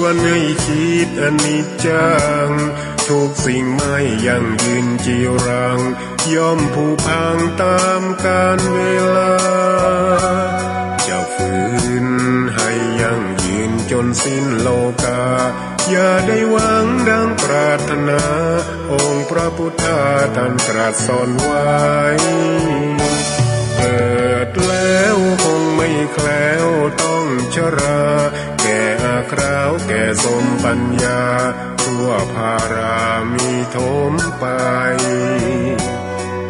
วนให้คิดอนิจจังทุกสิ่งไม่ยั่งยืนจีรังย่อมผุพังตามกาลเวลาจะฝืนให้ยั่งยืนจนสิ้นโลกาอย่าได้หวังดังปรารถนาองค์พระพุทธาท่านตรัสสอนไว้เกิดแล้วคงไม่แคล้วต้องชราแก่อาคราวแก่สมปัญญาทั่วภารามีโถมไป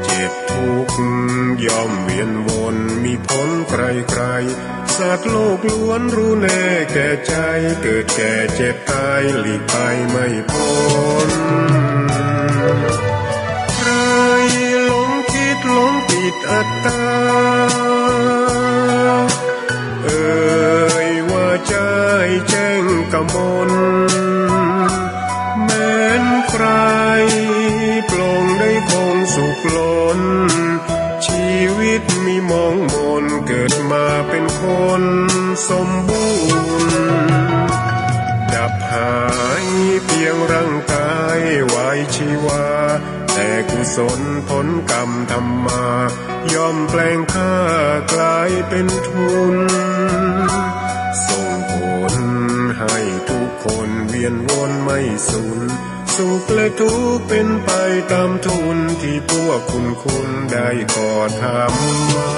เจ็บทุกข์ย่อมเวียนวนมีพ้นใครๆสัตว์โลกล้วนรู้แน่แก่ใจเกิดแก่เจ็บตายหลีกไปไม่พ้นใครหลงคิดหลงติดอัตตาว่าใจแจ้งกมลแม้นใครปลงได้คงสุขล้นชีวิตมีมองมนเกิดมาเป็นคนสมบูรณ์ดับหายเพียงร่างกายไว้ชีวาแต่กุศลผลกรรมทำมาย่อมแปลงค่ากลายเป็นทุนส่งผลให้ทุกคนเวียนวนไม่สูญสุขและทุกข์เป็นไปตามทุนที่พวกคุณได้ก่อทำมา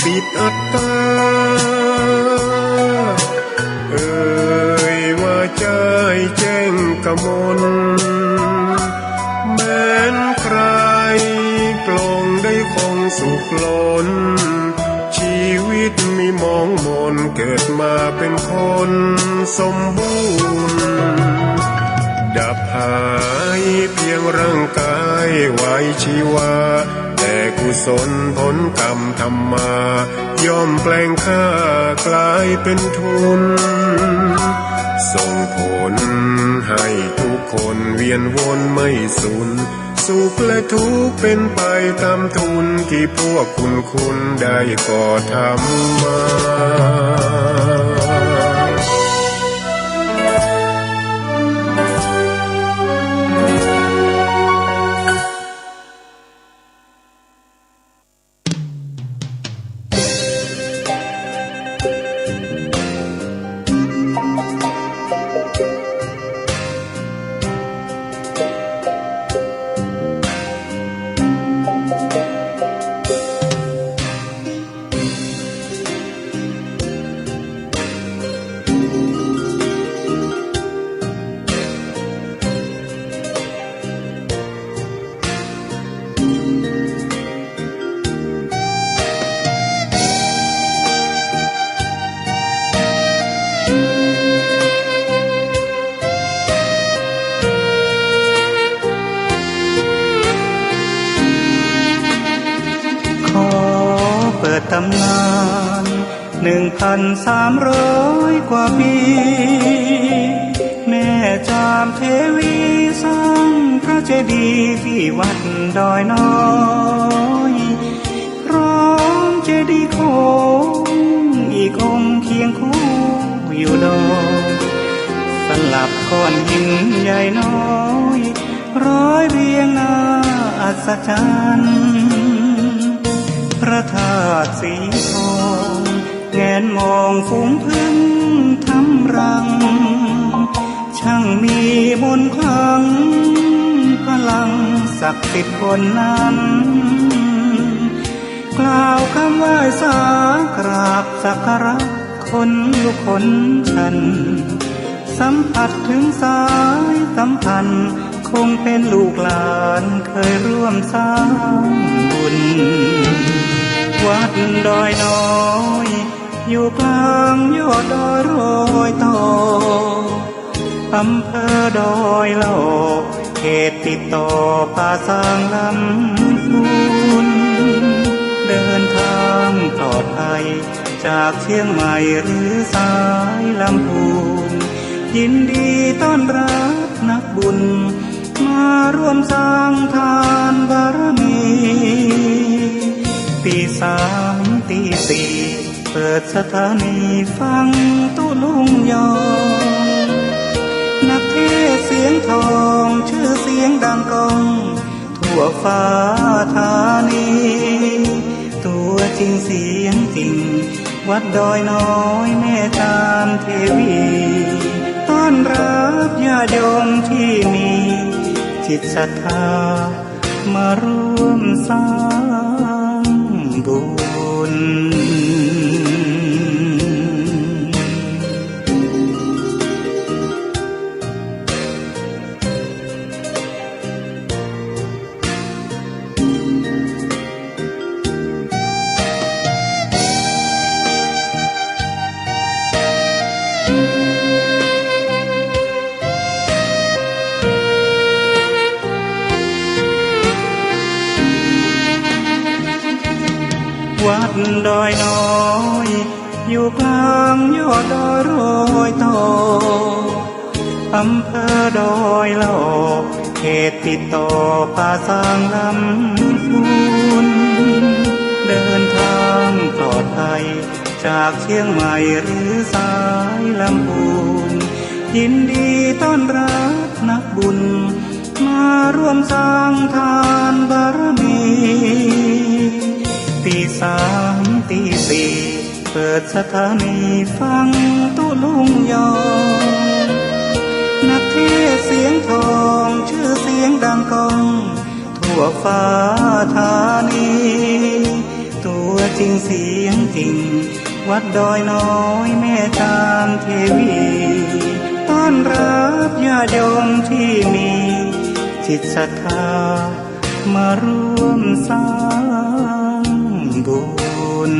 ติดอัตตาว่าใจแจ้งกมลแม้นใครปลงได้คงสุขล้นชีวิตมีมองมนเกิดมาเป็นคนสมบูรณ์ดับหายเพียงร่างกายไว้ชีวาแต่กุศลผลกรรมทำมาย่อมแปลงค่ากลายเป็นทุนส่งผลให้ทุกคนเวียนวนไม่สูญสุขและทุกข์เป็นไปตามทุนที่พวกคุณได้ก่อทำมาตำนาน1,300 กว่าปีแม่จามเทวีสร้างพระเจดีย์ที่วัดดอยน้อยพร้อมเจดีย์โค้งอีกองค์เคียงคู่อยู่ดอยสลับก้อนหินใหญ่น้อยร้อยเรียงน่าอัศจรรย์พระธาตุสีทองแงนมองฝูงพึ่งทำรังช่างมีมนต์ขลังพลังศักดิ์สิทธิ์บนนั้นกล่าวคำไหว้สากราบสักการะคนลุกคนชัน สัมผัสถึงสายสัมพันธ์คงเป็นลูกหลานเคยร่วมสร้างบุญวัดดอยน้อยอยู่กลางยอดดอยโรยต่ออำเภอดอยเหล่าเขตติดต่อป่าสางลำพูนเดินทางปลอดภัยจากเชียงใหม่หรือสายลำพูนยินดีต้อนรับนักบุญมาร่วมสร้างทานบารมีตีสามตีสี่เปิดสถานีฟังตุลุงยองนักเทศเสียงทองชื่อเสียงดังก้องทั่วฟ้าธานีตัวจริงเสียงจริงวัดดอยน้อยแม่ตามเทวีต้อนรับญาติโยมที่มีจิตศรัทธามาร่วมสร้างบุญวัดดอยน้อยอยู่กลางยอดดอยโรยต่ออำเภอดอยเหล่าเขตติดต่อป่าสางลำพูนเดินทางปลอดภัยจากเชียงใหม่หรือสายลำพูนยินดีต้อนรับนักบุญมาร่วมสร้างทานบารมีตีสามตีสี่เปิดสถานีฟังตุลุงยองนักเทศเสียงทองชื่อเสียงดังก้องทั่วฟ้าธานีตัวจริงเสียงจริงวัดดอยน้อยแม่ตามเทวีต้อนรับญาติโยมที่มีจิตศรัทธามาร่วมสร้างบุญ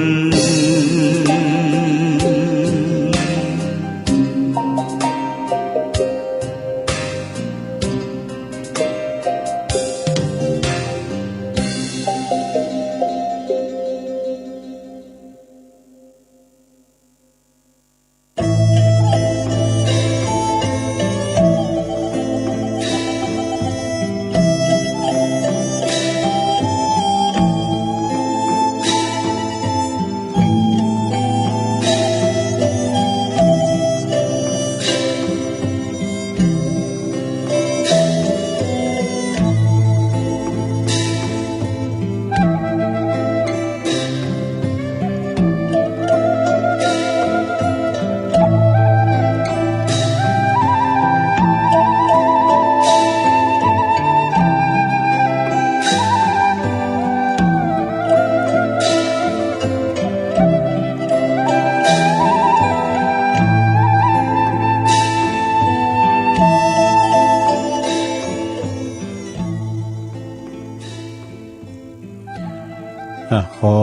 ขอ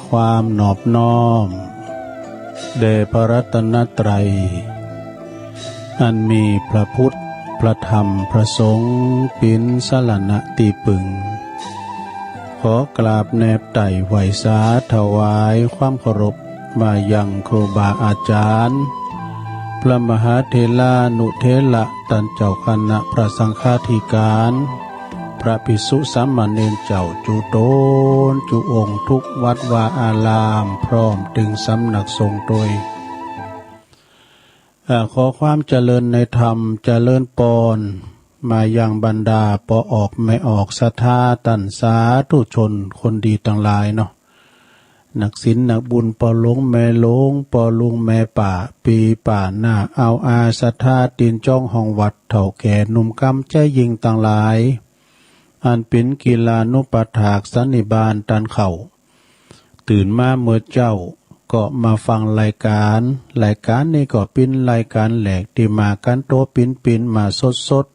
ความนอบน้อมแด่พระรัตนตรัยอันมีพระพุทธพระธรรมพระสงฆ์เป็นสรณะที่พึ่งขอกราบแนบไต่ไหวสาถวายความเคารพมายังครูบาอาจารย์พระมหาเถรานุเถระท่านเจ้าคณะพระสังฆาธิการพระภิกษุสามเณรเจ้าจุโตนจุองค์ทุกวัดวาอารามพร้อมถึงสำนักสงฆ์โดยขอความเจริญในธรรมเจริญปอนมายังบรรดาปอออกไม่ออกศรัทธาตันสาธุชนคนดีต่างหลายเนาะนักศีลนักบุญปอหลงแม่หลงปอลุงแม่ป่าปีป่าหน้าเอาอาศรัทธาตีนจ้องห้องวัดเถ่าแก่หนุ่มกำใจยิงต่างหลายอันเป็นกีฬานุปถากสันนิบาตตันเข่าตื่นมาเมื่อเจ้า ก็มาฟังรายการนี้ก็เป็นรายการแหลกที่มากันโตปินมาสด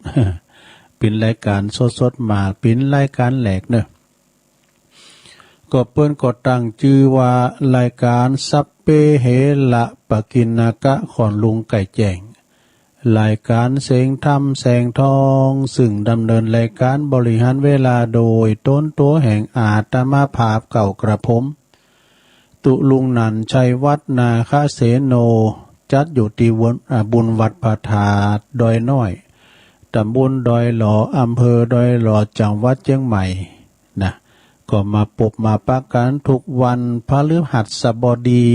เป็นรายการสดมาเป็นรายการแหลกเนอะก็เปิ้นก็ตั้งชื่อว่ารายการสัพเพเหระปกิณกะของลุงไก่แจ้งรายการเสียงธรรมแสงทองซึ่งดำเนินรายการบริหารเวลาโดยต้นตัวแห่งอาตมาภาพเก่ากระผมตุลุงนันชัยวัฒนาคเสโนจัดอยู่ที่บุญวัดพระธาตุดอยน้อยตำบลดอยหลออำเภอดอยหลอจังหวัดเชียงใหม่นะก็มาพบมาปะกันทุกวันพฤหัสบดี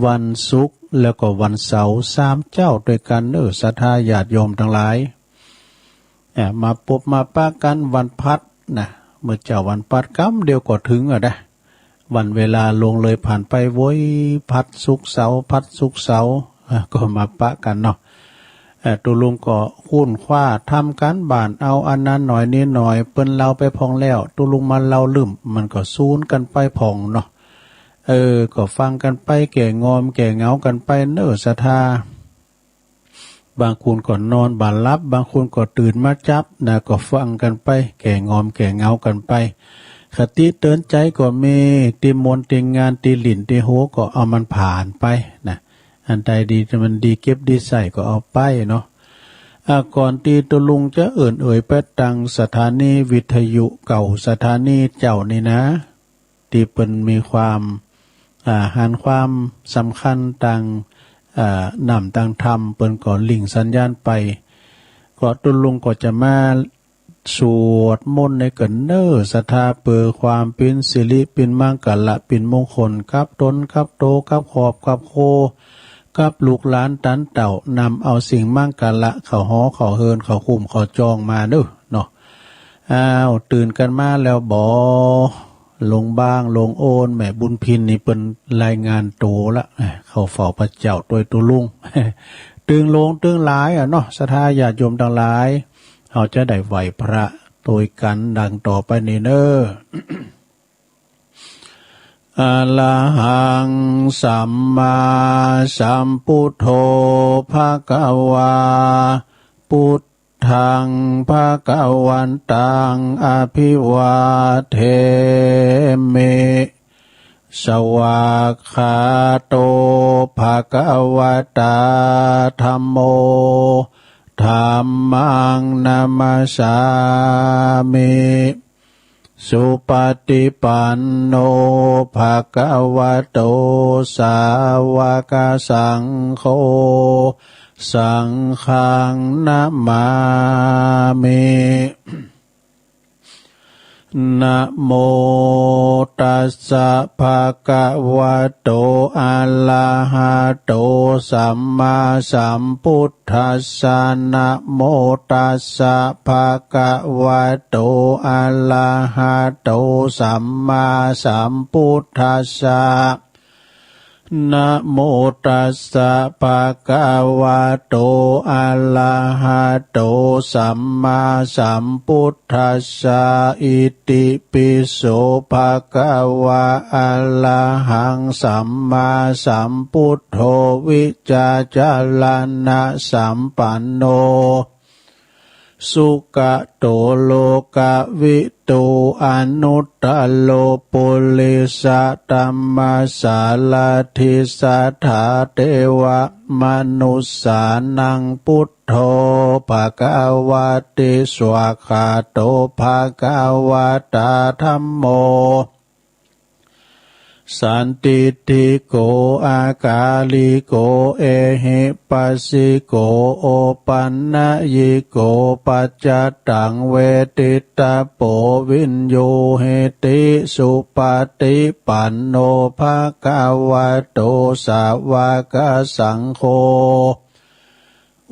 วันศุกร์แล้วก็วันเสาร์3เจ้าด้วยกันศรัทธาญาติโยมทั้งหลายมาพบมาปะกันวันพัดนะเมื่อเจ้าวันพัดกำเดียวก็ถึงนะวันเวลาลงเลยผ่านไปโว้ยพัดศุกร์เสาร์พัดศุกร์เสาร์ก็มาปะกันเนาะตุลุงก็คุ้นคว้าทำการบ้านเอาอันนั้นหน่อยนี้หน่อยเปิ้นเราไปพองแล้วตุลุงมาเล่าลืมมันก็ซูนกันไปพองเนาะก็ฟังกันไปแก่งอมแก่เหงากันไปศรัทธาบางคนก็นอนบ่หลับบางคนก็ตื่นมาจับนะก็ฟังกันไปแก่งอมแก่เหงากันไปคติเตือนใจก็มีติมนติงานติหลินติโหก็เอามันผ่านไปนะอันใดดีมันดีเก็บดีใส่ก็เอาไปเนาะก่อนที่ตุลุงจะเอ่ยไปตังสถานีวิทยุเก่าสถานีเจ้านี่นะที่เป็นมีความหันความสำคัญตังนำตังธรรมเปิ้นก็ลิงสัญญาณไปก็ตุลุงก็จะมาสวดมนต์ในกันศรัทธาเปิดความเป็นสิริเป็นมังกละเป็นมงคลกับตนกับโตกับขอบกับโคกับลูกหลานตันเต่านำเอาสิ่งมังกละเขาฮ้อเขาเฮินเขาคุมเขาจองมาเนาะตื่นกันมาแล้วลงบ้างลงโอนแม่บุญพินนี่เป็นรายงานโตละเขาเฝ้าพระเจ้าโดยตุลุงตึงลงตึงหลายเนาะศรัทธาญาติโยมทั้งหลายเขาจะได้ไหวพระโดยกันดังต่อไปนี้อะระหังสัมมาสัมพุทโธภะคะวาพุทธังภะคะวันตังอภิวาเทมิสวากขาโตภะคะวะตาธัมโมธัมมังนามัสสามิสุปฏิปันโนภะคะวะโตสาวกสังโฆสังฆังนะมามินะโมตัสสะภะคะวะโตอะระหะโตสัมมาสัมพุทธัสสะนะโมตัสสะภะคะวะโตอะระหะโตสัมมาสัมพุทธัสสะนะโมตัสสะภะคะวะโตอะระหะโตสัมมาสัมพุทธัสสะอิติปิโสภะคะวะอะระหังสัมมาสัมพุทโธวิจาจารณะสัมปันโนสุกะโตโลกะวิตูอนุตตโลปุริสตัมมาสาลาทิสัทธาเทวะมนุสสานังพุทโธภะคะวะติสวากขาโตภะคะวะตาธัมโมสันติติโกอากาลิโกเอหิปัสสิโกโอปันนะยิโกปัจจตังเวทิตาโปวินโยเหติสุปฏิปันโนภะคะวะโตสาวกสังโฆ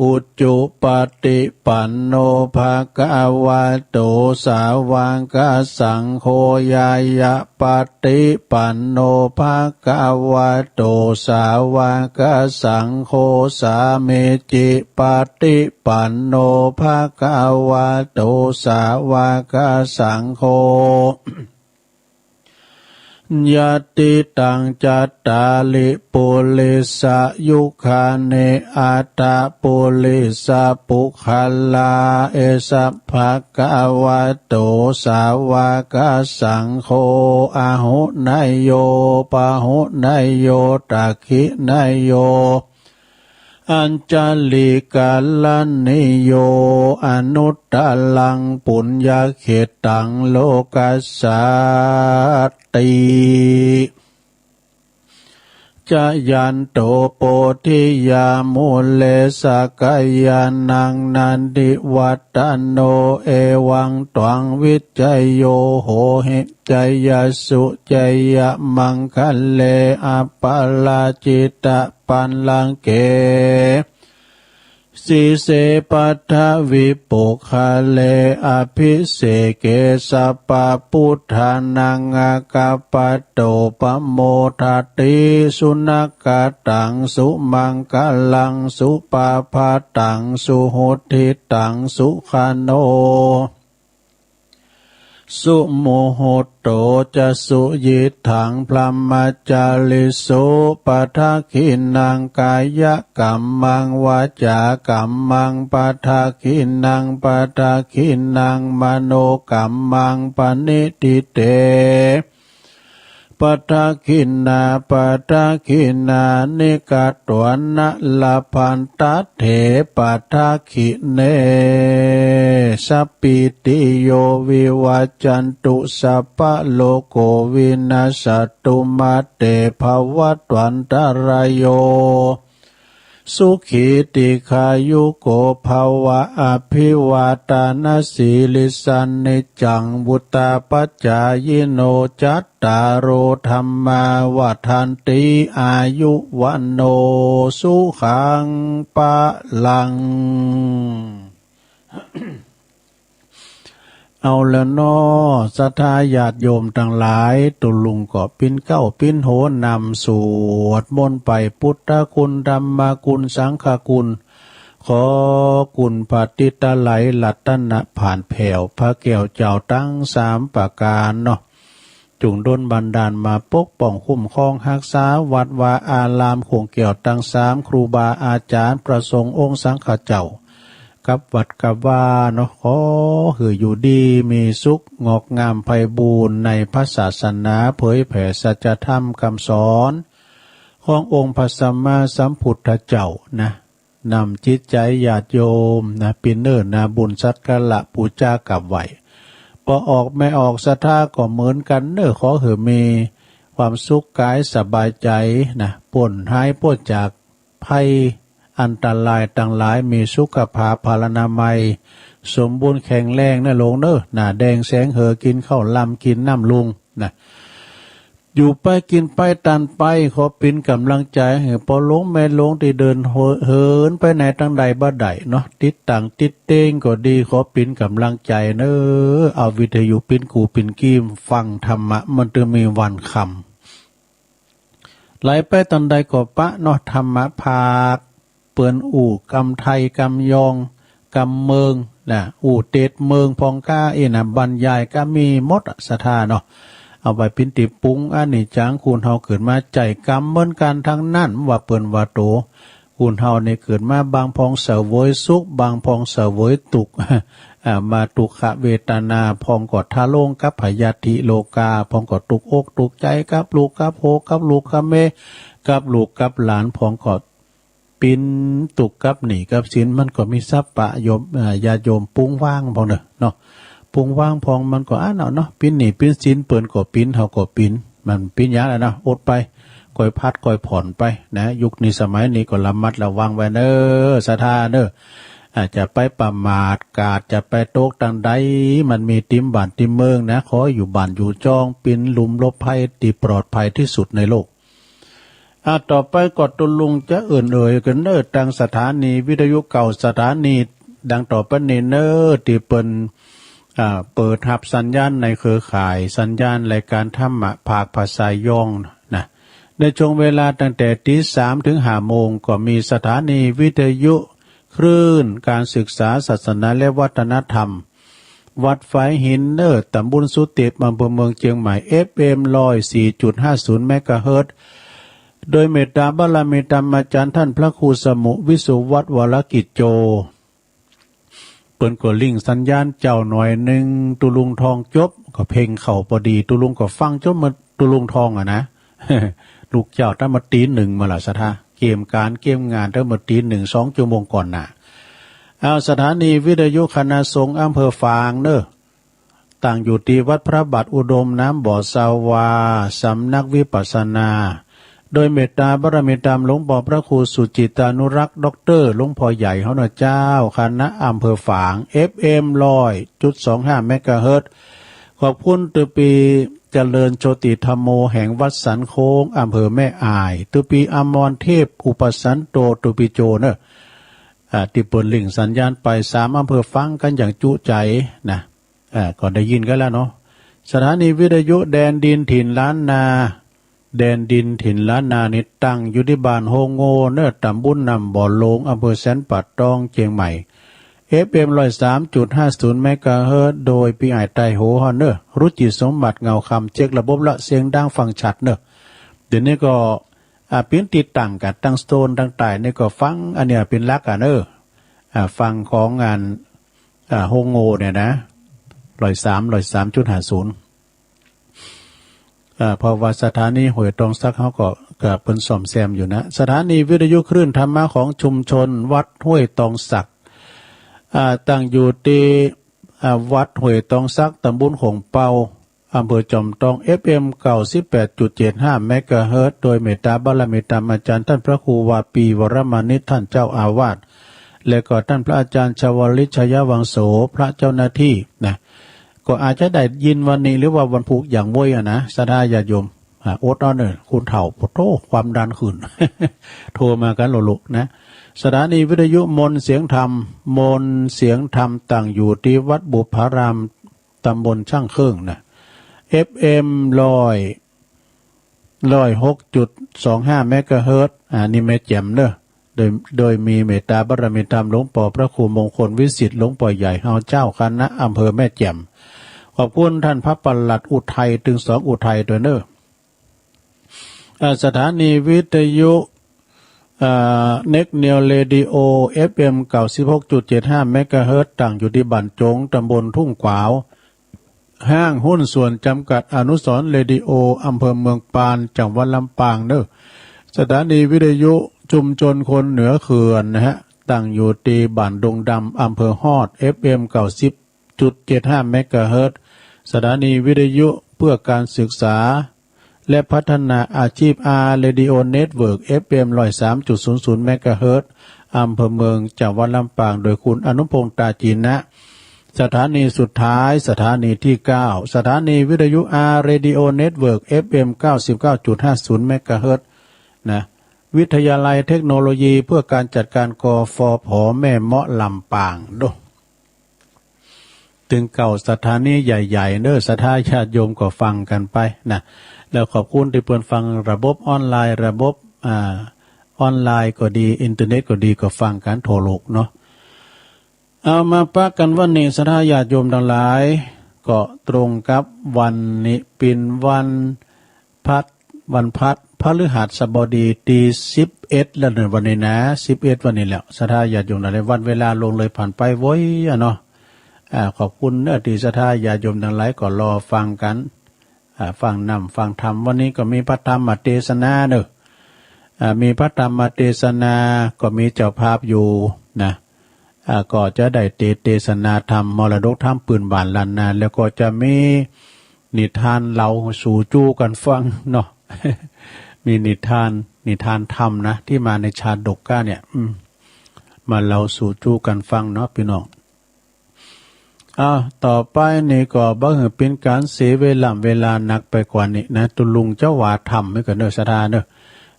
อุจจุปฏิปันโนภะคะวะโตสาวกสังโฆยายะปฏิปันโนภะคะวะโตสาวกสังโฆสาเมจิปฏิปันโนภะคะวะโตสาวกสังโฆ ยติตังจัตตาลิปุลิสะยุคาเนอัตตาปุลิสะปุคัลลาเอสัพพะกวะโตสาวกสังโฆอาหุนายโยปะหุนายโยตักขินายโยอัญจลิกาลนิโยอนุตตลังปุญญเขตังโลกัสสติจะยันโตโปธิยามุเลสกายานังนันติวัตตโนเอวังตวังวิจัยโยโหหิจยสุจยมังคัลเลอปาลาจิตะปันลังเกสีเสปัทวิปุคาเลอภิเสเกสัปปะพุทธานังอากาปะโตปโมทัตติสุนักกตังสุมังคลังสุปาภาตังสุโหติตังสุขโนสุโมโหโตจะสุยิถังพรหมจาริโสปะทะขินังกายกัมมังวาจากัมมังปะทะขินังปะทะขินังมโนกัมมังปณิทิเตปัทขินาปัทขินานิกัตวันนะลาพันตัเถปัทขิเนสัพพิติโยวิวัจจันตุสัพพะโลโกวินาศตุมาเตภวัตวันตรายโยสุขีติขายุโกภวะอภิวาตานาสีลิสันนิจังวุตตาปัจจายโนจัตตารโอธรรมาวัฏันติอายุวันโนสุขังปะลัง เอาแล้วนอศรัทธาญาติโยมทั้งหลายตุลุงก็ปิ้นเก้าปิ้นโหนำสวดมนต์ไปพุทธคุณธรรมคุณสังฆคุณขอคุณปฏิตไหลลัตนะผ่านแผ่วพระแก้วเจ้าตั้งสามประการเนาะจุงดลบันดาลมาปกป้องคุ้มครองรักษาวัดวาอารามคงเกี่ยวตั้งสามครูบาอาจารย์ประสงค์องค์สังฆเจ้ากับวัดกับว่าเนาะขอคืออยู่ดีมีสุขงอกงามไพบูรณ์ในพระศาสนาเผยแผ่สัจธรรมคำสอนขององค์พระสัมมาสัมพุทธเจ้านะนำจิตใจญาติโยมนะปินเนิ่นนาบุญสักการะปูจากับไหวพอออกไม่ออกศรัทธาก็เหมือนกันเน้อขอเหือมีความสุขกายสบายใจนะป่นหายพ้นจากภัยอันตรายต่างหลายมีสุขภาพพลานามัยสมบูรณ์แข็งแรงนะลงเน้อหน้าแดงแสงเหอกินข้าวลำกินน้ำลุงนะอยู่ไปกินไปตันไปขอเป็นกำลังใจให้พอลงแม่ลงที่เดินเหินไปไหนตั้งใดบ่ได้เนาะติดต่างติดเต้งก็ดีขอเป็นกำลังใจเน้อเอาวิทยุเป็นกูเป็นกีมฟังธรรมะมันจะมีวันคำไหลไปตันใดก็ปะเนาะธรรมะภาคเปือนอู่กำไทยกำยองกำเมืองนะอู่เตดเมืองพองก้านะบรรยายก็มีหมดศรัทธาเนาะเอาไปพินติปุงอันนี้จางคุณเฮาเกิดมาใจกำเหมือนกันทั้งนั้นว่าเปิ้นว่าโตคุณเฮานี่เกิดมาบางพองเสวยสุขบางพองเสวยตุกมาตุขเวทนาพองกอดทาโลงกับพยาธิโลกาพองกอดตุกอกตุกใจกับลูกกับโหกับลูกกับเมกับลูกกับหลานพองกอดปินตุกกับหนีกับสินมันก็มีทรัพย์ปะโยมญาโยมปุ้งว่างพองเนาะปุ้งว่างพองมันก็เนาะปินหนีปินสินเปิ้นก็ปินเฮาก็ปินมันปินยาแล้วนะอดไปก่อยพัดก่อยผ่อนไปนะยุคนี้สมัยนี้ก็ระมัดระวังไว้เด้อศรัทธาเด้ออาจจะไปประมาทกาดจะไปโตกตังใดมันมีติมบ้านติมเมืองนะขออยู่บ้านอยู่จองปินหลุมลบภัยที่ปลอดภัยที่สุดในโลกต่อไปกดตุลุงจะกันเนอตังสถานีวิทยุเก่าสถานีดังต่อไปนี้เนอที่เปิ่นเปิดหับสัญญาณในเครือข่ายสัญญาณรายการธรรมะภาคภาษายองนะในช่วงเวลาตั้งแต่ตี 3 ถึง 5 โมงก็มีสถานีวิทยุคลื่นการศึกษาศาสนาและวัฒนธรรม วัดฝายหินเนอร์ตำบลสุเตปอำเภอเมืองเชียงใหม่ FM 104.50 เมกะเฮิรตซ์โดยเมตตาบารมีธรรมอาจารย์ท่านพระครูสมุวิสุวัฒน์วรกิจโจเปิ้นก็ลิงสัญญาณเจ้าหน่อยหนึ่งตุลุงทองจบก็เพลงเข่าพอดีตุลุงก็ฟังจบมาตุลุงทองอ่ะนะ ลูกเจ้าตั้งมาตีหนึ่งมาละสถาเกมการเกมงานตั้งมาตีหนึ่ง2 ชั่วโมงก่อนน่ะเอาสถานีวิทยุคณะสงฆ์อำเภอฝางเนอะตั้งอยู่ที่วัดพระบาทอุดมน้ำบ่อสาวาสำนักวิปัสสนาโดยเมตตาบารมีธรรมหลวงพ่อพระครูสุจิตานุรักษ์ด็อกเตอร์หลวงพ่อใหญ่เฮานะเจ้าคณะอำเภอฝาง FM 100.25 เมกะเฮิรตซ์ขอบคุณตุปีเจริญโชติธรรมโมแห่งวัดสันโค้งอำเภอแม่อายตุปีอมรเทพอุปสันโตตุปีโจเนอะที่เปิดลิงสัญญาณไป3 อำเภอฟังกันอย่างจุใจนะก็ได้ยินกันแล้วเนาะสถานีวิทยุแดนดินถิ่นล้านนาแดนดินถิ่นล้านนานี่ตั้งอยู่ที่บ้านโฮโงเนอตำบลนำบ่อโลงอำเภอแสนปัดตองเชียงใหม่ FM 103.50 เมกะเฮิรตซ์โดยพี่ไอไตโหฮอนเนอร์รุจิสมบัติเงาคำเช็คระบบละเสียงดังฟังชัดเนอะเดี๋ยวนี้ก็เป็นติดตั้งกันตั้งสโตนตั้งใต้นี่ก็ฟังอันเนี้ยเป็นลักกันเนอะฟังของงานโฮโงเนี่ยนะ103.50เพราะว่าสถานีห้วยตองซักเขาก็เปิ้นซ่อมแซมอยู่นะสถานีวิทยุคลื่นธรรมะของชุมชนวัดห้วยตองสักตั้งอยู่ที่วัดห้วยตองซักตำบลหงเปาอำเภอจอมทอง FM 98.75 เมกะเฮิรตซ์โดยเมตตาบารมีธรรมอาจารย์ท่านพระครูวาปีวรมานิตท่านเจ้าอาวาสและก็ท่านพระอาจารย์ชวลิตชยวังโสพระเจ้าหน้าที่นะก็อาจจะได้ยินวันนี้หรือว่าวันพุธอย่างว้ยนะสดาญาติโยมโอ๊ตเนอร์คุณเฒ่าปโตความดันขึ้น โทรมากันหลุนะสถานีวิทยุมนเสียงธรรมมนเสียงธรรมตั้งอยู่ที่วัดบุพารามตำบลช่างเครื่องนะ FM 106.25 เมกะเฮิรตซ์นี่แม่แจ่มเนอะโดยมีเมตตาบารมีธรรมหลวงพ่อพระครูมงคลวิสิทธิ์หลวงพ่อใหญ่เฮาเจ้าคณะอำเภอแม่แจ่มขอบคุณท่านพระปลัดอุทัยถึง2อุทัยด้วยเนอะสถานีวิทยุเน็กเนียลเรดิโอ FM 96.75 เมกะเฮิรตซ์ตั้งอยู่ที่บ้านจงตำบลทุ่งกวาวห้างหุ้นส่วนจำกัดอนุสรณ์เรดิโออำเภอเมืองปานจังหวัดลำปางเนอะสถานีวิทยุชุมชนคนเหนือเขื่อนนะฮะตั้งอยู่ที่บ้านดงดำอำเภอฮอด FM 90.75 เมกะเฮิรตซ์สถานีวิทยุเพื่อการศึกษาและพัฒนาอาชีพเรดิโอเน็ตเวิร์ก FM 103.00 เมกะเฮิรตซ์อำเภอเมืองจังหวัดลำปางโดยคุณอนุพงษ์ตาจีนะสถานีสุดท้ายสถานีที่9สถานีวิทยุเรดิโอเน็ตเวิร์ก FM 99.50 เมกะเฮิรตซ์นะวิทยาลัยเทคโนโลยีเพื่อการจัดการกฟผแม่เมาะลำปางดูถึงเก่าสถานีใหญ่ๆเด้อสถาญาติโยมก็ฟังกันไปนะแล้วขอบคุณที่เปิดฟังระบบออนไลน์ระบบออนไลน์ก็ดีอินเทอร์เน็ตก็ดีก็ฟังกันทั่วโลกเนาะเอามาปักกันวันนี้สถาญาติโยมทั้งหลายก็ตรงกับวันนี้เป็นวันพัดพฤหัสบดีที่11แล้วเดือนวันนี้นะ11วันนี้แล้วสถาญาติโยมทั้งหลายวันเวลาลงเลยผ่านไปโว้ยเนาะขอบคุณเนื้อที่สถาญาติโยมทั้งหลายก็รอฟังกันฟังนำฟังธรรมวันนี้ก็มีพระธรรมเทศนาเนอะมีพระธรรมเทศนาก็มีเจ้าภาพอยู่นะก็จะได้เทศนาธรรมมรดกธรรมปืนบานลันนาแล้วก็จะมีนิทานเราสู่จู้กันฟังเนาะ มีนิทานธรรมนะที่มาในชาดกก้าเนี่ยมาเราสู่จู้กันฟังเนาะพี่น้องต่อไปนี่ก็บ่ให้เป็นการเสียเวลานักไปกว่านี้นะตุลุงเจ้าว่าธรรมไม่ก็เด้อสถานเด้อ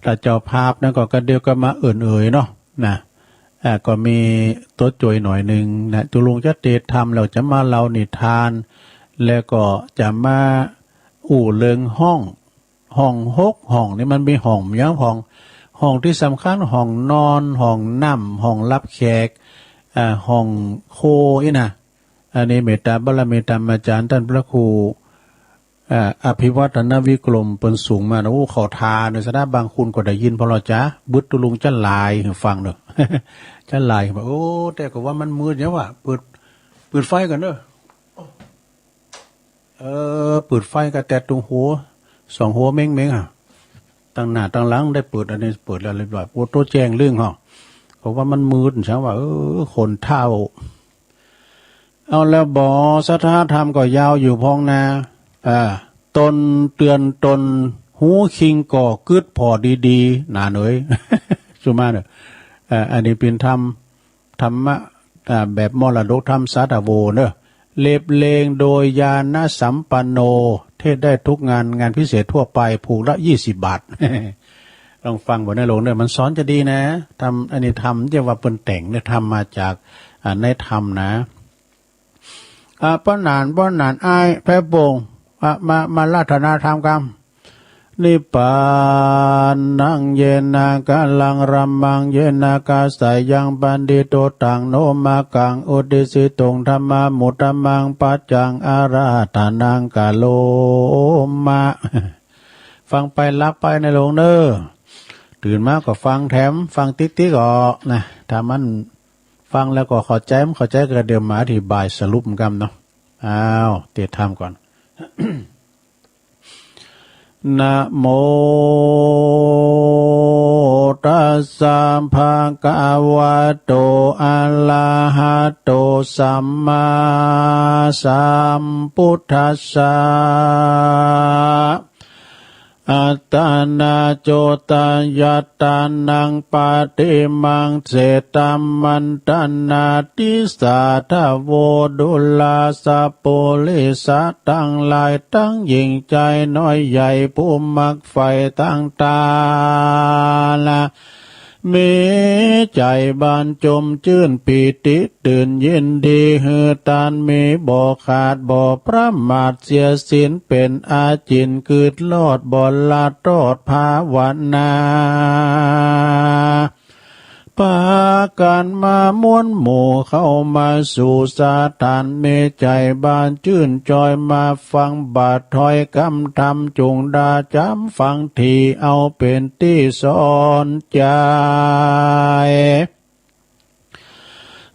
ถ้าเจ้าภาพนั้นก็กระเดียวก็มาเนาะนะก็มีตัวจ่อยหน่อยนึงนะตุลุงจะเทศธรรมเราจะมาเล่านิทานแล้วก็จะมาเรื่องห้อง6ห้องนี่มันมีห้องอย่างห้องที่สำคัญห้องนอนห้องน้ำห้องรับแขกห้องโคอีนะ อันนี้เมตตาบารมีธรรมอาจารย์ท่านพระครูอภิวัฒนวิกรมเป็นสูงมาโอ้ขอทาในสถาบางคุณก็ได้ยินพอเราจ้าบึดตุลุงจะลายฟังเนอะ จะลายบอกโอ้แต่ก็ว่ามันมืดเนี่ยว่ะเปิดไฟกันเนอะเปิดไฟกันแต่ตรงหัวสองหัวเม้งอ่ะตั้งหน้าตั้งหลังได้เปิดอันนี้เปิดแล้วเรียบร้อยโอ้โตแจ้งเรื่องเหรอเพราะว่ามันมืดใช่ว่าคนเท่าเอาแล้วบ่สถาธรรมก็ยาวอยู่พองนาตนเตือนตนหูคิงก่อกึดพอดีๆหนาหน่อย สุมาเนอะอันนี้เป็นธรรมะแบบมรดกธรรมสาธโวเนอะเล็บเลงโดยญาณสัมปันโนเทศได้ทุกงานพิเศษทั่วไปผูกละ20 บาท ลองฟังบทในหลวงเนี่ยมันสอนจะดีนะทำอันนี้ทำที่ว่าเป็นแต่งเนี่ยทำมาจากในธรรมนะป้อนนานอ้ายแพร่โป่งมาราธนาธรรมกรรมนิพพานนังเยนากาลังรัมมังเยนากาสายยังบันดิโตตังโนมากังอุติสิตงธรรมามุตตมังปัจจังอาราธานังกาโลมะ ฟังไปรับไปในหลวงเด้อตื่นมาก็ฟังแถมฟังติ๊กออกนะถ้ามันฟังแล้วก็เข้าใจก็เดี๋ยวมาอธิบายสรุปกันเนาะอ้าวเตรียมทำก่อน นะโมตัสสะภะคะวะโตอะระหะโตสัมมาสัมพุทธัสสะอัตตานาโจตยัตตานังปาติมังเสตัมมันตนาติสาทโวดุลาสะโปลิสัตตั้งหลายตั้งยิ่งใจน้อยใหญ่ผู้มักไฟตั้งตาละมีใจบานจมชื่นปีติตื่นยินดีฮือตานมีบ่ขาดบ่ประมาทเสียสินเป็นอาจินคืดลอดบ่ลาตอดภาวนาปาการมาม้วนหมู่เข้ามาสู่สาถานเมใจบานชื่นจอยมาฟังบาทถอยกำทำจุงดาจำฟังทีเอาเป็นที่สอนใจ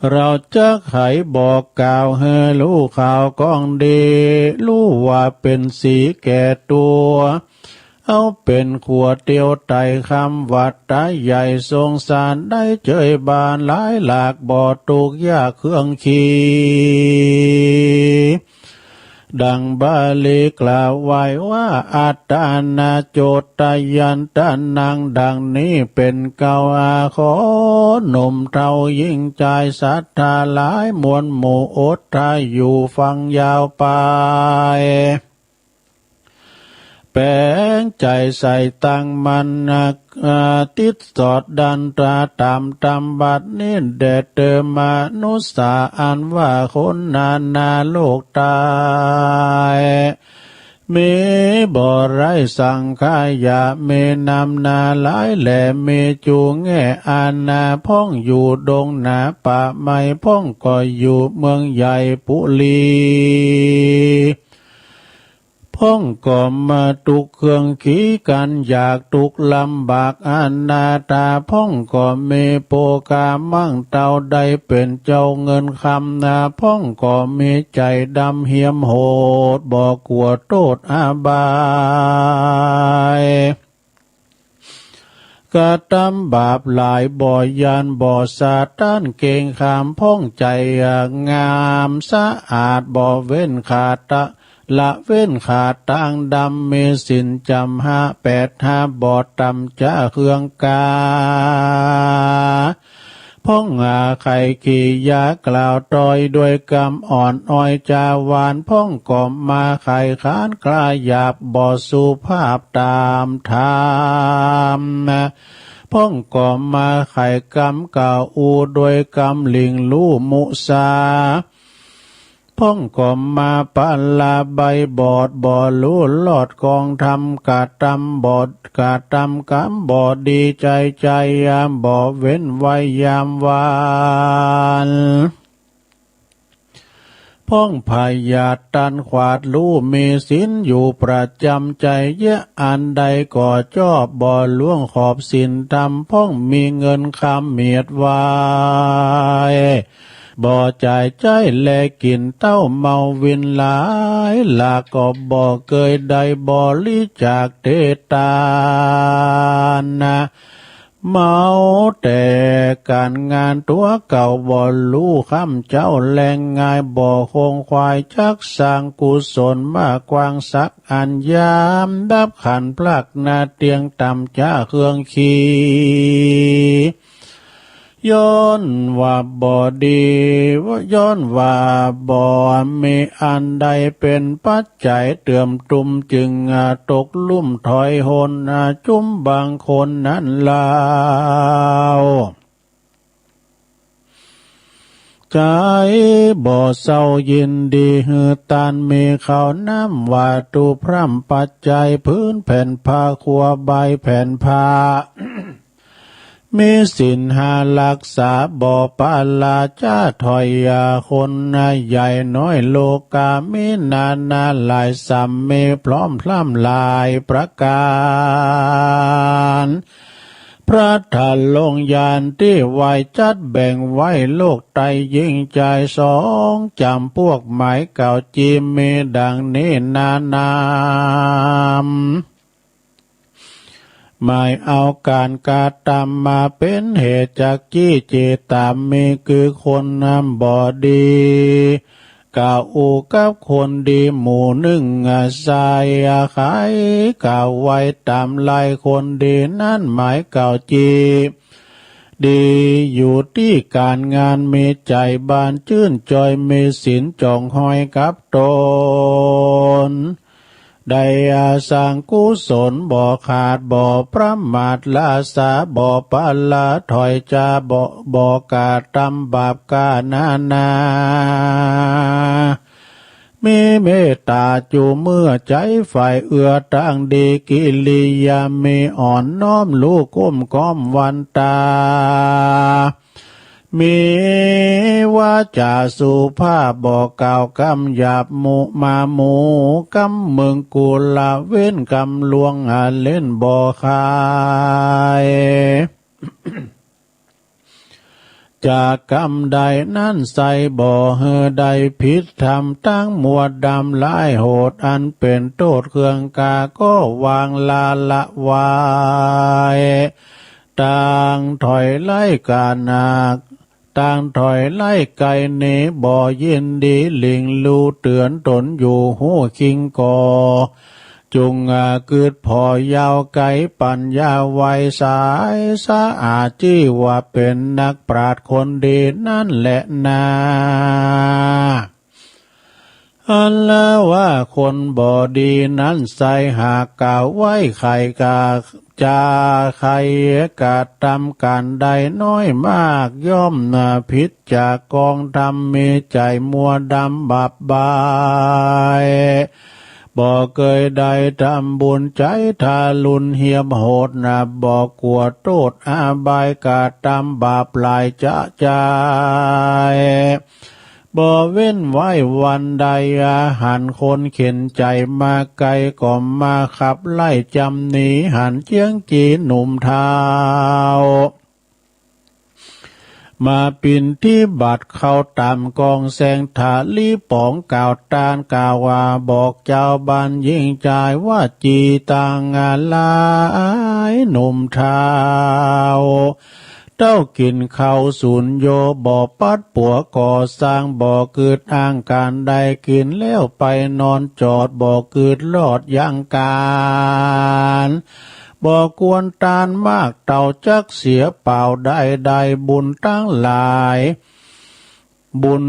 เราจะไขบอกกล่าวให้รู้ข่าวก้องดีรู้ว่าเป็นสีแก่ตัวเอาเป็นขวดเตียวไตคำวัดตาใหญ่ทรงสารได้เจยบานหลายหลากบ่อตุกยากเครื่องขีดังบาลีกล่าวไว้ว่าอัตตานาโจตยันตานังดังนี้เป็นเก่าอาขอหนุ่มเท่ายิ่งใจศรัทธาหลายมวลหมู่อดทายอยู่ฟังยาวไปแปลงใจใส่ตั้งมันติดสอดดันตราตามตำบัดนี้แดดเติมมานุสาอันว่าคนนาโลกตายมีบ่ไรสังขายะเมนำนาหลายแหล่เมจูแง่อานาพ่องอยู่ดงนาป่าไม้พ่องก็อยู่เมืองใหญ่ปุลีพ่องก็มาตุกเครื่องขี้กันอยากตุกลำบากอนาตาพ่องก็เมโปกามั่งเต่าใดเป็นเจ้าเงินคำนาพ่องก็มีใจดำเหี้ยมโหดบอกกลัวโทษอาบายกะทำบาปหลายบ่อยานบ่สาต้านเก่งขามพ่องใจงามสะอาดบ่เว้นขาดตะละเว้นขาดต่างดำเมสินจำ585บอดตำจะเครื่องกาพ่องไข่ขี่ยากล่าวตอยด้วยกำอ่อนอ้อยจาวานพ่องก่อมมาไข่ขานกลายหยาบบ่สุภาพตามธรรมพ่องก่อมมาไข่กำเก่าอูด้วยกำลิงลู่มุสาพ่องก่อมมาปะลาใบบอดบ่รู้ลอดกองทำกะตำบอดกะตำกำบอดดีใจยามบ่เว้นไว้ยามวาน พ้องพายาตันขวาดรู้มีศีลอยู่ประจำใจเยอะอันใดก่อจอบบ่ล่วงขอบศีลธรรมพ้องมีเงินคำเมียดไว้บ่จ่ายใจแลกินเต้าเมาวินหลายลาก็บ่เกยใดบ่ลิจากเตตานะเมาแต่การงานตัวเก่าบ่รู้คำเจ้าแรงงายบ่คงควายจักสร้างกุศลมากวางสักอันยามดับขันพลักนาเตียงต่ำจ้าเครื่องขีย้อนว่าบ่ดีย้อนว่าบ่มีอันใดเป็นปัจจัยเตื่อมตุมจึงตกลุ่มถอยหนจุ้มบางคนนั้นลาวใจบ่เศร้ายินดีหือตานมีเขาน้ำว่าตูพร่ำปัจจัยพื้นแผ่นผ้าขัวใบแผ่นผ้า มีสินหารักษาบ่ปาลาจ้าถอยยาคนใหญ่น้อยโลกามีนาหลายสัมเมพร้อมพล่ำลายประการพระทันลงยานที่ไว้จัดแบ่งไว้โลกไตยิ่งใจสองจำพวกหมายเก่าจีเมดังนี้นามหมายเอาการกาตามมาเป็นเหตุจากจี้เจตามมีคือคนนำบ่ดีกล่าวอูกับคนดีหมู่หนึ่งใส่ขายกล่าวไว้ตามลายคนดีนั่นหมายเก่าจีดีอยู่ที่การงานมีใจบานชื่นจอยมีศีลจองห้อยกับตนได้อาสร้างกุศลบ่ขาดบ่ประมาทละสาบ่ปาละถอยจาบ่กาตำบาปกานามีเมตตาจูเมื่อใจฝ่ายเอื้อตั้งดีกิริยามีอ่อนน้อมลูกก้มก้อมวันตามีว่าจะสุภาพบอกกล่าวกำหยาบหมู่มาหมูกำเมืองกุละเว้นกำลวงเล่นบ่คายจากกรรมใดนั้นใส่บ่เฮอใดผิดทำตั้งหมวดดำลายโหดอันเป็นโทษเครื่องกาก็วางลาละวายต่างถอยไล่กานาคต่างถอยไล่ไก่เนบ่ยินดีลิงลูเตือนตนอยู่หูคิงก่อจุงเกิดพอยาวไก่ปัญญาไวสายสะอาดจี้ว่าเป็นนักปราชญ์คนดีนั่นแหละนาอันละว่าคนบ่ดีนั้นใส่หากกล่าวไว้ใครกาจาใครกาทำการใดน้อยมากย่อมพิษจากกองทำมีใจมัวดำบาปบายบ่เคยได้ทำบุญใจทาลุนเหียมโหดบ่กลัวโทษอาบายกาทำบาปหลายจะใจบ่เว้นไว้วันใดหันคนเข็นใจมาไกลก็มาขับไล่จำหนีหันเจียงจีหนุ่มเท้ามาปินที่บัดเข้าตามกองแสงถาลีป๋องกล่าวตานกล่าวว่าบอกเจ้าบ้านยิ่งใจว่าจีต่างงานลายหนุ่มเท้าเต้ากินข้าวสุนโยบ่อปัดปัวก่อสร้างบ่อเกิดอ้างการใดกินแล้วไปนอนจอดบ่อเกิดรอดยังการบ่กวนตานมากเต่าจักเสียเปล่าได้บุญตั้งหลายบุญ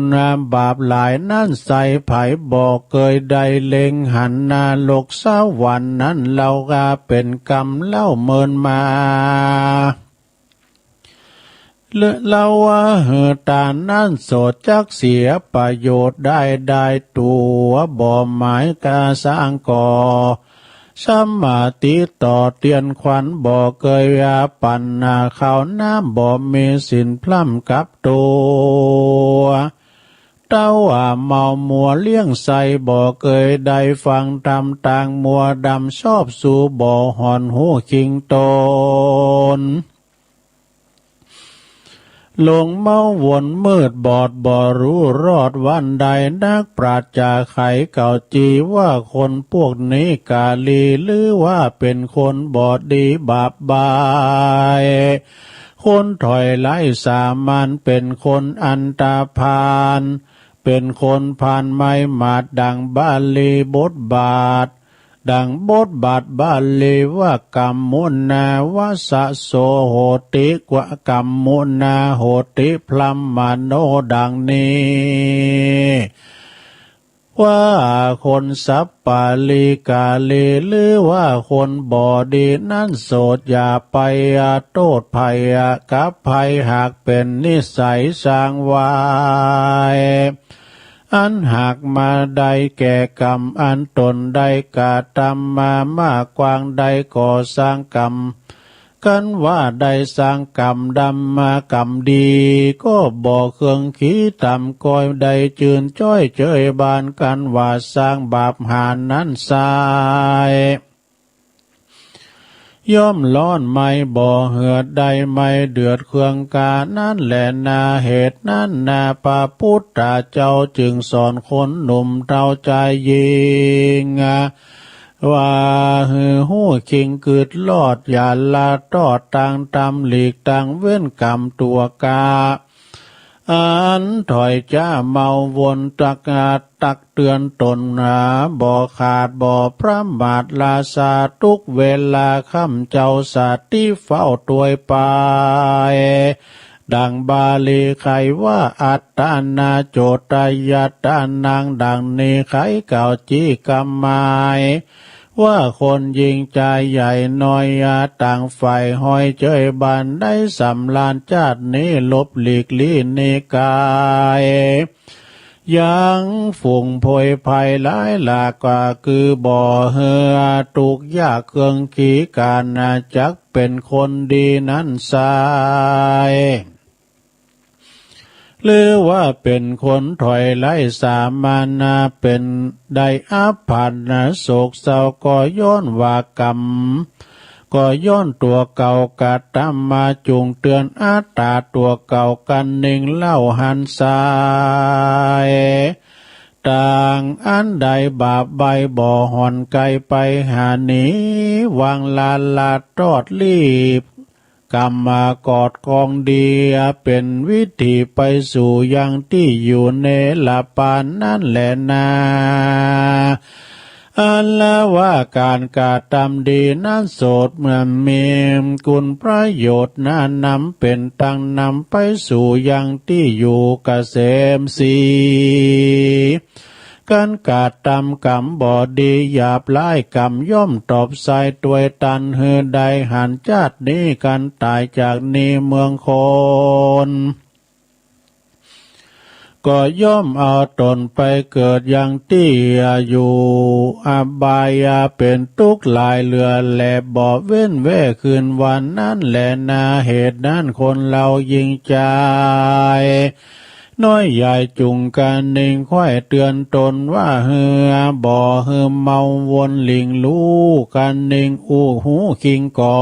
บาปหลายนั่นใส่ไผ่บ่เคยได้เล็งหันนาโลกสวรรค์นั้นเราก็เป็นกรรมเล่าเมินมาเล่าว่าเหตุตานั่นโสดจักเสียประโยชน์ได้ตัวบ่หมายกาสร้างก่อสัมมาติต่อเตียนขวัญบ่เกยปันข้าวน้ำบ่มีสินพร่ำกับตัว เต้าเมามัวเลี้ยงใส่บ่เคยได้ฟังตำต่างมัวดำชอบสู่บ่หอนหูคิงตนหลงเมาวนมืดบอดบ่รู้รอดวันใดนักปราชญาไขเก่าจีว่าคนพวกนี้กาลีหรือว่าเป็นคนบอดดีบาปบายคนถอยไล่สามัญเป็นคนอันตาพานเป็นคนผ่านไม้หมาดดังบาลีบทบาทดังบทบาทบาลีว่ากรรมมุนาวาสะโสโหติกว่ากรรมมุนาโหติพลัมมาโนดังนี้ว่าคนสัพปาลีกาลีหรือว่าคนบอดีนั่นโสดอย่าไปโทษภัยกับภัยหากเป็นนิสัยสร้างวายอันหากมาได้แก่กรรมอันตนได้กระทำมามากกวางได้ก่อสร้างกรรมกันว่าได้สร้างกรรมดำมากรรมดีก็บอกเครื่องขี้ต่ำก้อยได้จืนจ้อยเจยบานกันว่าสร้างบาปหานั้นสายย่อมร้อนไม่บ่อเหือดใดไม่เดือดเครื่องกานั่นแหละนาเหตุนั้นนาพระพุทธเจ้าจึงสอนคนหนุ่มเท่าใจยิงว่าหูคิงกึดลอดอย่าละตอดต่างตำหลีกต่างเว้นกรรมตัวกาอันถอยจ้าเมาวนตักเตือนตนบ่ขาดบ่พระมาทลาสาทุกเวลาค่ำเจ้าสัตที่เฝ้าตัวไปดังบาลีไขว่าอัตตานาโจตยัตตานังดังนี้ไขเก่าจีกรรมหมายว่าคนยิงใจใหญ่น้อยต่างฝ่ายห้อยเจยบันได้สำลานชาตินี้ลบหลีกลี่นิกายยังฝุ่งโพยภัยหลายหลากกว่าคือบ่อเหือตุกยากเครื่องขีการจักเป็นคนดีนั้นสายหรือว่าเป็นคนถอยไล่สามานาเป็นได้อาภันโศกเศร้าก็ย้อนว่ากรรมก็ย้อนตัวเก่ากะตามมาจุงเตือนอาตาตัวเก่ากันหนึ่งเล่าหันสายต่างอันใดบาปใบบ่อหอนไกลไปหาหนีวางลาลาตอดรีบกรรมมากอดกองดีเป็นวิธีไปสู่ยังที่อยู่ในละปานนั่นแหละนาอันละว่าการกระทำดีนั้นโสดเหมือนมีคุณประโยชน์นั้นนำเป็นตังนำไปสู่ยังที่อยู่เกษมสีการกาดตำกรรมบ่ดีหยาบร้ายกรรมย่อมตอบใส่ตัวตันเฮือใดหันชาตินี้กันตายจากนี้เมืองคนก็ย่อมเอาตนไปเกิดอย่างที่อยู่อบายเป็นทุกข์หลายเหลือแลบ่เว้นแว่คืนวันนั้นแหละนาเหตุนั้นคนเรายิงใจน้อยใหญ่จุงกันหนึ่งค่อยเตือนตนว่าเหือบ่เหือเมาวนหลิงรู้กันหนึ่งอู้หูคิงก่อ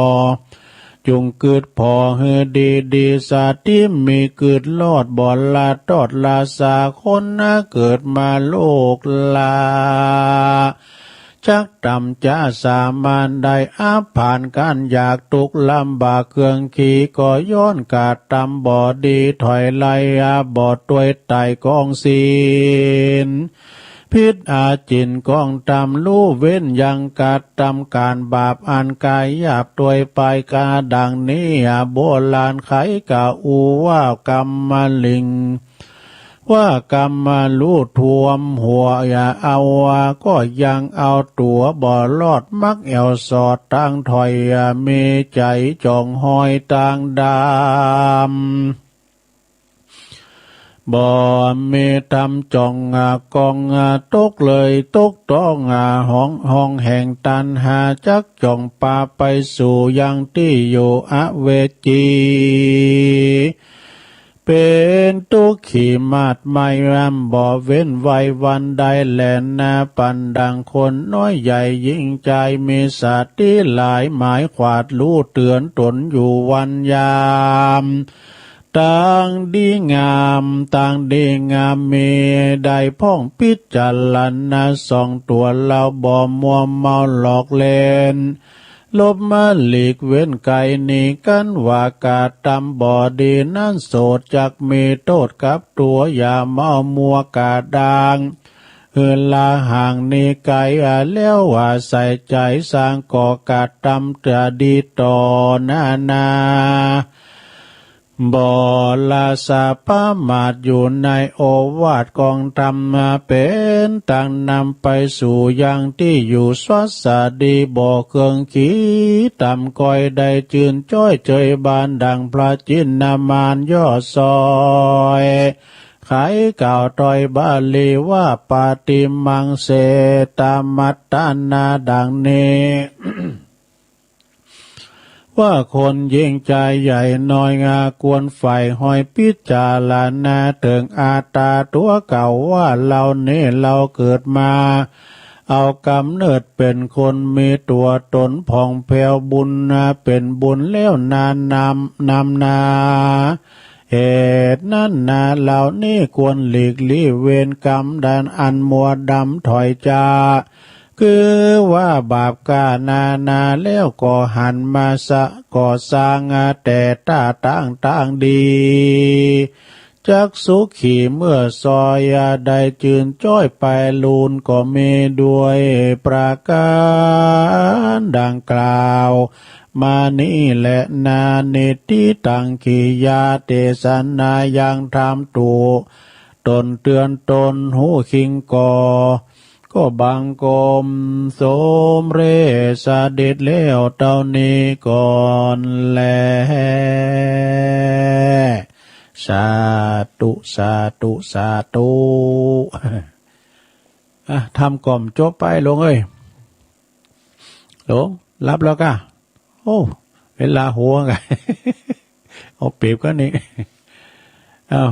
จุงเกิดพอเหือดีดีสาที่มีเกิดลอดบ่อลาตอดลาสาคนเกิดมาโลกลาชักต่ำจ้าสามานได้อาผ่านการอยากทุกข์ลำบากเครื่องขี่ก็ย้อนกาดตำบ่อดีถอยไล่บ่อตัวไตกองศีลพิษอาจินกองตำลู่เว้นยังกาดตำการบาปอันกายหยาบตัวไปกาดังนี้โบราณไขกะอูว่ากรรมลิงว่ากรรมรู้ท่วมหัวอย่าเอาก็ยังเอาตัวบ่รอดมักแอวสอดตั้งถอยมีใจจองหอยต่างดำบ่มีทำจองกองตกเลยตกต้องห้องแห่งตันหาจักจองปาไปสู่ยังที่อยู่อเวจีเ เป็นตุกขี่มาดไม่รำบ่เว้นไว้วันใดแลนาปันดังคนน้อยใหญ่ยิ่งใจมีสติหลายหมายขวาดรู้เตือนตนอยู่วันยามต่างดีงามต่างดีงามมีได้พ้องพิจารณาส่องตัวเราบ่มัวเมาหลอกเล่นลบมาหลีกเว้นไกลหนีกันว่ากาตำบ่อดีนั่นโสดจักมีโทษกับตัวอย่าเมามัวกาดางลาห่างนี้ไกลแล้วว่าใส่ใจสร้างก่อกาตำจะดีต่อนาบ่ลาสาปามาดอยู่ในโอวาทกองธรรมมาเป็นต่างนำไปสู่ยังที่อยู่สวัสดีบ่เครื่องขีตำก้อยได้จืนจ้อยเจยบานดังพระจินนามานย่อซอยไขเก่าตอยบาลีว่าปาติมังเสตามัตตานาดังนี้ ว่าคนยิ่งใจใหญ่น้อยงากวนไฟหอยพิจารณาถึงอาตาตัวเก่าว่าเรานี่เราเกิดมาเอากำเนิดเป็นคนมีตัวตนผ่องแผ้วบุญเป็นบุญแล้วนานนำนาเหตุนั้นนาเหล่านี้ควรหลีกลี่เวรกรรมดันอันมัวดำถอยจาคือว่าบาปกานาแล้วก็หันมาก่อสร้างแต่ตาต่างดีจักสุขีเมื่อซอยได้จืนจ้อยไปลูนก็มีด้วยประการดังกล่าวมานี่แหละนาเนติตังขียาเตสนายังทำตูตนเตือนตนหูคิงก็บังกรมสมเรสเด็จแล้วเต่านี้ก่อนแลสาธุสาธุสาธุทำกล่อมจบไปลงเอ้ยลงรับแล้วก็โอ้เวลาหัวไง เอาเปรียบก็นี่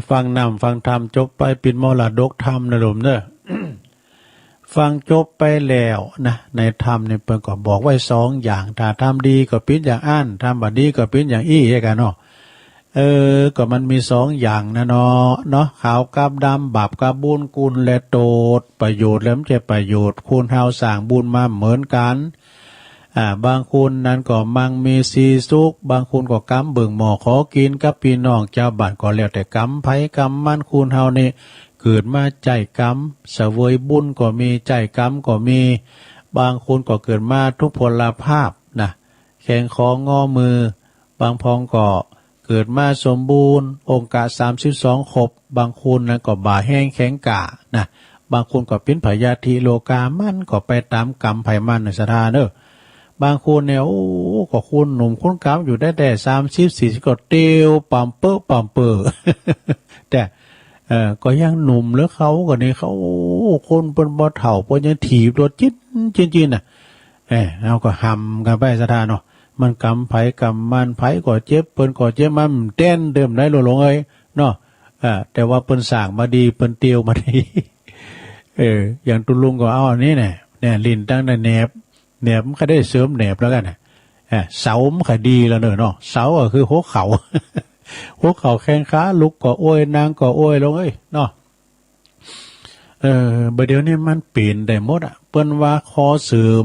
ฟังนำฟังธรรมจบไปปิดมรดกธรรมนะหลวงเนอะ ฟังจบไปแล้วนะในธรรมเนี่ยเพิ่นก็บอกไว้สองอย่างถ้าทำดีก็เป็นอย่างอั้นทำบดีก็เป็นอย่างอี้กันเนาะก็มันมีสองอย่างนะเนาะขาวกับดำบาปกับบุญคุณและโทษประโยชน์แล้วมันจะประโยชน์คุณเฮาสร้างบุญมาเหมือนกันบางคนนั้นก็มั่งมีสีสุขบางคนก็กำเบิ่งหมอขอกินกับพี่น้องเจ้าบ้านก็แล้วแต่กำไผกำมันคุณเฮานี่เกิดมาใจกรรมเสวยบุญก็มีใจกรรมก็มีบางคนก็เกิดมาทุกพลภาพนะแขงคองอมือบางพองก็เกิดมาสมบูรณ์องค์กะ32ครบบางคนนั้นก็บ่าแห้งแข็งกะนะบางคนก็เป็นพยาธิโลกามันก็ไปตามกรรมไผมันในสถานเนอะบางคนเนี่ยโอ้ก็คุณหนุ่มคุณกำอยู่ได้แต่30-40ก็เตียวปั๊มเปื้อ แต่ก็ยังหนุ่มแล้วเขาก็นี่เขาคนเป็นบ่เฒ่าเพิ่นยังถีบรถจินน่ะเอาก็หำกันไปสถานเนาะมันกำไผกำมันไผก็เจ็บเพิ่นก็เจ็บมันเต้นเดิมได้หลงเอ้ยเนาะแต่ว่าเพิ่นสร้างมาดีเพิ่นเตียวมาดีอย่างตุลุงก็เอาอันนี้เนี่ยลิ้นตั้งแต่แหนบมันก็ได้เสริมแหนบแล้วกันเสามันก็ดีแล้วเนาะเสาก็คือหัวเข่า หัวเข่าแข้งขาลุกก็โอ้ยนางก็โอ้ยลงเอ้ยเนาะบัดเดี๋ยวนี้มันเปลี่ยนได้หมดเปิ้นว่าคอเสื่อม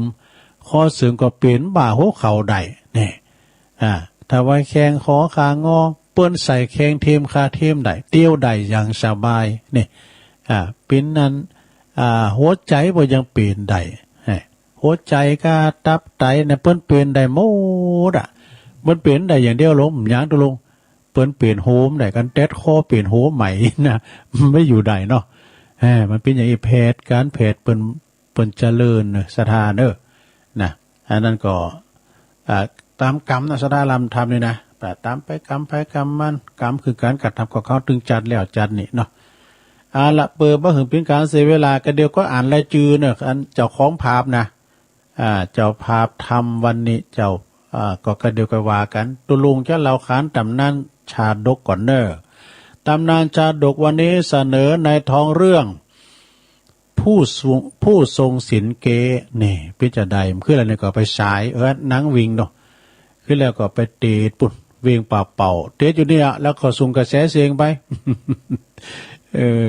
ก็เปลี่ยนบ่าหัวเข่าได้นี่ถ้าไว้แข้งคอขางอเปิ้นใส่แข้งเทียมขาเทียมได้เตี้ยวได้อย่างสบายนี่เป็นนั้นหัวใจบ่ยังเปลี่ยนได้หัวใจก็ตับไตเนี่ยเปิ้นเปลี่ยนได้หมดมันเปลี่ยนได้อย่างเดียวลงหยังตุลงเปิ้นเปลี่ยนโฮมได้กันแตดคอเปลี่ยนโฮมใหม่นะไม่อยู่ได้เนาะมันเป็นอย่างอีแพทย์การแพทย์เปิ้นเจริญสถานนะอันนั้นก็ตามกรรมนะสถานลำทำนี่นะแต่ตามไปกรรมไปกรรมมันกรรมคือการกระทำของเขาตึงจัดแล้วจัดนี่เนาะละเปิดบ่ถึงเป็นการเสียเวลาก็เดียวก็อ่านรายชื่อเนี่ยอันเจ้าของภาพนะเจ้าภาพทำวันนี้เจ้าก็เดียวก็ว่ากันตุลุงเจ้าเราขานตำนั้นชาดกก่อนเนอ ตำนานชาดกวันนี้เสนอในท้องเรื่องผู้ทรงศีลเกนี่พิจารณาขึ้นแล้วเนี่ยก็ไปฉายหนังวิ่งเนาะขึ้นแล้วก็ไปเตะปุ่นวิ่งเป่าเตะอยู่เนี่ยแล้วก็ส่งกระแสเสียงไป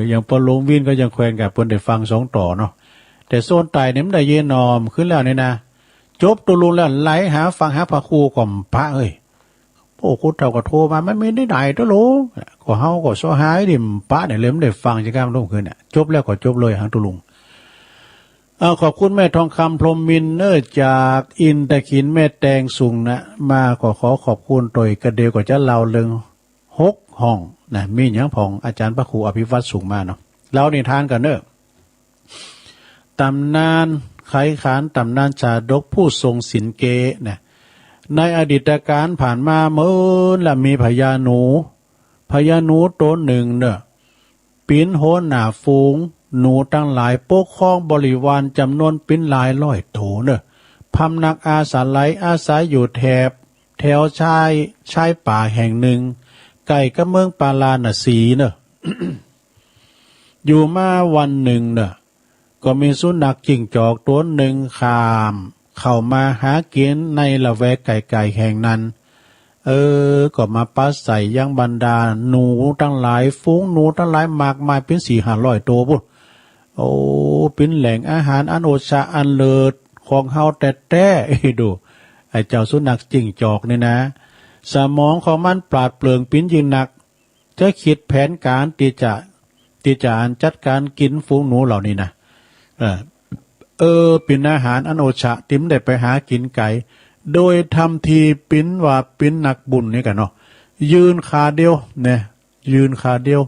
อย่างพอลงวินก็ยังแควนกับเพิ่นได้ฟังสองต่อเนาะแต่โซนไตเนี่ยมันได้เยนอมขึ้นแล้วเนี่ยนะจบตัวลงแล้วไหลหาฟังหาพระครูก่อมพระโอ้คุณเท่าก็โทรมาไม่มีได้ไหนตัวลงก็เฮาก็ซ้อหายดิมพระเนี่ยเริ่มได้ฟังจังก้ามลงคืนน่ะจบแล้วก็จบเลยหางตัวลงขอบคุณแม่ทองคำพรหมมินจากอินตะขินแม่แตงสุงนะมาขอขอบคุณโดยกระเดียวก็จะเล่าเรื่อง6ห้องนะมีหยังพองอาจารย์พระครูอภิวัตสุงมาเนาะเล่านิทานกันตำนานไขขานตำนานชาดกผู้ทรงศีลเกนะในอดีตการผ่านมาเมื่อและมีพญาหนูตัวหนึ่งปีนโหนหนาฟูงหนูตั้งหลายปกครองบริวารจำนวนเป็นหลายร้อยโถพำนักอาศัยอยู่แถวชายป่าแห่งหนึ่งใกล้กับเมืองปาลาณสี อยู่มาวันหนึ่งก็มีสุนัขจิ้งจอกตัวหนึ่งเข้ามาหากินในละแวกไกลๆแห่งนั้นก็มาปัสใส่ยังบรรดาหนูตั้งหลายฝูงหนูตั้งหลายมากมายเป็น400-500ตัวปุ๊โอ้เป็นแหล่งอาหารอันโอชาอันเลิศของเฮาแต่ดูไอ้เจ้าสุนัขจิ้งจอกนี่นะสมองของมันปราดเปรื่องปิ้นยิงหนักจะคิดแผนการที่จะจัดการกินฝูงหนูเหล่านี้นะเป็นอาหารอันโอชะติ้มได้ไปหากินไก่โดยทำทีปิ้นว่าปิ้นนักบุญนี่กันเนาะยืนขาเดียวเนี่ยยืนขาเดียว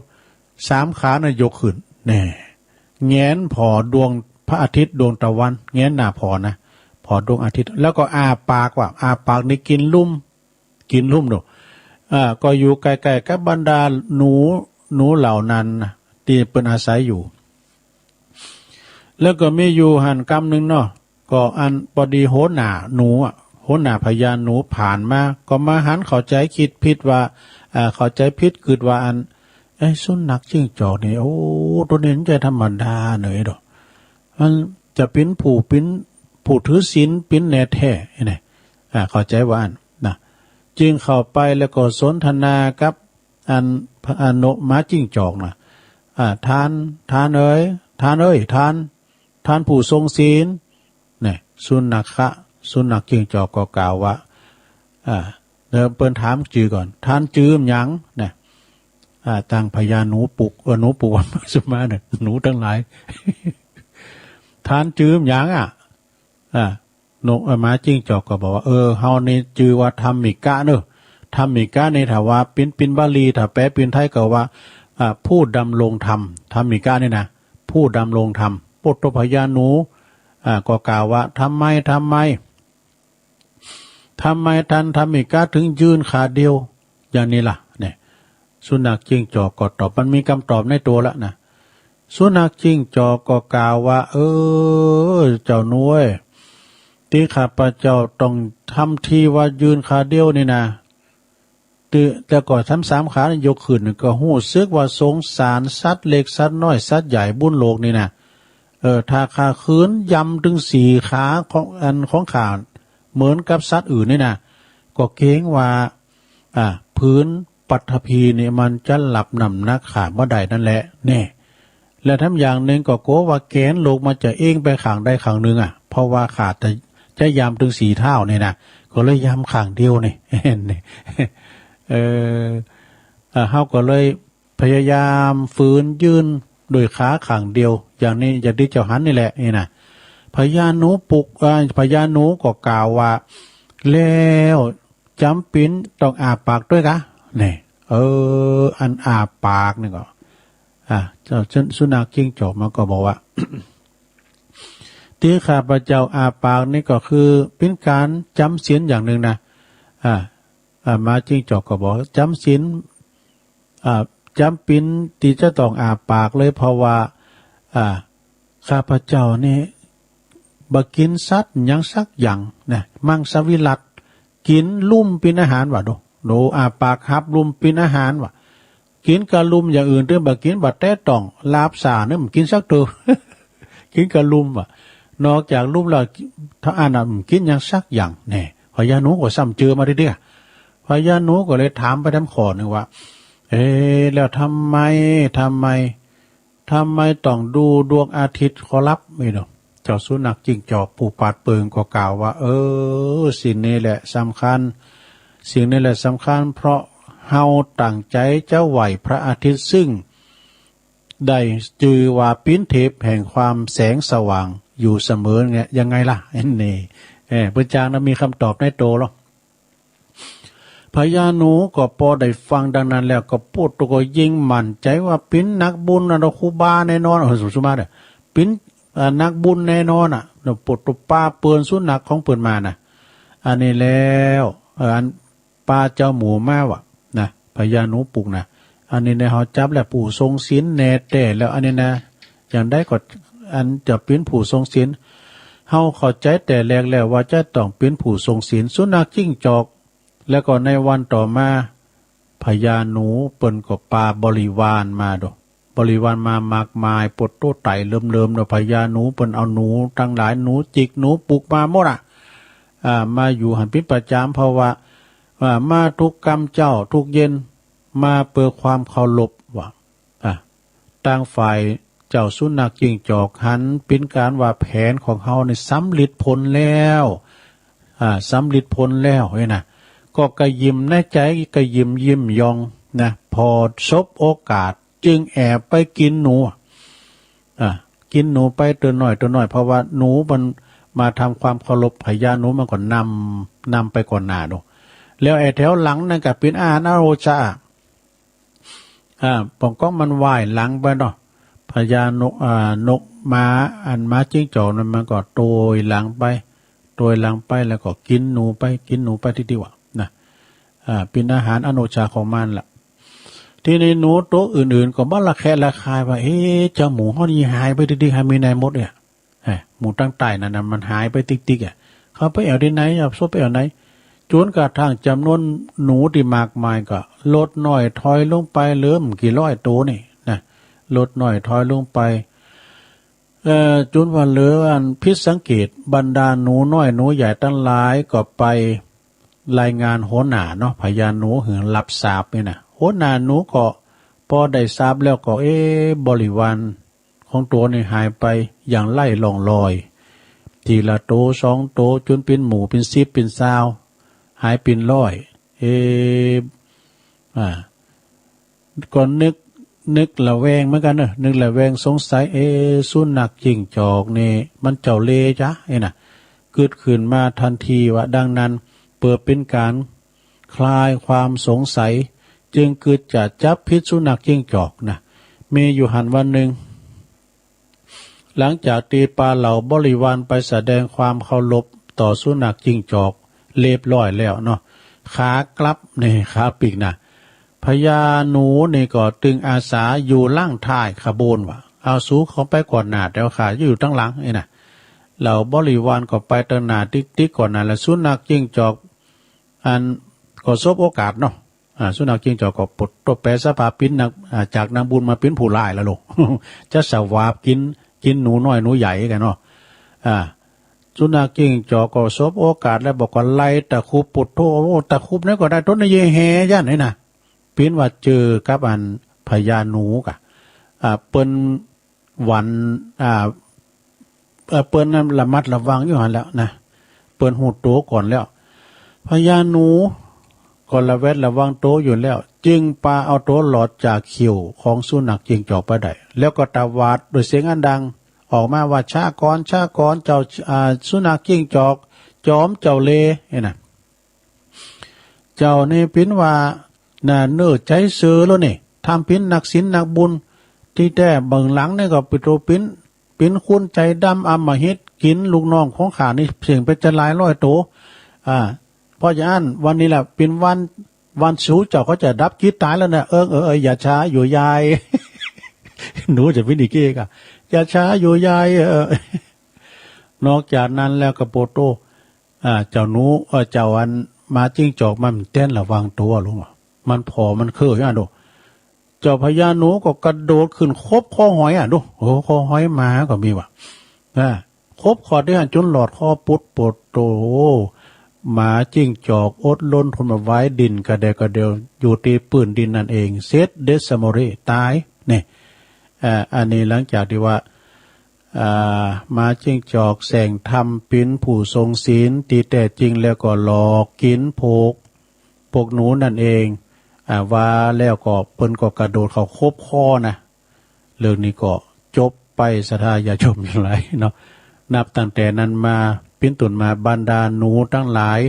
3ขาน่ะยกขึ้นเนี่ยแงนพอดวงพระอาทิตย์ดวงตะวันแงนหน้าพอนะพอดวงอาทิตย์แล้วก็อาปากนี่กินลุ่มดูก็อยู่ไกลๆกับบรรดาหนูเหล่านั้นที่เป็นอาศัยอยู่แล้วก็มีอยู่หันกำหนึ่งเนาะก็อันพอดีโหนหน้าพญาหนูผ่านมาก็มาหันเข้าใจคิดผิดว่าเข้าใจผิดคือว่าอันสุนัขจิ้งจอกนี่โอ้ตัวนี้จะธรรมดาหน่อยดอกมันจะเป็นผู้ถือศีลเป็นแน่แท้นี่เข้าใจว่าอันนะจึงเข้าไปแล้วก็สนทนากับอันนกม้าจิ้งจอกนะท่านผู้ทรงศีลเนี่ยสุนัขจิ้งจอกก็กล่าวว่าเดิมเปิ้นถามจื่อก่อนท่านจื้มหยังเนี่ยตั้งพญาหนูปุกหนูปุกวันสมาเนี่ยหนูทั้งหลาย ท่านจื้มหยังนกม้าจิ้งจอกก็บอกว่าเฮานี่จื้อว่าธรรมิกะธรรมิกะในถ้าว่าเป็นบาลีถ้าแปลเป็นไทยก็ว่าผู้ดำรงธรรมธรรมิกะนี่นะผู้ดำรงธรรมปุตตพญาหนูก็กล่าวว่าทำไมท่านธรรมิกะถึงยืนขาเดียวอย่างนี้ล่ะเนี่ยสุนัขจิ้งจอกก็ตอบมันมีคำตอบในตัวแล้วนะสุนัขจิ้งจอกก็กล่าวว่าเจ้าน้อยที่ข้าพเจ้าต้องทำทีว่ายืนขาเดียวนี่นะแต่ก่อนทั้ง3ขายกขึ้นก็หู้ซึกว่าสงสารสัตว์เล็กสัตว์น้อยสัตว์ใหญ่บุญโลกนี่นะถ้าขาคืนยำถึง4ขาของขาเหมือนกับสัตว์อื่นนี่นะก็เกรงว่าพื้นปัทภีเนี่ยมันจะหลับนำนักขาบ่ได้นั่นแหละแน่และทั้งอย่างหนึ่งก็โกว่าแกนโลกมันจะเองไปข้างใดข้างหนึ่งเพราะว่าขาดจะยำถึง4เท่านี่นะก็เลยยำข้างเดียวนี่เฮาก็เลยพยายามฝืนยืนโดยขาข้างเดียวอย่างนี้อย่างที่เจ้าหันนี่แหละนี่นะพญาหนูพญาหนูก็กล่าวว่าแล้วจำเป็นต้องอาปากด้วยกะนี่อันอาปากนี่ก็เจ้าสุนัขจิ้งจอกมันก็บอกว่า ที่ข้าพเจ้าอาปากนี่ก็คือเป็นการจำศีลอย่างหนึ่งนะมาจิ้งจอกก็บอกจำศีลจำเป็นที่จะต้องอาปากเลยเพราะว่าข้าพเจ้านี่บ่กินสัตว์หยังสักอย่างนะมังสวิรัติกินลุ่มเป็นอาหารว่ะโดอาปากฮับลุ่มเป็นอาหารว่ะ กินกะลุมอย่างอื่นเรื่องแบบกินบัดแต่ต้องลาบสาเนี่ยมันกินสักตัว กินกะลุมอ่ะนอกจากลุมแล้วถ้าอ่านกินอย่างสักอย่างแน่พญานุก็ซ้ำเจอมาเรื่อยๆพญานุก็เลยถามไปทำขอหนึ่งว่าแล้วทำไมต้องดูดวงอาทิตย์ขอรับไม่หรอกเจ้าสุนัขจิ้งจอกผู้ปาดเปิงก็กล่าวว่าสิ่งนี้แหละสำคัญเพราะเฮาตั้งใจจะไหวพระอาทิตย์ซึ่งได้จือว่าปิ้นเทพแห่งความแสงสว่างอยู่เสมอเนี่ยยังไงล่ะนี่เพื่อจางนั้นมีคำตอบในโตหรอกพญานุก็พอได้ฟังดังนั้นแล้วก็พูดตัวก็ยิ่งมั่นใจว่าปิ้นนักบุญนะครูบาแน่นอนสุมาเนี่ยปิ้นนักบุญแน่นอนอ่ะปดตัวป้าเปือนสุนัขของเปือนมาน่ะอันนี้แล้วอันป้าเจ้าหมูแม่วะนะพญานุปลุกนะอันนี้ในหอจับแหละผู้ทรงศีลแน่แต่แล้วอันนี้นะอย่างได้ก็อันจะเป็นผู้ทรงศีลเฮาเข้าใจแต่แรกแล้วว่าจะต้องเป็นผู้ทรงศีลสุนัขจิ้งจอกแล้วก็ในวันต่อมาพญานุเปิ้นก็ปาบริวารมาดอกบริวารมามากมายปดโตไต่เริ่มๆเนาะพญานุเปิ้นเอาหนูทั้งหลายหนูจิกหนูปลุกมาหมดมาอยู่หันเป็นประจำเพราะว่ามาทุกกรรมเจ้าทุกเย็นมาเปิดความเคารพว่าต่างฝ่ายเจ้าสุนัขจิ้งจอกหันเป็นการว่าแผนของเฮาในสำลิดผลแล้วสำลิดผลแล้วเฮ้ยนะก็กระยิมในใจกระยิมยิ้มยองนะพอซบโอกาสจึงแอบไปกินหนูกินหนูไปตัวหน่อยเพราะว่าหนูมันมาทำความเคารพพญานุมันก็นำไปก่อนหน้าดูแล้วไอ้แถวหลังนั่นก็เป็นอาหารอโรชาปองก้องมันว่ายหลังไปเนาะพญานกม้าม้าจิ้งจอกนั้นมันก็โตยหลังไปแล้วก็กินหนูไปที่ดีว่านะเป็นอาหารอโนชาของมันล่ะที่ในหนูโตอื่นๆก็บ่ละแคะละคายว่าเจ้าหมูเฮานี่หายไปติ๊กๆหายมีในหมดเนี่ยหมูตั้งใต้นั่นมันหายไปติ๊กๆเขาไปเอาที่ไหนซบไปเอาไหนจนกระทั่งจำนวนหนูที่มากมายก็ลดน้อยถอยลงไปเหลือกี่ร้อยตัวนี่นะลดน้อยถอยลงไปจนว่าเหลืออันพิษสังเกตบรรดาหนูน้อยหนูใหญ่ตั้งหลายก็ไปรายงานโหหน้าเนาะพญานุหือรับทราบนี่นะโหหน้าหนูก็พอได้ทราบแล้วก็บริวารของตัวนี่หายไปอย่างไล่ล่องลอยทีละโต2โตจนเป็นหมูเป็น10เป็น20หายเป็น100ก็นึกละแวงเหมือนกันเนอะนึกละแวงสงสัยสุนัขจิ้งจอกนี่มันเจ้าเล่จ้ะน่ะเกิดขึ้นมาทันทีว่าดังนั้นเปิดเป็นการคลายความสงสัยจึงเกิดจะจับพิษสุนัขจิ้งจอกนะมีอยู่หันวันหนึ่งหลังจากตีปลาเหล่าบริวารไปแสดงความเคารพต่อสุนัขจิ้งจอกเรียบร้อยแล้วเนาะขากลับนี่ขาปีกนะพญาหนูนี่ก็ตึงอาสาอยู่ล่างท้ายขบวนว่ะเอาสู้เขาไปก่อนหน้าแล้วขาอยู่ตั้งหลังนี่นะเหล่าบริวารก็ไปตั้งหน้าติ๊กก่อนหน้าแล้วสุนัขจิ้งจอกอันก็ซบโอกาสเนาะสุนัขจิ้งจอกก็ปลดตัวแปรสภาพปิ้นนักจากนางบุญมาเป็นผู้ร้ายแล้วลูก จะสวาบกินหนูน้อยหนูใหญ่กันเนาะสุนัขจิ้งจอกก็ซบโอกาสแล้วบอกว่าไล่ตะคุบปุดโตตะคุบนี่ก็ได้ต้นเยแฮย่านนี่นะเปลี่ยนว่าเจอกับอันพญานุกะเปิ้นวันเปิ้นนั้นระมัดระวังอยู่หั่นแล้วนะเปิ้นหูโตก่อนแล้วพญานุก็ระแวดระวังโตอยู่แล้วจึงปาเอาโตหลอดจากคิ้วของสุนัขจิ้งจอกไปได้แล้วก็ตะวาดด้วยเสียงอันดังออกมาว่าชาก่อนเจ้าสุนัขจิ้งจอกจอมเจ้าเลน่ะเจ้านี่เป็นว่าน่ะเนื้อใจเสือแล้วนี่ทำเป็นนักศีลนักบุญที่แต่เบื้องหลังนี่ก็ปิโตเป็นคุณใจดำอำมหิตกินลูกน้องของข้านี่เสียงไปจะหลายร้อยโตเพราะฉะนั้นวันนี้แหละเป็นวันสูเจ้าเขาจะดับจิตตายแล้วนะอย่าช้าอยู่ยาย หนูจะเป็นอีกเอกอะอย่าช้าอยู่ยายนอกจากนั้นแล้วก็โปโตเจ้าหนูเจ้าอันมาจิ้งจอกมันเต้นระวังตัวลุงมันพอมันเคยอ่ะดูจ จ้าพญาหนูก็กระโดดขึ้นคบคอหอยดูโอ้คอหอยหมาก็มีว่ะคบคอได้จนหลอดคอปุดปดโตหมาจิ้งจอกอดล้นทนมาไว้ดินกระเดกระเดียวอยู่ตีปืนดินนั่นเองเซตเดสโมเรตายเนี่ยอันนี้หลังจากที่ว่ามาจิ้งจอกแสงทำปิ้นผู้ทรงศีลตีแต่จริงแล้วก็หลอกกินพวกหนูนั่นเองว่าแล้วก็เปิ้นก็กระโดดเขาคบคอนะเรื่องนี้ก็จบไปศรัทธาญาติโยมทั้งหลายเนาะนับตั้งแต่นั้นมาปิ้นตุนมาบรรดาหนูทั้งหลาย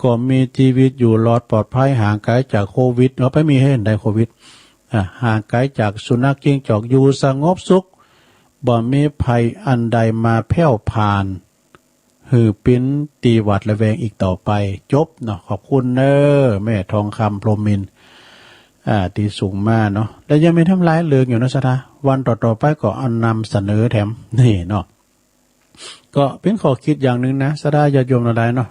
ก็มีชีวิตอยู่รอดปลอดภัยห่างไกลจากโควิดเนาะไปมีให้เห็นได้โควิดห่างไกลจากสุนัขจิ้งจอกอยู่สงบสุขบ่มีภัยอันใดมาแผ่วผ่านหือปิ้นตีหวัดระแวงอีกต่อไปจบเนาะขอบคุณเนอแม่ทองคำพรหมินทร์ตีสูงมากเนาะแล้วยังมีทำร้ายเลืองอยู่นะสตาวันต่อๆไปก็เอานำเสนอแถมนี่เนาะก็เป็นข้อคิดอย่างหนึ่งนะสตาญาติโยมอะไรเนาะ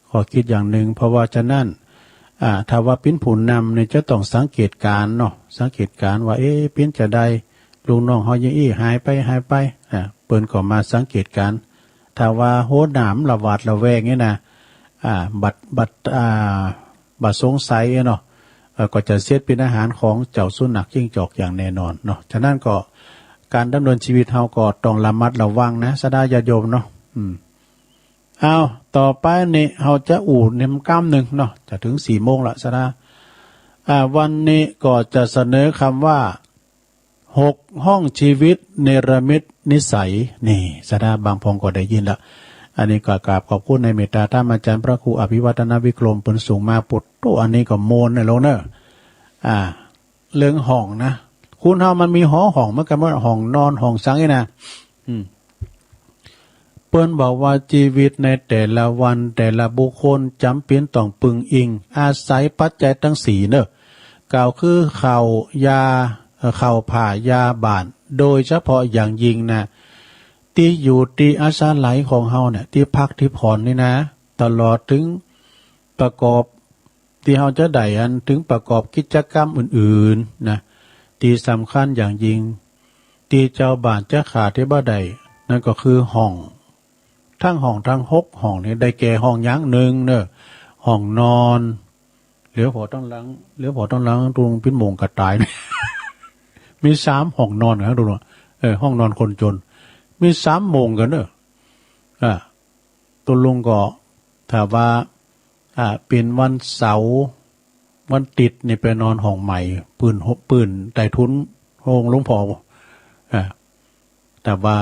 ข้อคิดอย่างหนึ่งเพราะว่าฉะนั้นถ้าว่าปิ้นผู้นำเนี่ยจะต้องสังเกตการเนาะสังเกตการว่าปิ้นจะได้ลุงน้องเฮายังหายไปเปิ้นก็มาสังเกตการถ้าว่าโหดหนามระวาดระแวงนี่นะบัดสงสัยเนาะก็จะเสียเป็นอาหารของเจ้าสุนัขจิ้งจอกอย่างแน่นอนเนาะฉะนั้นก็การดำเนินชีวิตเฮาก็ต้องระมัดระวังนะสดาญาติโยมเนาะเอาต่อไปนี่เฮาจะเนมก้ามหนึ่งเนาะจะถึง4 โมงละสดาวันนี้ก็จะเสนอคำว่า6 ห้องชีวิตเนรมิตนิสัยนี่สดาบางพงก็ได้ยินละอันนี้ก็กราบขอบคุณในเมตตาท่านอาจารย์พระครูอภิวัฒนวิกรมเปิ้นสูงมาปุตโตอันนี้ก็โมนในโลกเนอะเรื่องห้องนะคุณเฮามันมีห้องเหมือนกันว่าห้องนอนห้องสังนี่นะเปิ้นบอกว่าชีวิตในแต่ละวันแต่ละบุคคลจำเป็นต้องปึงอิงอาศัยปัจจัยทั้ง4เนอะกล่าวคือข้าวยาข้าวผ่ายาบานโดยเฉพาะอย่างยิ่งนะที่อยู่ที่อาศัยของเฮาเนี่ยที่พักที่ผ่อนนี่นะตลอดถึงประกอบที่เฮาจะได้ถึงประกอบกิจกรรมอื่นๆนะที่สำคัญอย่างยิ่งที่เจ้าบ้านจะขาดที่บ่ได้นั่นก็คือห้องทั้ง6 ห้องนี่ได้แก่ห้องอย่างหนึ่งเนอะห้องนอนเหลือพอต้องล้างตรงปิ้นโมงกระต่าย มี3 ห้องนอนนะดูว่าห้องนอนคนจนมี3 โมงกันเนอะตัวลุงก็ถ้าว่าเป็นวันเสาร์วันติดนี่ไปนอนห้องใหม่ปืนไต่ทุนห้องหลวงพ่อแต่ว่า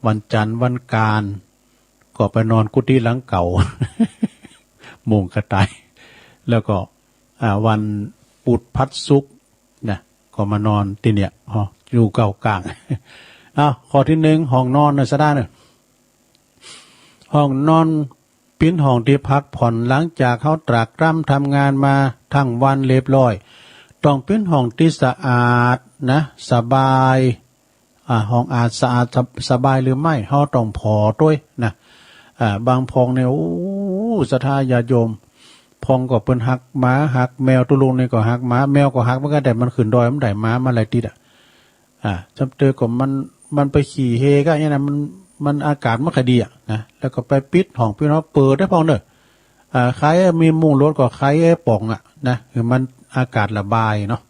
วันจันทร์วันการก็ไปนอนกุฏิหลังเก่า โมงกระต่ายแล้วก็วันปุดพัดซุกนะก็มานอนที่เนี่ยอยู่เก่ากลางข้อที่1ห้องนอนนะซะได้เนี่ยห้องนอนปิ้นห้องที่พักผ่อนหลังจากเขาตรากตรำทำงานมาทั้งวันเรียบร้อยต้องเป็นห้องที่สะอาดนะสบายห้องสะอาดสบายหรือไม่เขาต้องพอด้วยนะบางพองเนี่ยโอ้ศรัทธาญาติโยมพองก็เป็นหักหมาหักแมวตุลุงนี่ก็หักหมาแมวก็หักเหมือนกันแต่มันขึ้นดอยมันได้หมามาหลายติดจำเจอก็มันไปขี่เฮก็อย่างนั้นมันอากาศไม่ค่อยดีนะแล้วก็ไปปิดห้องพี่น้องเปิดได้พองเนอะใครมีมุ้งรถก็ใครป่องนะคือมันอากาศระบายเนาะ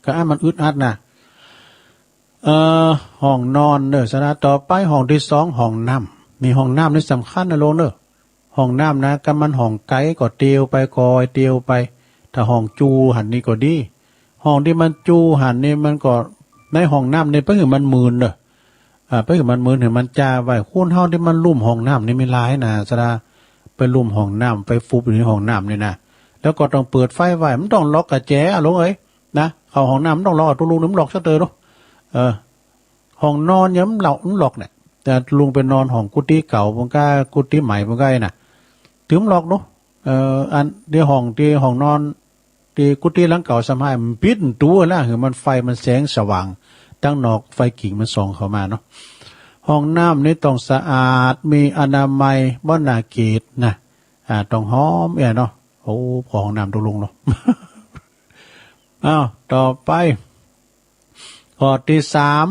ก็มันอึดอัดนะห้องนอนเนอะสนะต่อไปห้องที่2ห้องน้ำมีห้องน้ำนี่สำคัญนะโลเนอะห้องน้ำนะก็มันห้องไกลก็เตียวไปกอยเตียวไปถ้าห้องจูหันนี่ก็ดีห้องที่มันจูหันนี่มันก็ในห้องน้ำนี่เพิ่งมันมืนเนอะเพิ่งมันมืนเห็นมันจ้าไว้คุ้นเฮาที่มันลุ่มห้องน้ำนี่ไม่ร้ายนะสนะไปลุ่มห้องน้ำไปฟุบอยู่ในห้องน้ำนี่นะแล้วก็ต้องเปิดไฟไว้มันต้องล็อกกระแจลงนะเข้าห้องน้ำมันต้องล็อกตัวลุงน้ำล็อกซะเตอเนาะห้องนอนย้ำเหล่าล็อกเนี่ยแต่ลุงไปนอนห้องกุฏิเก่ามันก็กุฏิใหม่มันก็น่ะถึงล็อกเนาะอันที่ห้องนอนที่กุฏิหลังเก่าสมัยมันปิดตัวแล้วคือมันไฟมันแสงสว่างตั้งนอกไฟกิ่งมันส่องเข้ามาเนาะห้องน้ำนี่ต้องสะอาดมีอนามัยบ่น่าเกลียดนะต้องหอมเนาะโอ้ห้องน้ำตัวลุงเนาะ ต่อไป ข้อที่สาม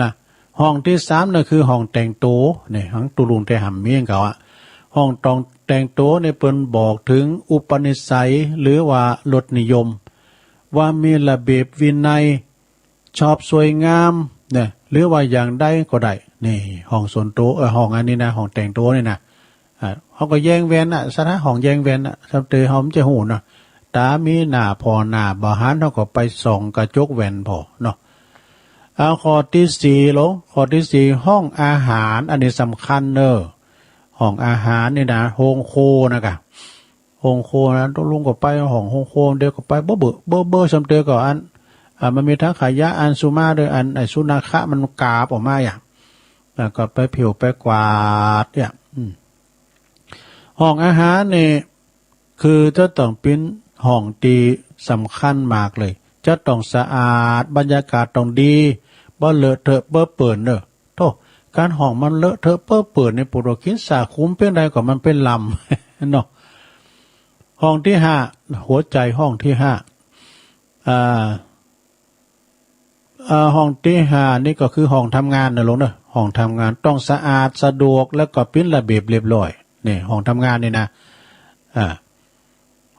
นะห้องที่สามนั่นคือห้องแต่งตัวเนี่ยห้องตุลุงแต่หำเมียงเขาอะห้องตองแต่งตัวในเปิ้นบอกถึงอุปนิสัยหรือว่ารสนิยมว่ามีระเบียบวินัยชอบสวยงามเนี่ยหรือว่าอย่างใดก็ได้นี่ห้องส่วนตัวห้องอันนี้นะห้องแต่งตัวนี่นะเขาก็แย่งแวนน่ะสถานห้องแย่งแวนน่ะสับเตยหอมจะหูนะตามีหน้าพอหน้าบ่หันเขาก็ไปส่องกระจกแวนพอเนาะเอาข้อที่สี่ลงข้อที่สี่ห้องอาหารอันนี้สำคัญเนอะห้องอาหารนี่นะโฮงโคนะโฮงโคนะต้องลุงก็ไปห้องโฮงโคเดี๋ยวก็ไปเบอสัมเตยก็อันมันมีทั้งขยะอันสุมาด้วยอันไอสุนัขะมันกาบออกมาอย่างแล้วก็ไปผิวไปกวาดเนี่ยห้องอาหารนี่คือจะต้องเป็นห้องที่สำคัญมากเลยจะต้องสะอาดบรรยากาศต้องดีบ่เลอะเทอะเปื้อเปื้อนเนอะโธ่การห้องมันเลอะเทอะเปื้อเปื้อนในปุโรคิดสาคุ้มเป็นไรก็มันเป็นลำ เนาะห้องที่ห้าหัวใจห้องที่ห้าห้องที่ห้านี่ก็คือห้องทำงานนะลงเนอะห้องทำงานต้องสะอาดสะดวกแล้วก็เป็นระเบียบเรียบร้อยนี่ห้องทำงานนี่นะ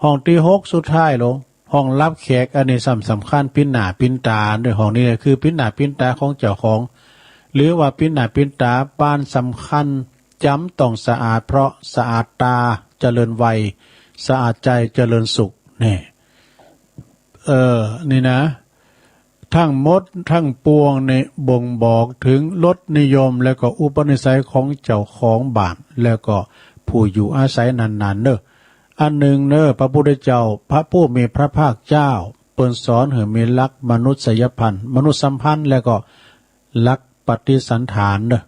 ห้องที่หกสุดท้ายลงห้องรับแขกอันนี้สำคัญปิ้นหน้าปิ้นตาด้วยห้องนี้คือปิ้นหน้าปิ้นตาของเจ้าของหรือว่าปิ้นหน้าปิ้นตาบ้านสำคัญจำต้องสะอาดเพราะสะอาดตาเจริญวัยสะอาดใจเจริญสุขนี่นี่นะทั้งหมดทั้งปวงในบ่งบอกถึงรสนิยมแล้วก็อุปนิสัยของเจ้าของบ้านแล้วก็ผู้อยู่อาศัยนานๆเนอะอันหนึ่งเนอะพระพุทธเจ้าพระผู้มีพระภาคเจ้าเปิ้นสอนให้มีลักมนุษยพันธ์มนุษยสัมพันธ์แล้วก็ลักปฏิสันฐานเนอะ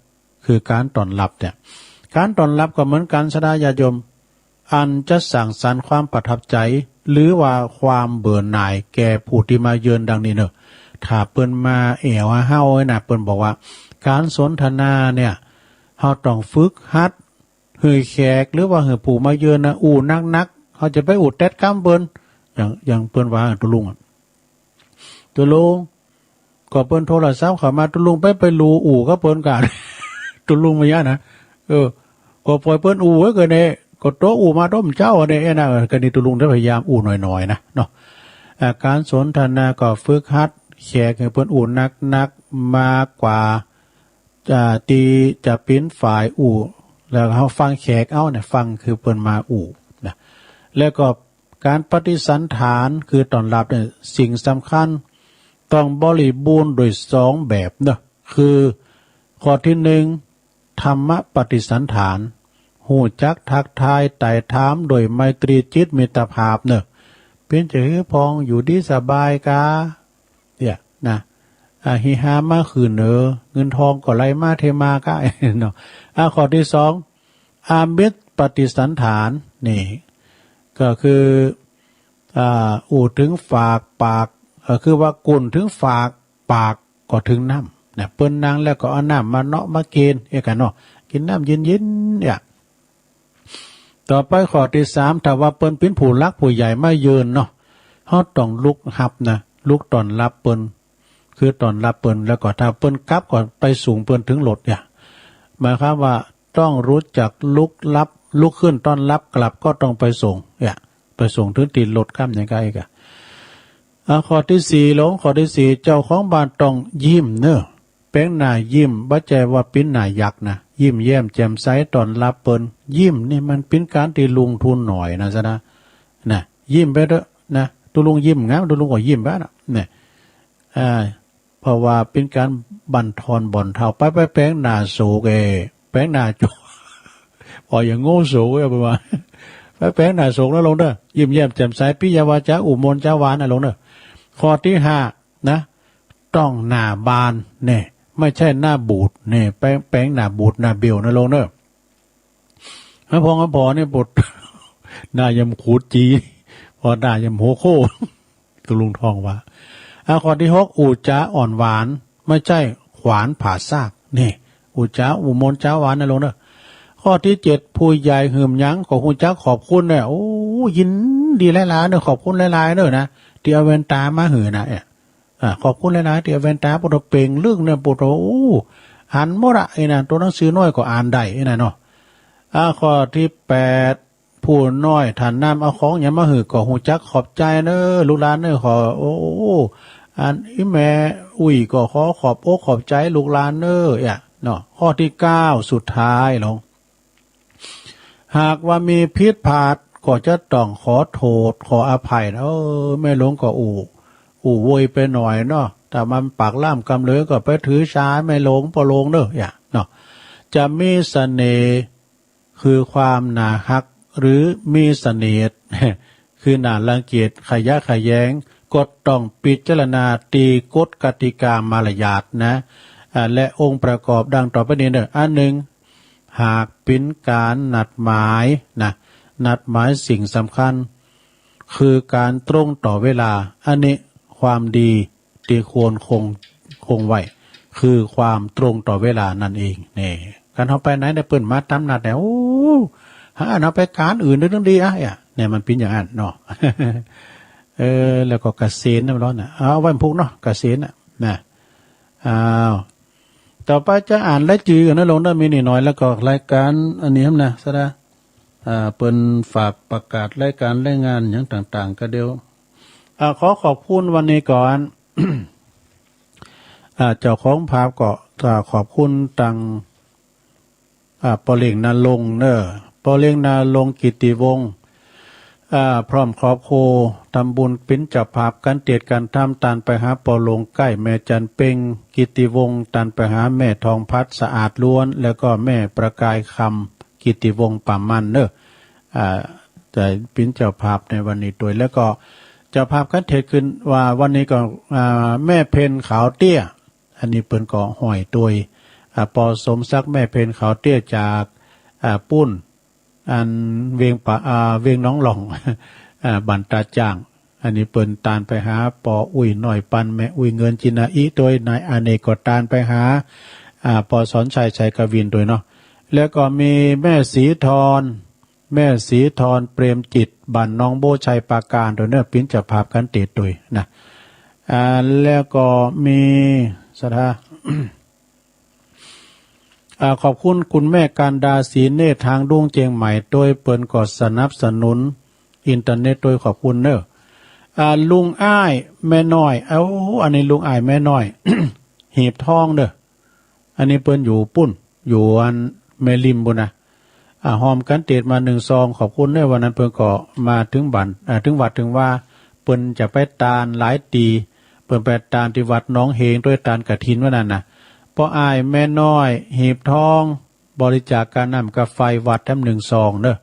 คือการต้อนรับเนี่ยการต้อนรับก็เหมือนกันสดาญาโยมอันจะสั่งสรรค์ความประทับใจหรือว่าความเบื่อหน่ายแก่ผู้ที่มาเยือนดังนี้เนอะถ้าเปิ้นมาเอวเฮาไว้น่ะเปิ้นบอกว่าการสนทนาเนี่ยเฮาต้องฝึกหัดให้แขกหรือว่าให้ผู้มาเยือนนะนักเฮาจะไปอูดแตดก้ำเปิ้นอย่างเปิ้นว่าตุลุงก็เปิ้นโทรศัพท์เข้ามาตุลุงไปรูก็เปิ้นกันตุลุงมายะนะก็ปล่อยเปิ้นไว้ก็เนี่ยก็โตมาต้มเจ้าเนี่ยนะก็นี่ตุลุงได้พยายามหน่อยๆนะเนาะการสนทนาก็ฝึกหัดแขกให้เปิ้นนักมากกว่าจะเป็นฝ่ายแล้วเฮาฟังแขกเอาเนี่ยฟังคือเปิ้นมานะแล้วก็การปฏิสันฐานคือต้อนรับเนี่ยสิ่งสำคัญต้องบริบูรณ์โดยสองแบบเนาะคือข้อที่หนึ่งธรรมปฏิสันฐานหูจักทักทายไต่ถามโดยไมตรีจิตมิตรภาพเนาะเป็นจะฮือพองอยู่ดีสบายกาเนี่ยนะฮิฮามาคืนเงินทองก็ไหลมาเทมาก็เนาะข้อที่สองอามิตรปฏิสันฐานนี่ก็คือถึงฝากปากคือว่ากุ่นถึงฝากปากก็ถึงน้ำเนี่ยเปิ้นนางแล้วก็เอาน้ำมาเนาะมากินกันเนาะกินน้ำเย็นๆเนี่ยต่อไปข้อที่สามถ้าว่าเปิ้นเป็นผู้รักผู้ใหญ่มาเยือนเนาะเฮาต้องลุกหับนะลุกต้อนรับเปิ้นคือต้อนรับเปิ้นแล้วก็ถ้าเปิ้นกลับก็ไปสูงเปิ้นถึงรถเนี่ยหมายความว่าต้องรู้จักลุกขึ้นต้อนรับกลับก็ต้องไปส่งเนี่ยไปส่งถึงตีนรถข้ามอย่างไรกันข้อที่สี่ข้อที่สี่เจ้าของบ้านต้องยิ้มเนอะแป้งหน้ายิ้มบ่ใจว่าปิ้นหน้ายักษ์นะยิ้มแย้มแจ่มใสต้อนรับเปิ้นยิ้มนี่มันเป็นการที่ลงทุนหน่อยนะซะนะยิ้มไปเด้อนะตุลุงยิ้มงามตุลุงก็ยิ้มไปนะเนี่ยเพราะว่าเป็นการบั่นทอนบ่อนเท่าไปแป้งหน้าโศกแป้งหน้าจุพออย่างโง่โศกประมาณไปแป้งหน้าโศกแล้วลงเด้อยิ้มแย้มแจ่มใสปิยวาจาอุมนจาหวานลงเด้อข้อที่ห้านะต้องหน้าบานเนี่ยไม่ใช่หน้าบูดเนี่ยแป้งหน้าบูดหน้าเบี้ยวนะลงเด้อพอเนี่ยบดหน้ายำขูดจีพอหน้ายำโหโค่ตุลุงทองว่าข้อที่หกอูจ้าอ่อนหวานไม่ใช่ขวานผ่าซากนี่อูจ้าอุมนจ้าหวานนะลงเด้อข้อที่เจ็ดผู้ใหญ่หืมยั้งของคุณจ้าขอบคุณเนี่ยโอ้ยินดีหลายๆเนี่ยขอบคุณหลายๆเด้อนะที่เอาเวนตามาหือนะ ขอบคุณหลายๆที่แว่นตาปุถเป่งลึกเนี่ยปุถหันหมดอะไอ้น่ะตัวหนังสือน้อยก็อ่านได้ไอ้น่ะเนาะข้อที่8ผู้น้อยฐานน้ำเอาของอย่ามาหือก็หูจักขอบใจเด้อลูกหลานเด้อขออันอีแม่อุ้ยก็ขอบอกขอบใจลูกหลานเด้อเนาะข้อที่9สุดท้ายลงหากว่ามีผิดพลาดก็จะต้องขอโทษขออภัยแม่หลวงก็โวยไปหน่อยเนาะแต่มันปากล่ามกำเลยก็ไปถือช้าแม่หลวงปอลงเด้อเนาะจะมีเสน่ห์คือความน่าฮักหรือมีเสน่ห์คือน่ารังเกียจขยะขยแยงก็ต้องพิจารณาตีกฎกติกามารยาทนะและองค์ประกอบดังต่อไปนี้เด้ออันหนึ่งหากเป็นการนัดหมายนัดหมายสิ่งสำคัญคือการตรงต่อเวลาอันนี้ความดีที่ควรคงไว้คือความตรงต่อเวลานั่นเองนี่การเอาไปไหนได้เปิ้นมาตามนัดเนี่ยเอาไปการอื่นเรื่องดีเนี่ยมันเป็นอย่างนั้นเนาะ แล้วก็เกษตรนะร้อนน่ะเอาไว้พุกเนาะเกษตรนะต่อไปจะอ่านและจือกันนะลงได้มีนิดหน่อยแล้วก็รายการอันนี้นะซะนะเปิ้นฝากประกาศรายการรายงานอย่างต่างๆก็เดียวขอขอบคุณวันนี้ก่อน เจ้าของภาพก็ขอบคุณตังปอเลียงนาลงเนอปอเลียงนาลงกิติวงศ์พร้อมครอบครัวทำบุญเป็นเจ้าภาพกันเตียดกันทำตันไปหาปอลงใกล้แม่จันเป่งกิติวงศ์ตันไปหาแม่ทองพัดสะอาดล้วนแล้วก็แม่ประกายคำกิติวงศ์ป่ามันเนอแต่เป็นเจ้าภาพในวันนี้ด้วยแล้วก็เจ้าภาพกันเทศขึ้นว่าวันนี้ก็แม่เพนขาวเตี้ยอันนี้เปิ้นก็ห้อยตัวยปอสมศักดิ์แม่เพนขาวเตี้ยจากปุ้นอันเวียงป่าเวียงน้องหล่องบันตาจ้างอันนี้เปิ้นตานไปหาปออุ้ยหน่อยปันแม่อุ้ยเงินจินาอีโดยนายอเนกก็ตานไปหาปอสอนชัยชัยกวินโดยเนาะแล้วก็มีแม่สีทรเปรมจิตบันน้องโบชัยปาการโดยเนื้อปิ้นจะภาพกันเตดโดยนะแล้วก็มีสถา ขอบคุณคุณแม่การดาศรีเนตรทางดวงเจียงใหม่โดยเปิ้นก็สนับสนุนอินเทอร์เน็ตโดยขอบคุณเนอะลุงอ้ายแม่น้อยอันนี้ลุงอ้ายแม่น้อย หีบทองเด้ออันนี้เปิ้นอยู่ปุ้นอยู่อันแม่ริมบุนะหอมกันเตดมา1ซองขอบคุณเนอะวันนั้นเปิ้นก็มาถึงบ้านถึงวัดถึงว่าเปิ้นจะไปตาลหลายตีเปิ้นไปตาลที่วัดน้องเฮงด้วยตาลกฐินว่านั่นน่ะพออายแม่น้อยหีบทองบริจาคการน้ำกาไฟวัดทั้ง1ซองเด้อ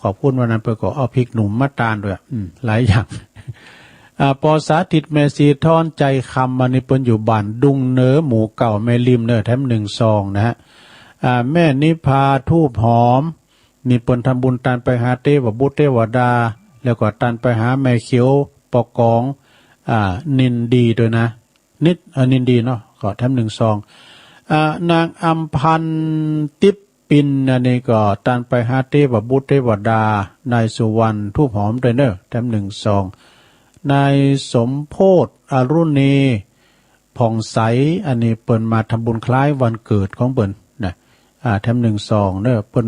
ขอบคุณวันนั้นเปิ้นก็เอาพริกหนุ่มมาตาลด้วยหลายอย่างปอสาธิตแม่สีทอนใจคำมันนี่เปิ้นอยู่บ้านดุงเนื้อหมูเก่าแม่ริมเนอทั้ง1ซองนะฮะแม่นิพาทูบหอมนี่เปิ้นทำบุญตานไปหาเทวบุตรเทวดาแล้วก็ตานไปหาแม่เขียวปอกองนินดีด้วยนะนินดีเนาะก็ทั้ง1ซองนางอัมพันติปปินอันนี้ก็ตานไปหาเทวบุตรเทวดานายสุวรรณทูบหอมด้วยเนอทั้ง1ซองนายสมโพธิ์อรุณีผ่องใสอันนี้เปิ้นมาทำบุญคล้ายวันเกิดของเปิ้นนะทำ1ซองเด้อเปิ้น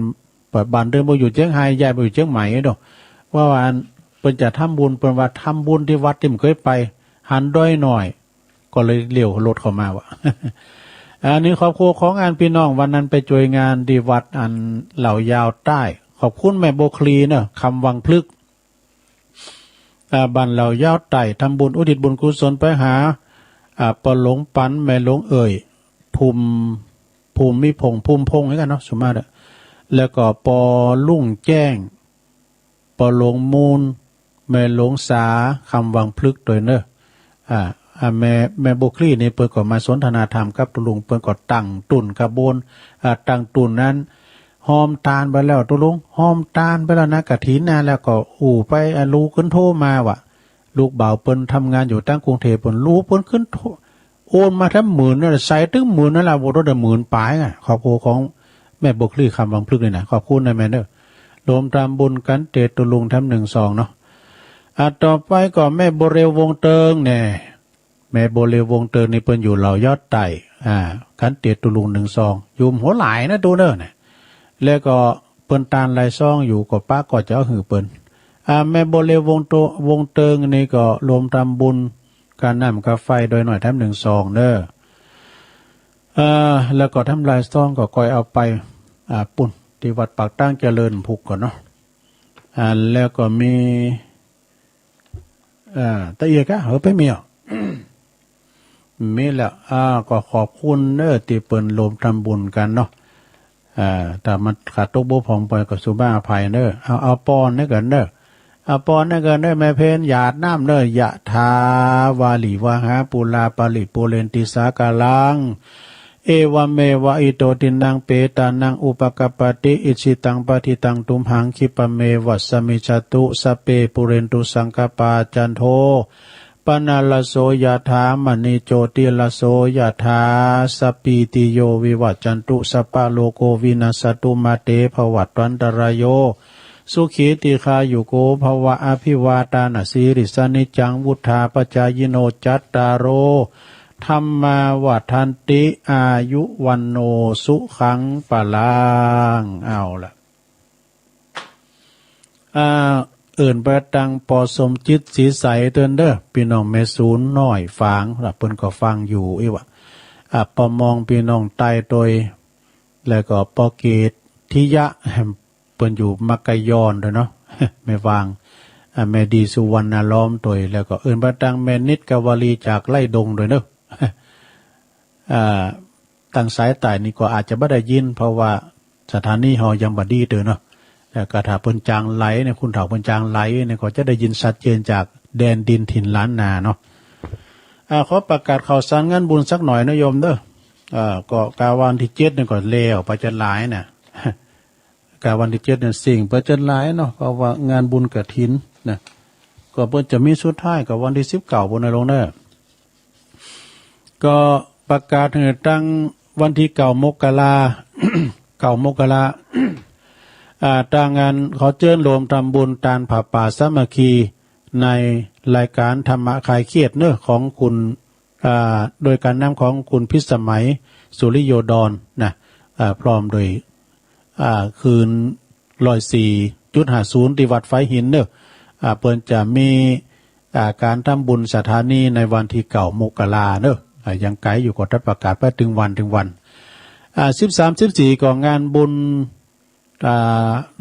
เปิดบ้านเดิมบ่อยู่เชียงไฮ้ย้ายไปอยู่เชียงใหม่เด้อว่าวันเปิ้นจะทำบุญเปิ้นว่าทำบุญที่วัดที่มันเคยไปหันด้อยหน่อยก็เลยเลี้ยวรถเข้ามาว่ะ อันนี้ครอบครัวของงานพี่น้องวันนั้นไปช่วยงานที่วัดอันเหล่ายาวใต้ขอบคุณแม่โบคลีเนาะคำวังพลึกบ้านเหล่ายาวใต้ทำบุญอุทิศบุญกุศลไปหาปอหลงปันแม่หลงเอ่ยภูมิพงให้กันเนาะสุมาเด้อแล้วก็ปอลุ่งแจ้งปอหลงมูลแม่หลงสาคำวังพลึกโดยเนอะแม่โบคลีนี่เปิ้นก็มาสนทนาธรรมกับตุลุงเปิ้นก็ตั้งตุ่นกระบวนตั้งตุ่นนั้นหอมตาลไปแล้วตุลุงหอมตาลไปแล้วนะกฐินนะแล้วก็ไปลูกขึ้นโทรมาว่ะลูกบ่าวเปิ้นทำงานอยู่ตั้งกรุงเทพเปิ้นลูกเปิ้นขึ้นโอนมาทั้ง10,000นั่นใส่ถึง10,000นั่นล่ะบ่ได้10,000ปลายอ่ะขอบคุณของแม่โบคลีคำวังพลึกเลยนะขอบคุณนะแม่เด้อรวมตามบุญกันเตตุลุงทำ1ซองเนาะต่อไปก็แม่โบเรววงเติงแน่ แม่โบเลวงเตอร์นี่เปิ้นอยู่เหล่ายอดไต่ขันเตียตุลุง1 ซองอยู่หัวหลายนะดูเด้อเนี่ยแล้วก็เปิ้นตานลายซองอยู่ก็ป้าก็จะเอาหือเปิ้นแม่โบเลวงเติงนี่ก็รวมทำบุญการน้ำกาไฟโดยหน่อยทำ1 ซองเด้อแล้วก็ทำลายซองก็คอยเอาไปปุ่นที่วัดปากตั้งเจริญพุกก่อนเนาะแล้วก็มีตะเอียกะไปมีอ่ะ มีแล้วก็ขอบคุณเด้อที่เปิ้นรวมทำบุญกันเนาะแต่มันขาดตกบกพร่องไปก็สุบ้าอภัยเด้อเอาปอนเด้อกันเด้อเอาปอนเด้อกันเด้อแม่เพนหยาดน้ำเด้อยะทาวาลีวาหาปุลาปาลิปุเรนติสากาลังเอวเมวะอิโตตินังเปตานังอุปกปปติอิชิตังปฏิตังตุมหังคิปะเมวัสสมิจตุสเปปุเรนตุสังกปาจันโทปนาลโสยถามณีโจติลโสยถาสปีติโยวิวัจจันตุสปะโลโกวินาสตุมาเตภวัตวันตรายโยสุขีติคายุโกภวะอภิวาตานาสีริสนิจังวุธาปจายโนจัตตารโรธรรมาวัฏันติอายุวันโนสุขังปะลังเอาละเอิ่นประตังปอสมจิตสีใสเตือนเด้อพี่น้องแม่ศูนย์น้อยฟังเพิ่นก็ฟังอยู่อีวะปอมองพี่น้องใต้โดยแล้วก็ปอเกตทิยะเปิ้นอยู่มักกะยอนด้วยเนาะ แม่ฟังแม่ดีสุวรรณล้อมโดยแล้วก็เอิ่นประตังแม่นิดกวลีจากไล่ดงด้วยเนาะ ตั้งสายใต้นี่ก็อาจจะบ่ได้ยินเพราะว่าสถานีเฮายังบ่ดีเด้อเนาะแล้วก็ถ้าเพิ่นจางไหลเนี่ยคุณเฒ่าเพิ่นจางไหลเนี่ยก็จะได้ยินชัดเจนจากแดนดินถิ่นล้านนาเนาะขอประกาศข่าวสารงานบุญสักหน่อยนะโยมเด้อก็กาวันที่7เนี่ยก็แล้วไปจนหลายน่ะ กาวันที่7เนี่ยสิ่งไปจนหลายเนาะก็ว่างานบุญกฐินนะก็เพิ่นจะมีสุดท้ายก็วันที่19บ่ในลงเด้อก็ประกาศให้ตั้งวันที่9 มกรา9 มกราทางงานขอเชิญรวมทำบุญตานผาป่าสามัคคีในรายการธรรมะคลายเครียดเนื้อของคุณโดยการนำของคุณพิสมัยสุริโยดรนะพร้อมโดยคืน104.50ที่วัดไฟหินเนื้อเปิ้นจะมีการทำบุญสถานีในวันที่9 มกราเนื้อยังไกลอยู่ก็ได้ประกาศไปถึงวัน13-14ก็งานบุญ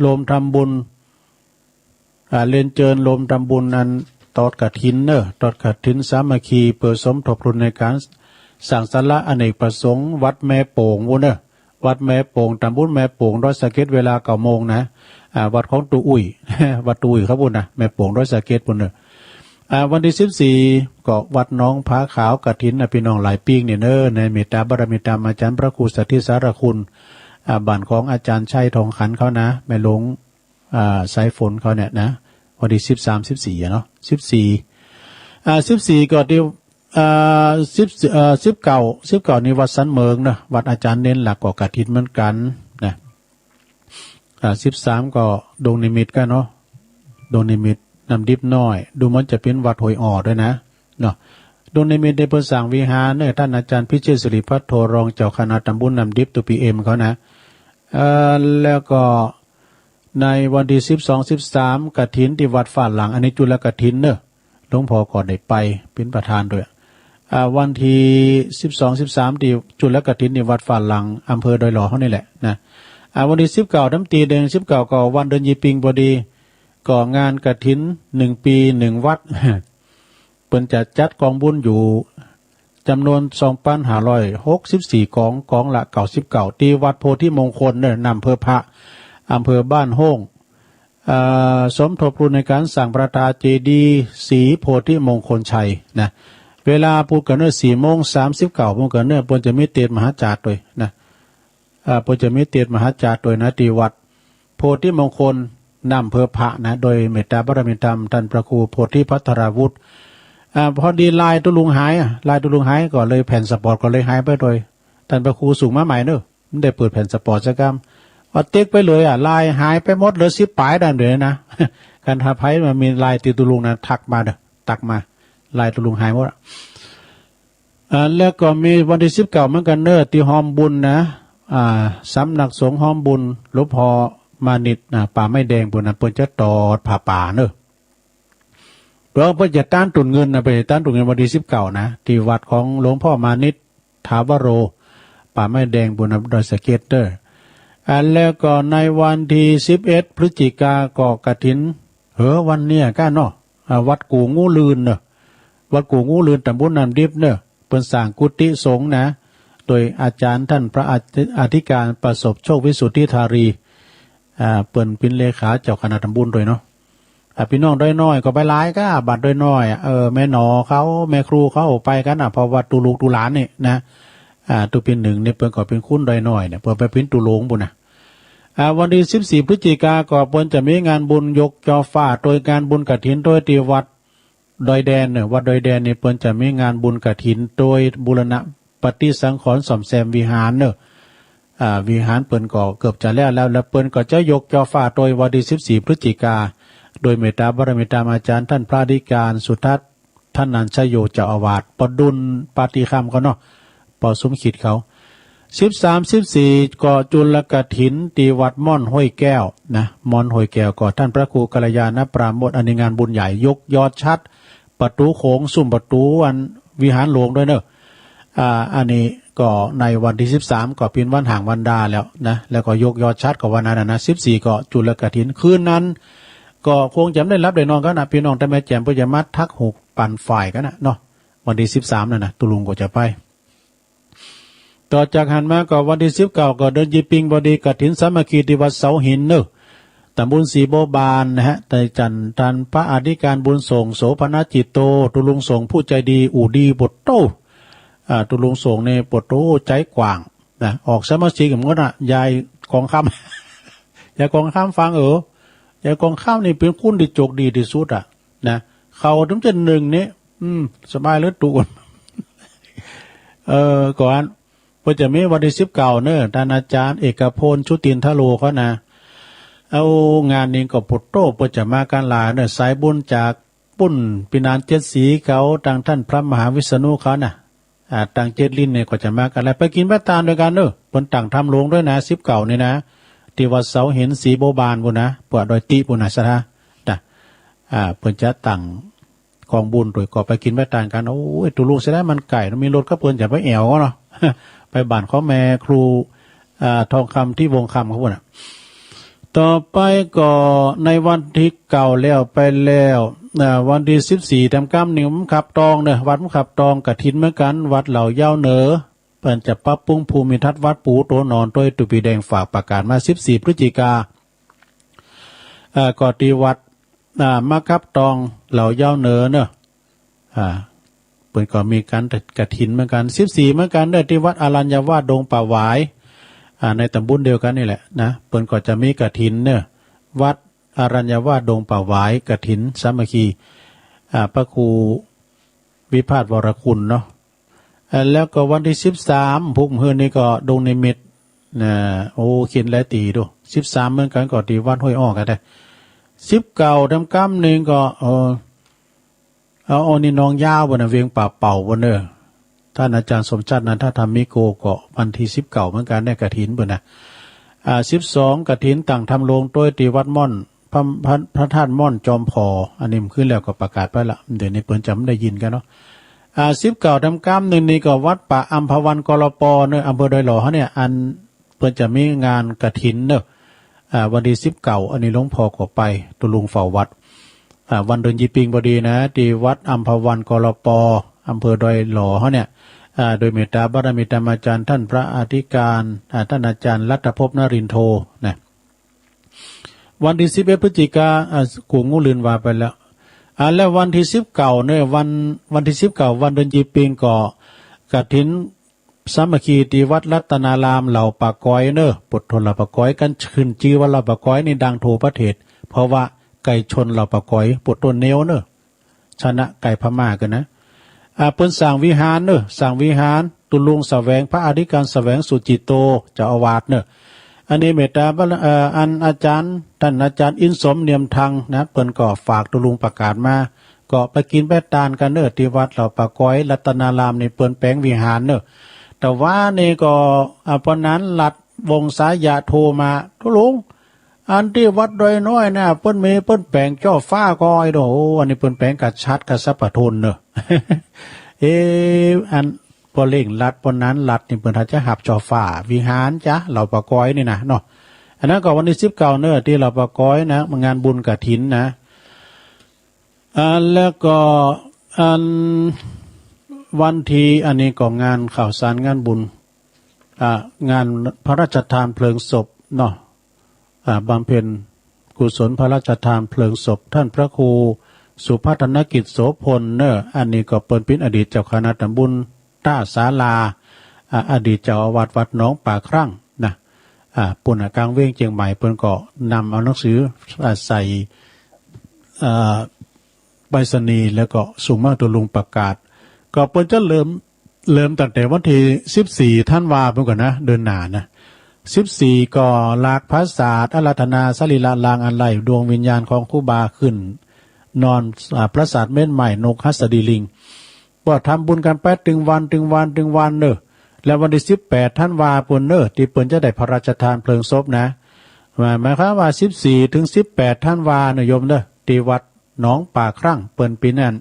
รวมทำบุญเรียนเจิญรวมทำบุญนั้นตอดกฐินตอดกฐินสามัคคีเปิดสมทบทุนในการสร้างศาลาอเนกประสงค์วัดแม่โป่งวุ้นวัดแม่โป่งทำบุญแม่โป่งร้อยสะเก็ดเวลา9 โมงนะวัดของตูอุ้ย วัดตูอุ้ยครับบุญนะแม่โป่งร้อยสะเก็ดบุญวันที่14ก็วัดน้องผาขาวกฐินพี่น้องหลายปีเนี่ยในเมตตาบารมีตามอาจารย์พระครูสัทธิสารคุณบ้านของอาจารย์ชัยทองขันเขานะแม่หลวงสายฝนเขาเนี่ยนะวันที่13-14เนาะ14ก็ที่19นี่วัดสันเมืองนะวัดอาจารย์เน้นหลักก็กฐินเหมือนกันนะ13ก็ดงนิมิตกันเนาะดงนิมิตน้ำดิบน้อยดูมันจะเป็นวัดหอยอ่อด้วยนะเนาะดงนิมิตได้เพิ่นสร้างวิหารเนี่ยท่านอาจารย์พิเชษฐ์สิริพัทโทรองเจ้าคณะตำบลน้ำดิบตัวPMเขานะแล้วก็ในวันที่12-13กฐินที่วัดฝาดหลังอันนี้จุลกฐินเนอะหลวงพ่อก็ได้ไปเป็นประธานด้วยวันที่12-13ที่จุลกฐินที่วัดฝาดหลังอำเภอดอยหล่อเฮานี่แหละนะวันที่19น้ำตีแดง19ก็วันเดือนยี่ปิงพอดีก็งานกฐิน1 ปี1 วัด เพิ่นจะจัดกองบุญอยู่จำนวน 2,564 กองละ99ที่วัดโพธิมงคลเนี่ยนำเภอพระอำเภอบ้านโฮ่งสมทบทุนในการสั่งพระธาตุเจดีย์ศรีโพธิมงคลชัยนะเวลาพูดกันเน4:39พูดกันเนเพิ่นจะมีเทศมหาจารย์ด้วยนะเพิ่นจะมีเทศมหาจารย์ด้วยนะที่วัดโพธิมงคลนำเภอพระนะโดยเมตตาบารมีธรรมท่านพระครูโพธิพัทรวุฒิพอดีลายตุลุงหายลายตุลุงหายก็เลยแผ่นสปอร์ตก็เลยหายไปโดยท่านพระครูสูงมาใหม่เนอะมันได้เปิดแผ่นสปอร์ตสักคำว่าเต็กไปเลยลายหายไปหมดเหลือ10 ปลายด้านเดียวนะ การทาไพ่มันมีลายติตุลุงนะทักมาเด้อตักมาลายตุลุงหายหมด แล้วก็มีวันที่19เหมือนกันเนอะที่หอมบุญนะสำนักสงฆ์หอมบุญหลวงพ่อมานิดป่าไม้แดงบุญนะเปิ้นจะตอดผ่าป่าเนอะเพิ่นจะต้านตุนเงินนะไปต้านตุนเงินวันที่19นะที่วัดของหลวงพ่อมานิดถาวโรป่าไม้แดงบุญนะดอยสะเก็ดเด้อแล้วก็ในวันที่11พฤศจิกายนกฐินวันเนี้ยก้าเนาะวัดกูงูลืนเนอะวัดกูงูลืนตำบลน้ำดิบเนอะเปิ้นสร้างกุฏิสงฆ์นะโดยอาจารย์ท่านพระอธิการประสบโชควิสุทธิธารีเปิ้นเป็นเลขาเจ้าคณะตำบลด้วยเนาะพี่น้องด้อยน้อยก็ไปหลายก็บัดด้อยน้อยแม่หนอเขาแม่ครูเขาไปกันเพราะว่าตูลูกตูหลานนี่นะตัวเป็นหนึ่งเนี่ยเปิ้นก็เป็นคุ้นด้อยน้อยเนี่ยเปิ้นไปเป็นตูหลงบุญนะวันที่14พฤศจิกายนก็เปิ้นจะมีงานบุญยกจอฟ้าโดยการบุญกฐินโดยที่วัดดอยแดนเนี่ยวัดดอยแดนเนี่ยเปิ้นจะมีงานบุญกฐินโดยบูรณะปฏิสังขรณ์ซ่อมแซมวิหารเนอะวิหารเปิ้นก็เกือบจะแล้วเปิ้นก็จะยกจอฟ้าโดยวันที่14พฤศจิกายนโดยเมตตาบารมีตามอาจารย์ท่านพระอธิการสุทัศน์ท่านนันชโยเจ้าอาวาสปดุลปาฏิคำเขาเนาะปอสมขิดเขา13-14ก็จุลกฐินตีวัดม่อนห้วยแก้วนะม่อนห้วยแก้วก็ท่านพระครูกัลยาณปราโมทย์อันนี้งานบุญใหญ่ยกยอดชัดประตูโขงซุ้มประตูอันวิหารหลวงด้วยเนอะอันนี้ก็ในวันที่13ก็เป็นวันห่างวันดาแล้วนะแล้วก็ยกยอดชัดก็วันนั้นนะ14ก็จุลกฐินคืนนั้นก็คงจำได้รับได้นอนกันนะพี่น้องแต่แม่แจ่มก็จะมาทักหกปั่นฝ่ายกันนะเนาะวันที่13นั่นนะตุลุงก็จะไปต่อจากหันมาก็วันที่19ก็เดินยีปิงบดีกฐินสามัคคีที่วัดเสาหินเนอะตำบลศรีโบบานนะฮะแต่จันทันพระอธิการบุญส่งโสภณจิตโตตุลุงส่งผู้ใจดีอู่ดีบทโตตุลุงส่งในบทโตใจกว้างนะออกสมาชิกกับมันยายกองคำ ยายกองคำฟังยายกองข้าวนี่เป็นคุณที่โจกดีที่สุดนะเขาถึงจะหนึ่งนี้สบายเลยตุน ก่อนพอจะมีวันที่19เนอะท่านอาจารย์เอกพลชุตินทโลเขานะเอางานนี้ก็ปดโตพอจะมาการลาเนอะสายบุญจากปุ้นปินานเจ็ดสีเขาทางท่านพระมหาวิษณุเขานะต่างเจ็ดลิ้นเนี่ยก็จะมากันแล้วไปกินพระตาลด้วยกันเนอะบนต่างทำลงด้วยนะ19นี่นะที่วัดเสาเห็นสีโบบานบุญนะปวดโดยติบุญนะสะท่าเพิ่นจะตั้งกองบุญโดยก็ไปกินพระตาลกันโอ้ยตุลูกเสียได้มันไก่มีรถก็เพิ่นจะไปแอวเนาะ ไปบ้านเขาแม่ครูทองคำที่วงคำเขาบุญต่อไปก็ในวันที่เก่าแล้วไปแล้ววันที่14ทำกรรมนิมขับตองเนี่ยวัดขับตองกฐินเหมือนกันวัดเหล่าเย้าเหนือเปิ้นจะปรับปรุงภูมิทัศน์วัดปูโตนอนด้วยตุปีแดงฝากประกาศมา14พฤศจิกายนก็ที่วัดมาขับตองเหล่าเย้าเหนือเนอะเปิ้นก็มีการกฐินเหมือนกัน14เหมือนกันได้ที่วัดอรัญญาวาสดงป่าหวายในตำบลเดียวกันนี่แหละนะเปิ้นก็จะมีกฐินเนี่ยวัดอรัญญาวาสดงป่าหวายกฐินสามัคคีพระครูวิพาทวรคุณเนาะแล้วก็วันที่13พุ่มเฮือนนี่ก็ดงนิมิตโอ้เขียนหลายตีดู13เหมือนกันก็ที่วัดห้วยอ้อกันได้19ทำกรรมนึงก็เอานี่น้องยาวบ่น่ะเวียงป่าเป่าบ่เด้อท่านอาจารย์สมชาตินันทธรรมิโกก็วันที่19เหมือนกันได้กฐินบ่น่ะ12กฐินต่างทำโรงโดยที่วัดม่อนพระธาตุม่อนจอมพออันนี้ขึ้นแล้วก็ประกาศไปละเดี๋ยวนี้เพิ่นจำได้ยินกันเนาะ19ทำกรรมนึงนี่ก็วัดป่าอัมพวันกลปเนอะอำเภอดอยหล่อเฮาเนี่ยอันเพิ่นจะมีงานกฐินเนอะวันที่19อันนี้หลวงพ่อก็ไปตุลุงเฝ้าวัดวันเดือนยีปิงพอดีนะที่วัดอัมพวันกลปอำเภอดอยหล่อเฮาเนี่ยโดยเมตตาบารมีธรรมอาจารย์ท่านพระอธิการท่านอาจารย์รัตภพนรินโทนะวันที่11พฤศจิกายนกูงูลืนว่าไปแล้วแล้ววันที่19เนี่ยวันที่19วันเดือนยีปิงก็กฐินสามัคคีที่วัดรัตนารามเหล่าปากก้อยเนอะปุถนเหล่าปากก้อยกันขึ้นชื่อว่าเหล่าปากก้อยนี่ดังทั่วประเทศเพราะว่าไก่ชนเหล่าปากก้อยปุถนเนวเนอะชนะไก่พม่ากันนะเปิ้นสร้างวิหารเนอะสร้างวิหารตุลุงแสวงพระอธิการแสวงสุจิตโตเจ้าอาวาสเนอะอันนี้เมตตาอันอาจารย์ท่านอาจารย์อินสมเนียมทางนะเปิ้นก็ฝากตุลุงประกาศมาก็ ก็ไปกินไปตานกันเนอะที่วัดเหล่าปะก้อยรัตนารามในเปิ้นแปลงวิหารเนอะแต่ว่านี่ก็ปนนั้นหลัดวงสายะโทรมาทุลุงอันที่วัดดอยน้อยนะเปิ้นมีเปิ้นแปลงเจ้าฟ้าก็ไอ้โดอันนี้เปิ้นแปลงกัดชัดกัดสัพพทุนเนอะ อันพอเล่งลัดปนนั้นลัดนี่เปิ้นถ้าจะหับเจ้าฟ้าวิหารจ้ะเหล่าปะก้อยนี่นะเนาะอันนั้นก็วันที่19เนอะที่เหล่าปะก้อยนะงานบุญกฐินนะแล้วก็วันที่อันนี้ก็งานข่าวสารงานบุญงานพระราชทานเพลิงศพเนาะบำเพ็ญกุศลพระราชทานเพลิงศพท่านพระครูสุภัทนกิจโสพลเนอะอันนี้ก็เป็นอดีตเจ้าคณะตำบลต้าศาลาอดีตเจ้าอาวาสวัดหนองป่าครั่งนะปุ่นกลางเว้งเชียงใหม่เปิ้นก็นำเอาหนังสือใส่ใบสนีแล้วก็ส่งมาตัวลุงประกาศก็เปิ้นจะเริ่มตั้งแต่วันที่14ธันวาคมเพิ่นก่อนนะเดือนหน้านะ14ก็ลากพระศาสตร์อาราธนาสรีระลางอันไหลดวงวิญญาณของครูบาขึ้นนอนพระศาสตร์เม่นใหม่นกหัสดีลิงว่าทำบุญกันไปถึงวันเนอะแล้ววันที่18ธันวาคมเนอะที่เปิ้นจะได้พระราชทานเพลิงศพนะหมายความว่า14ถึง18ธันวาคมเนอะโยมเด้อที่วัดหนองป่าครั่งเปิ้นปีนั้น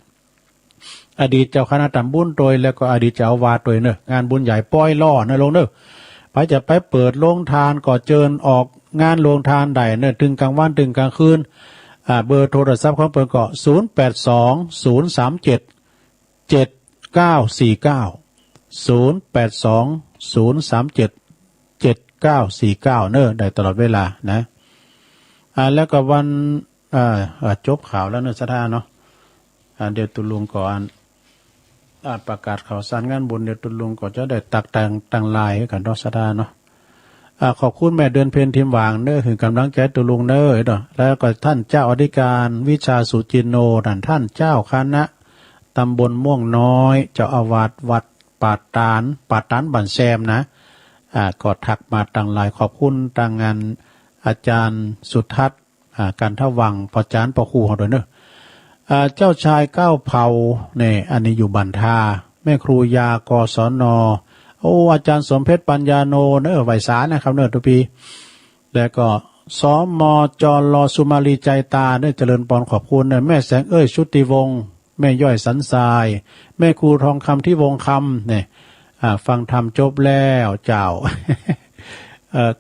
อดีตเจ้าคณะตำบลโดยแล้วก็อดีตเจ้าอาวาสโดยเนอะงานบุญใหญ่ป้อยล่อนะลงเนอะไปจะไปเปิดโรงทานก็เจิญออกงานโรงทานใดเนอะถึงกลางวันถึงกลางคืนเบอร์โทรศัพท์ของเปิ้นก็0820377949 เนอะได้ตลอดเวลานะแล้วก็วันจบข่าวแล้วเนอะสถานเนาะเดี๋ยวตุลุงก่อนประกาศข่าวสารงานบุญเดี๋ยวตุลุงก็จะได้ตักแต่งลายให้กันดอกสถานเนาะขอบคุณแม่เดือนเพ็ญทิมหวางเนอะถึงกำลังใจตุลุงเนอะเนาะแล้วก็ท่านเจ้าอธิการวิชาสุจินโนท่านเจ้าคณะตำบลม่วงน้อยเจ้าอาวาสวัดป่าตานบันแซมนะก็ทักมาตังลายขอบคุณตังงานอาจารย์สุทัศน์การทวังพอจานปอครูของด้วยเนอะเจ้าชายก้าวเผาเนี่ยอันนี้อยู่บันทาแม่ครูยากศน.โอ้อาจารย์สมเพชรปัญญาโนเนอะไวสานะครับเนอะทุกปีแล้วก็สมจรสุมาลีใจตาเนอะเจริญปอนขอบคุณเนอะแม่แสงชุติวงศ์แม่ย่อยสันทรายแม่ครูทองคำที่วงคำเนี่ยฟังธรรมจบแล้วเจ้า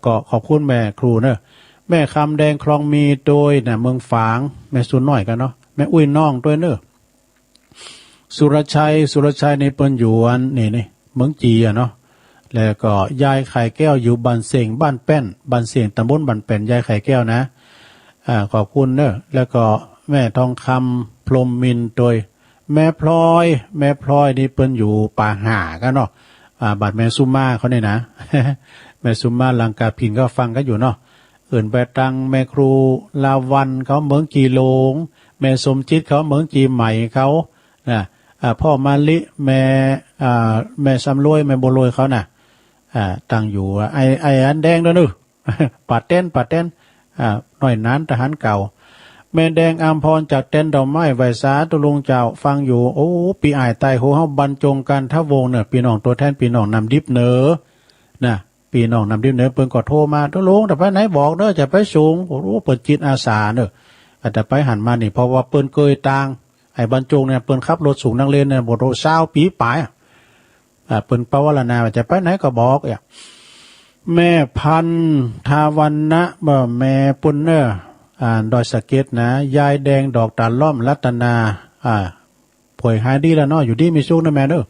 ก็ขอบคุณแม่ครูเนอะแม่คำแดงคลองมีโดยเนี่ยเมืองฝางแม่สุนน้อยกันเนาะแม่อุ้ยน้องด้วยเนอะสุรชัยในเปิ้นอยู่อันนี่เมืองจีเนาะแล้วก็ยายไข่แก้วอยู่บ้านเสียงบ้านแป้นบ้านเสียงตำบลบ้านแป้นยายไข่แก้วนะขอบคุณเนอะแล้วก็แม่ทองคำพรหมมินโดยแม่พลอยนี่เปิ้นอยู่ป่าหากันเนาะบัดแม่ซุม่าเขาเนี่ยนะ แม่ซุม่าลังกาพินก็ฟังกันอยู่เนาะอื่นไปตังแม่ครูลาวันเขาเมืองกีโลงแม่สมจิตเขาเมืองจีใหม่เขานะพ่อมาลิแม่สำรวยแม่บัวลอยเขาน่ะตั้งอยู่ไออันแดงด้วยนึปัดเต้นหน่อยนั้นทหารเก่าแม่แดงอามพรจากเต้นดอกไม้ไวสาตุลุงเจ้าฟังอยู่โอ้ปีอ้ายใต้โหเฮาบรรจงกันทวงเนี่ยพี่น้องตัวแทนพี่น้องนำดิบเนอนะพี่น้องนำดิบเนอเปิ้นก็โทรมาตุลุงแต่ไปไหนบอกเด้อจะไปสูงโอ้เปิดจิตอาสาเนอะแต่ไปหันมานี่เพราะว่าเปิ้นเคยต่างไอ้บรรจงเนี่ยเปิ้นขับรถสูงนักเรียนเนี่ยบ่โท20ปีปลายเปิ้นปวารณาว่าจะไปไหนก็บอกแม่พันทาวันนะบ่แม่ปุ่นเนอดอยสะเก็ดนะยายแดงดอกตาล้อมรัตนาป่วยหายดีแล้วเนาะอยู่ดีมีสุขนะแม่เด้อ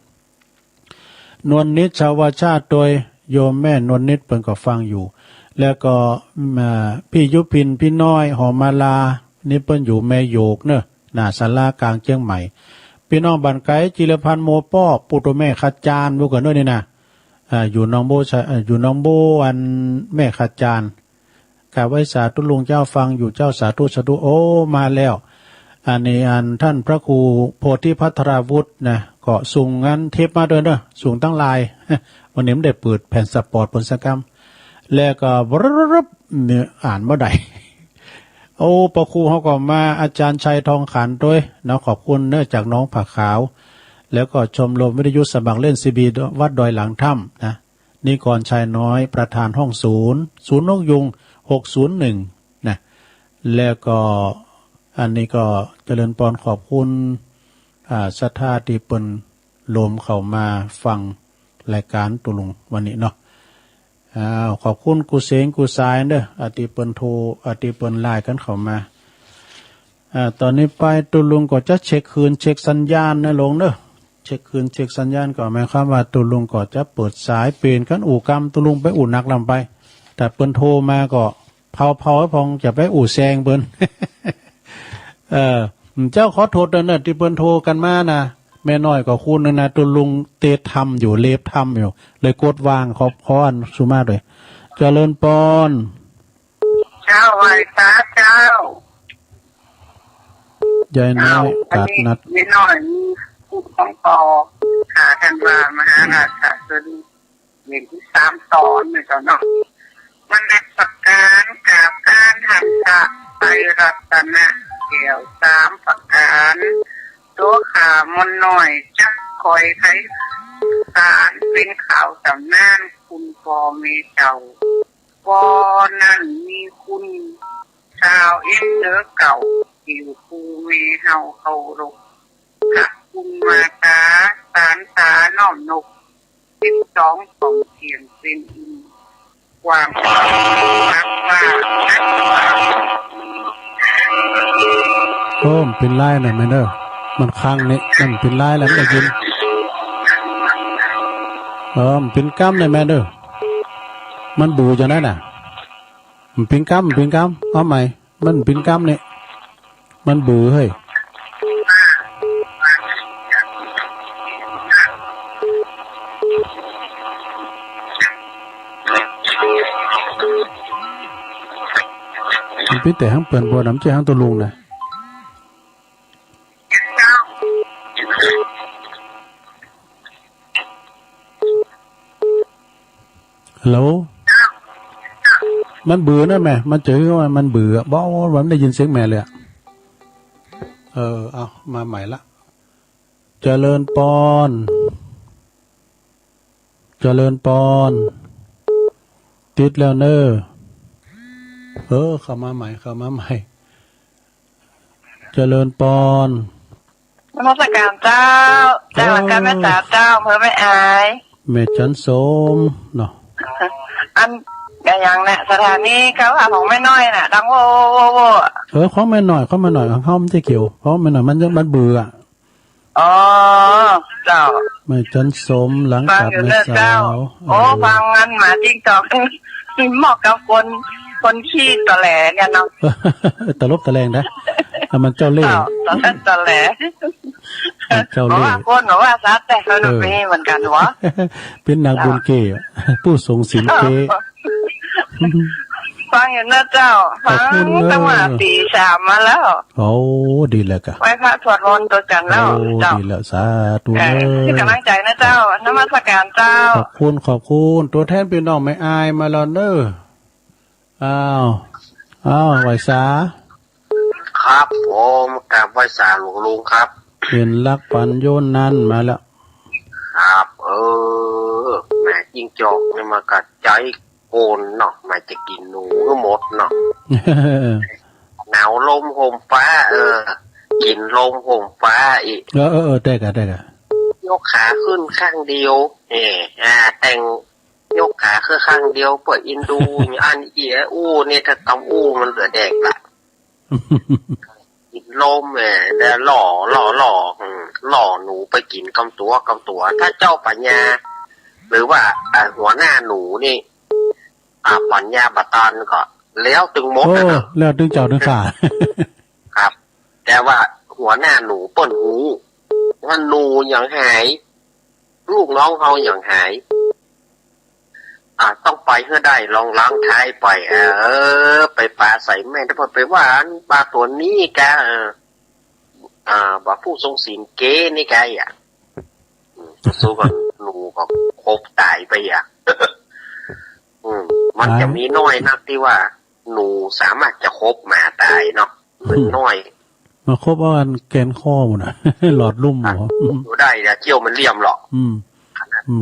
นวลนิดชาวชาติโดยโยมแม่นวลนิดเปิ้นก็ฟังอยู่แล้วก็พี่ยุพินพี่น้อยหอมาลานี่เปิ้นอยู่แม่โยกเนอะหน้าศาลากลางเชียงใหม่พี่น้องบ้านไกจิรพันธ์โมป้อปุตโตแม่ขจารบ่กันเด้อนี่นะอยู่น้องโบอันแม่ขจารกะไว้สาธุลุงเจ้าฟังอยู่เจ้าสาธุโอ้มาแล้วอันนี้ท่านพระครูโพธิภัทราวุฒินะก็ส่งงานเทปมาด้วยเด้อส่งตั้งลายวันนี้มันได้เปิดแผ่นสปอร์ตผลสกรรมแล้วก็เนี่ยอ่านบ่ได้ โอ้ปะครูเขาก็มาอาจารย์ชัยทองขันด้วยเนาะขอบคุณเนื่องจากน้องผักขาว แล้วก็ชมรมวิทยุสมัครเล่นซีบีวัดดอยหลังถ้ำนะนี่ก่อนชายน้อยประธานห้องศูนย์นกยุง601นะแล้วก็อันนี้ก็เจริญปอนขอบคุณศรัทธาที่เปิ้นรวมเข้ามาฟังรายการตุลุงวันนี้เนาะขอบคุณกูเสงกูสายเด้ออติเปิ้นโทรอติเปิ้นไลน์กันเข้ามาตอนนี้ไปตุลุงก็จะเช็คคืนเช็คสัญญาณนะลงเด้อเช็คคืนเช็คสัญญาณก็หมายความว่าตุลุงก็จะเปิดสายเปลี่ยนกันอู่กรรมตุลุงไปอู่นักลำไปแต่เปิ้นโทรมาก็เผาให้พองจะไปอู่แซงเปิ้น เจ้าขอโทษเนอะที่เปิ้นโทรกันมานะแม่น้อยก็คุณนะตุลุงเตะทำอยู่เล็บทำอยู่เลยกดวางขออันสุมาด้วยเจริญปอนเจ้าไหวตาเจ้ายายน้อยตัดนัดไม่น้อยผู้ของต่อขาธันวามหาราชสดีเห็นที่3 ตอนเนี่ยเนาะมันได้ประการกับการทำจะไปรัตนะเกี่ยว3 ประการตัวขามนหน่อยจะคอยใครการเป็นข่าวสำนานคุณพอเมเจ้าพอนั่นมีคุณชาวเอ็นเดอร์เก่าผิวภูเมเฮาเขารกกับคุณมาตาสารตาน้อมนก12ของเทียนเป็นอินกวางรักว่านักว่าโอ้มเป็นไรหน่อยไหมเด้อมันค้างนี่มันเป็นไรแล้วไม่ได้ยินมันเป็นกำเลยแม่เด้อมันบูจังได้น่ะมันเป็นกำเอาใหม่มันเป็นกำเนี่ยมันบูเฮ้ยมันเป็นแต่ห้างเปิ่นบัวน้ำเจ้าห้างตัวลุงนะฮัลโหลมันเบื่อนะแม่มันเจอว่ามันเบื่อบอกว่ามันได้ยินเสียงแม่เลยอะเอามาใหม่ละเจริญปอนติดแล้วเนอะเข้ามาใหม่เจริญปอนนมัสการเจ้าหลังการแม่สาวเจ้าเพื่อไม่อายแม่จันโสมเนาะอันอย่างเนี่ยสถานีเขาหาของแม่น้อยน่ะดังโว้ของแม่น้อยเขาไม่ได้เกี่ยวเพราะแม่น้อยมันเบื่ออ๋อเจ้าแม่จันโสมหลังจากแม่สาวฟังงั้นมาจิ้งจอกเหมาะกับคนขี้ตะแหลเนี่ยเนาะตลบตะแรงนะมันเจ้าเล่ห์ตะแหลเจ้าเล่ห์คนว่าซัดแต่เขาเป็นเหมือนกันวะเป็นนักบุญเก๋ผู้ทรงศีลเก๋ฟังอยู่นะเจ้าฟังตั้งแต่ตี3มาแล้วโอ้ดีแล้วกะไว้พระสวดมนต์ตัวกันแล้วเจ้าดีแล้วสาธุที่กำลังใจนะเจ้านมัสการเจ้าขอบคุณตัวแทนพี่น้องไม่อายมาแล้วเนอะอ้าวไหวสาครับผมกับไหวสาหลวงลุงครับเป็นลักปัญโยนนั่นมาแล้วครับแม่จิ้งจอกเนี่ยมากัดใจโกนเนาะแม่จะกินหนูก็หมดเนาะหนาวลมห่มฟ้ากินลมห่มฟ้าอีกได้กะยกขาขึ้นข้างเดียวแต่งยกขาคือข้างเดียวเปิดอินดูอันเนี่ยถ้ากำมันเหลือแดกละกินลมเดี๋ยวหล่อหนูไปกินกำตัวถ้าเจ้าปัญญาหรือว่าหัวหน้าหนูนี่ปัญญาบัตรก็แล้วตึงมดแล้วตึงเจ้าตึงขาครับแต่ว่าหัวหน้าหนูเปิ้นหูว่าหนูอย่างหายลูกน้องเขาอย่างหายต้องไปเพื่อได้ลองล้างท้ายไปไปป่าใส่แม่ถ้าพอไปว่าปลาตัวนี้แกบ่ผู้ทรงศีลเก้นี่แกสู้กับหนูก็คบตายไปมันจะมีน้อยนักที่ว่า หนูสามารถจะคบหมาตายเนาะมันน้อย มาครบเอาอันแกนข้อหมดนะ หลอดลุ่มหมอ ดูได้นะเที่ยวมันเลี่ยมหรอก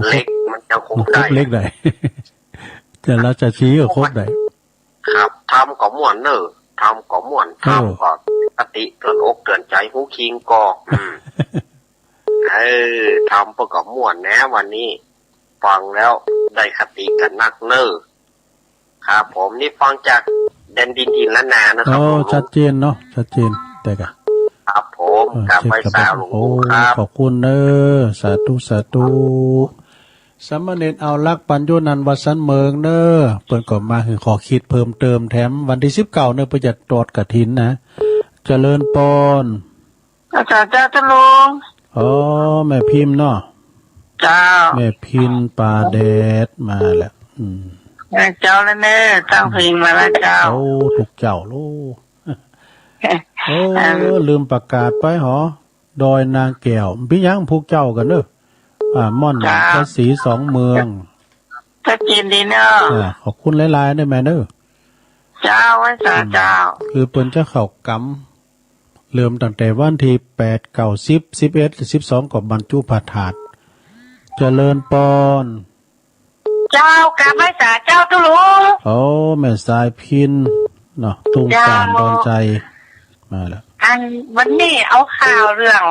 เล็กมันจะคบ คร ได้ บเล็กได้ แต่เราจะชี้ก็ครบได้ ครับทำก็ม่วนเนอะทำก็ม่วนทำก็ปฏิเตือนอกเตือนใจหูคิงก็ทำประกอบม่วนแนะวันนี้ฟังแล้วได้คติกันนักเนอะครับผมนี่ฟังจากแดนดินทินล้านนานะครับ โอ้ชัดเจนเนาะชัดเจนแต่กะ ครับผมกลับไปสาวหลวงปู่ครับ ขอบคุณเนอสาธุสาธุสามเณรเอาลักปัญโยนันท์วัดสันเมืองเนอเปิดก่อนมาคือขอคิดเพิ่มเติมแถมวันที่19เนอเพื่อจะตรวจกฐินนะเจริญปอน อาจารย์เจ้าตะลุง อ๋อแม่พิมพ์เนาะ เจ้า แม่พิมพ์ปลาแดดมาแล้วเจ้าแล้วเน่ตั้งเพลงมาแล้วเจ้า โอ้ถูกเจ้าลูกโอ้ลืมประกาศไปหรอดอยนางแก้วพี่ยังพวกเจ้ากันเนอะม่อนพระศรีสองเมือง ถ้ากินดีเนอะ ขอบคุณหลายๆได้ไหมเนอะ เจ้าไว้สาเจ้า คือเปิ้นจะเข้ากำเริ่มตั้งแต่วันที่8 9 10 11 12กับบรรจุผาถาดเจริญปอน เจ้ากลับไว้สาเจ้าตะลุง โอ้แม่สายพินเนาะตุงสารดอนใจมาแล้ว อันวันนี้เอาข่าวเรื่อง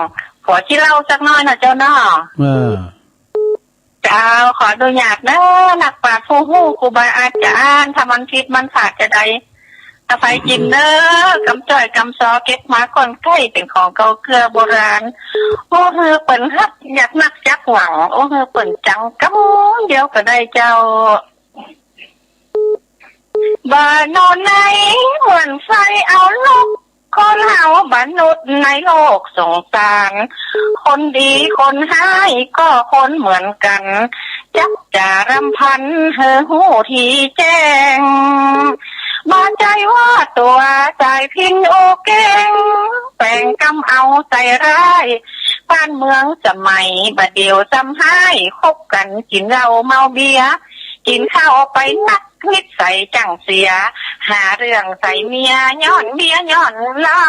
ขอที่เล่าสักน้อยนะเจ้าเนาะเจ้าขออนุญาตนะนักปราชญ์ผู้ฮู้ครูบาอาจารย์ถ้ามันผิดมันขาดจะใดถ้าไปกินเด้อกำจ่อยกำซอเก็บมาคนใกล้เป็นของเก่าเกลือโบราณโอ้เฮอเปิ่นฮักอยากนักจักหวังโอ้เฮอเปิ่นจังกำเดียวก็ได้เจ้าบ้านโนนไหนเหมือนไฟเอาลูกคนเฮาบรรนุษย์ในโลกสงสารคนดีคนให้ก็คนเหมือนกันจับจ่ารำพันเฮอหูทีแจ้งบ้านใจว่าตัวใจพินโอเก่งแปลงกำเอาใจร้ายบ้านเมืองสมัยบัดเดียวจำให้คบกันกินเหล้าเมาเบียกินข้าวไปนักนิดใส่จังเสียหาเรื่องใส่เมียย้อนเบียย้อนเหล้า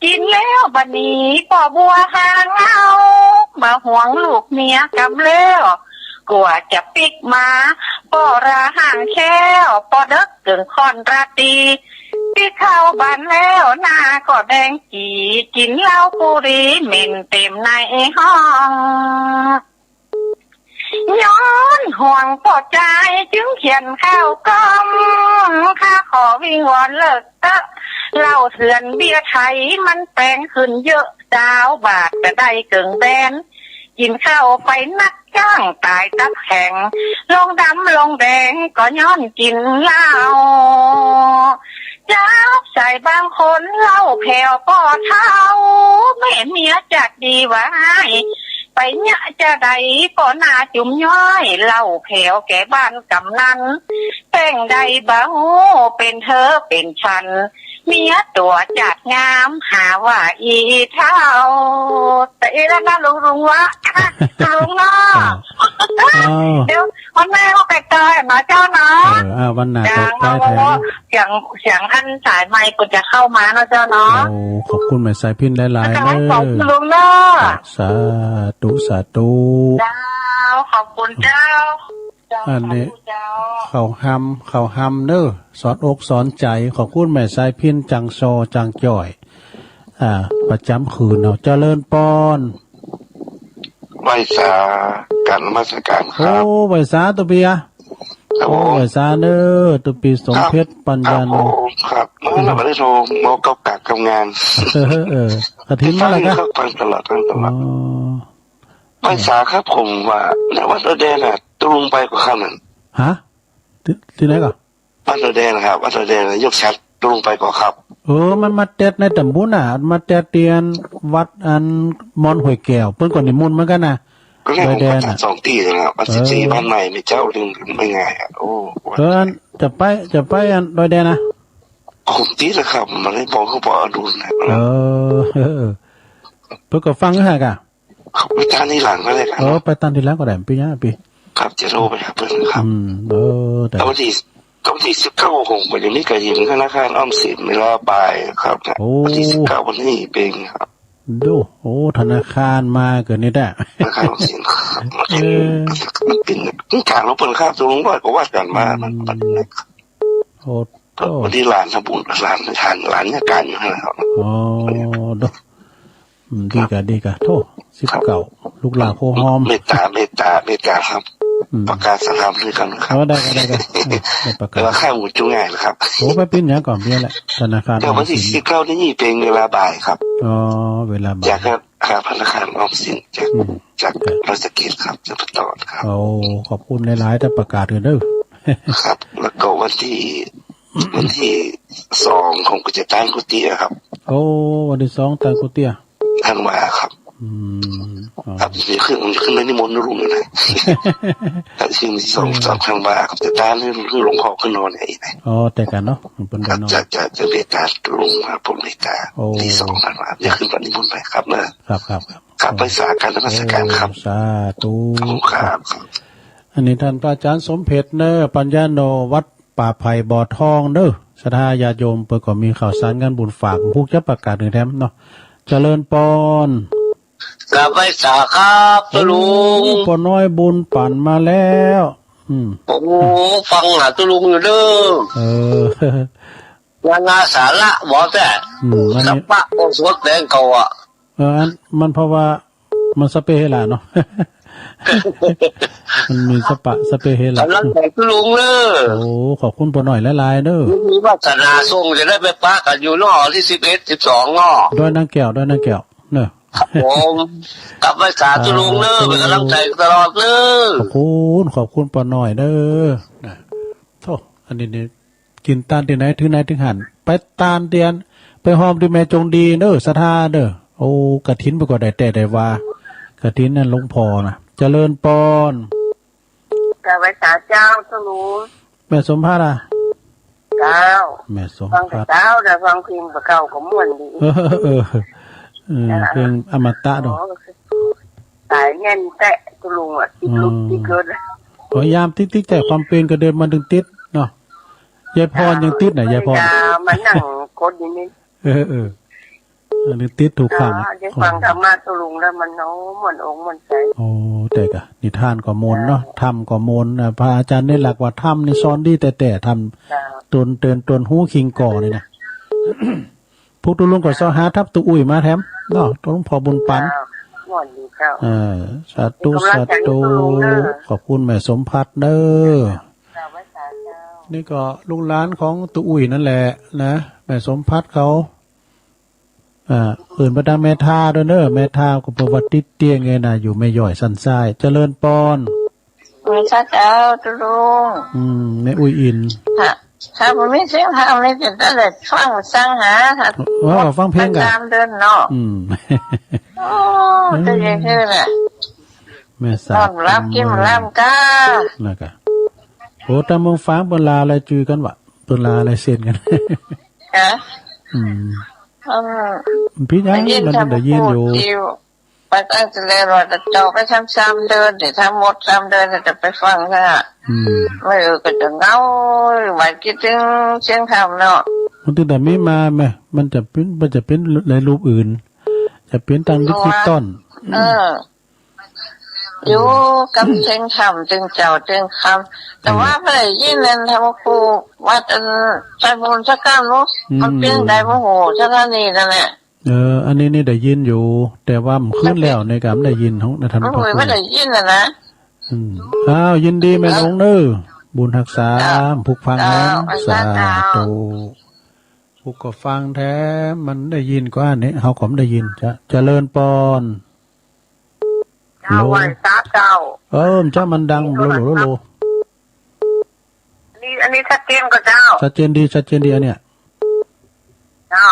กินแล้วบัดนี้ป่อบัวหางเอามาห่วงลูกเมียกำเล้วกลัวจะปิกมาป่อราห่างแค่ป่อเด็กเกินคอนราตีพี่เข้าบ้านแล้วหน้าก็แดงจีกินเหล้าปุรีเหม็นเต็มในห้องย้อนห่วงปอดใจจึงเขียนข้าวกล้อมข้าขอวิงวอนเลิกเตะเหล้าเถื่อนเบียร์ไทยมันแปลงขึ้นเยอะดาวบาทจะได้เกิงแบนกินข้าวไปนักจ้างตายตับแข็งลงดำลงแดงก็ย้อนกินเหล้าจ้าใส่บางคนเหล้าแผ่วก็เท่าไม่เมียจัดดีไว้ไปเนี่ยจะใดก็น่าจุ่มย้อยเหล่าแผวแก่บ้านกำนันแป้งใดบ้าเป็นเธอเป็นฉันเมียตัวจัดงามหาว่าอีเท่าแต่แล้วนะลุงวะลุงเนาะเดี๋ยววันแม่ก็ไปเตยมาเจ้าเนาะวันหน้าก็ไปแทนเสียงอันสายไมค์ก็จะเข้ามาเนาะเจ้าเนาะโอ้ขอบคุณแม่สายพินหลายๆเลยลุงเนาะสาธุสาธุเจ้าขอบคุณเจ้าอันนี้เขาห้ำเนอสอนอกสอนใจขอบคุณแม่สายพินจังโซจังจ่อยประจำคืนเนาะเจริญปอนไหวสาการนมัสการครับโอ้ไหวสาตัวเบียโอ้ไหวสาเนอตัวปีสมเพชรปัญญาโนครับเมื่อเราไม่ได้โทรมาเกากักทำงานกระถิ่นมาแล้วกันฟังตลอดไหวสาครับผมว่าในวัดระเดนน่ะต้องลงไปกว่าคำนั้นฮะที่ไหนก่อนวัดระเดนครับวัดระเดนยกชัดต้องลงไปกว่าครับมันมาเต็ดในตำบลน่ะมาเต็ดเตียนวัดอันมอนห้วยแก้วเพิ่นก่อนนิมนต์เหมือนกันนะก็เลยผมจัด2ที่นะครับวัด14บ้านใหม่มีเจ้าดึงไม่ง่ายโอ้จะไปอันดอยแดนนะผมตีละครับมันได้บอกเขาบอกดูนะเพิ่นก็ฟังฮะกะไปตามที่หลังก็ได้ครับไปตามที่หลังก็ได้ปีนี้ปีครับจะโทรไปหาเพิ่นครับแต่วันที่ ตรงที่19ผมก็จะมีการเห็นธนาคารออมสินเวลาบ่ายครับวันที่19วันนี้เป็นครับดูโอ้ธนาคารมาเกินนี่ได้ธนาคารออมสินครับมันเป็นกลางแล้วเปิดค่าตัวลงว่าก็ว่ากันมามันโอ้วันที่หลานทำบุญหลานทานหลานเนี่ยการอยู่นะครับอ๋อดูดีกะโทษ19ลูกหลานโคหอมเมตตาครับประกาศสถาบันด้วยกันครับได้ประกาศแล้วค่าหมูจุ่ง่ายเลยครับโอ้ไปปิ้นอย่างก่อนเพี้ยแหละธนาคารแต่วันที่19นี่เป็นเวลาบ่ายครับอ๋อเวลาบ่ายจากธนาคารออมสินจากราชกิจครับจะประตอดครับโอ้ขอบคุณหลายๆแต่ประกาศกันเด้อครับแล้วก็วันที่2ของกิจการกุฏิครับโอ้วันที่2ตางกุฏิท่านว่าครับครับมีขึ้นในนิมนต์รุ่งเลยแต่ชื่อที่2 ครั้งว่ากับจะต้านให้หลวงพ่อขึ้นนอนไงอ๋อแต่กันเนาะเป็นกันเนาะจะเมตตาลงมาผมเมตตาที่2ท่านว่าจะขึ้นวันนิมนต์ไปครับนะครับไปสาการนมัสการครับสาธุครับอันนี้ท่านพระอาจารย์สมเพชรเนอปัญญาโนวัดป่าไผ่บ่อทองเด้อศรัทธาญาติโยมเปิดก็มีข่าวสารงานบุญฝากพวกจะประกาศถึงแถมเนาะเจริญปอนกลับไปสาครับตุลุงปอน้อยบุญปั่นมาแล้วโอ้ฟังหาตุลุงอยู่เด้องานสาระบอกแต่สัปปะโอสถแดงเก่าอ่ะมันเพราะว่ามันสเปเฮล่ะเนาะมันมีสเปเฮล่ะกำลังแต่ตุลุงเด้อโอ้ขอบคุณปอน้อยหลายๆเด้อมีวาสนาส่งจะได้ไปปะกันอยู่นอที่11 12ง้อด้วยนางแก้วเนอะผมกลับไปสาธุลุงเด้อเป็นกำลังใจตลอดเด้อขอบคุณปอน้อยเด้อนะโธ่อันนี้เนี่ยกินตานที่ไหนถึงหันไปตานเตียนไปหอมที่แม่จงดีเด้อศรัทธาเด้อโอ้กฐินไปก็ได้แต่ได้ว่ากฐินนั่นหลวงพ่อนะเจริญปอนกลับไปสาเจ้าตุลุงแม่สมภาษณ์เจ้าแม่สมภาษณ์เจ้าแต่ฟังเพลงเก่าก็ม่วนดีเพลงอมตะดอกสายเงินแตะตุลุงอ่ะที่ลุกที่เกิดพยายามติ๊กแต่ความเป็นก็เดินมาถึงติดเนาะยายพรยังติดไหนยายพรมันนั่งกดอยู่นี่อันนี้ติดถูกขังฟังธรรมะตุลุงแล้วมันโน้มันองค์มันใจโอ้แต่กะนิทานก็มนเนาะทำก็มนพระอาจารย์ได้หลักว่าทำนี่ซ้อนดีแต่ทำตนเตือนตนหูคิงก่อเลยนะพวกตุลุงก็ซ้อหาทับตุอุ้ยมาแถมเนาะต้องพอบุญปันสาธุขอบคุณแม่สมพัฒน์เด้อนี่ก็ลูกหลานของตุอุ้ยนั่นแหละนะแม่สมพัฒน์เขาอื่นประดาแม่ท่าด้วยเนอะแม่ท่าก็ประวัติเตี้ยไงนะอยู่ไม่ย่อยสันทรายเจริญปอนแม่ท่าเจ้าตุลุงแม่อุ้ยอินถ้าผมไม่เสียงทำเลยจะได้ฟังสร้างหาถ้าฟังเพลงกันตามเดินเนาะโอ้จะยังไงน่ะแม่สาวรับกินรับก้าน่ะกะโอ้แต่มึงฟังเปิลาอะไรจือกันวะเปิลาอะไรเซ็นกันฮะพี่ยังมันได้ยินอยู่ไปตั้งแต่แรกว่าจะจอกไปซ้ำๆเดินเดี๋ยวทำหมดซ้ำเดินจะไปฟังค่ะไม่ก็จะเงาหมายคิดถึงเสียงธรรมเนาะมันถึงแต่ไม่มาไหมมันจะเป็นในรูปอื่นจะเป็นทางดิจิตอลอยู่กับเสียงธรรมจึงเจ้าจึงคำแต่ว่าไม่ได้ยินนั่นทำครูวัดใส่บุญสักการลูกมันเป็นได้โมโหเจ้านี่นั่นแหละอันนี้นี่ได้ยินอยู่แต่ว่ามันขึ้นแล้วในการได้ยินของในธรรมะไม่ได้ยินนะยินดีแม่น้องเน้อบุญทักษาผูกฟังนะสาธุผูกก็ฟังแท้มันได้ยินกว่านี้เขาผมได้ยินจะเจริญปอนเจ้าไหวซาเจ้าเจ้ามันดังโลอันนี้ชัดเจนก็เจ้าชัดเจนดีอันเนี้ยเจ้า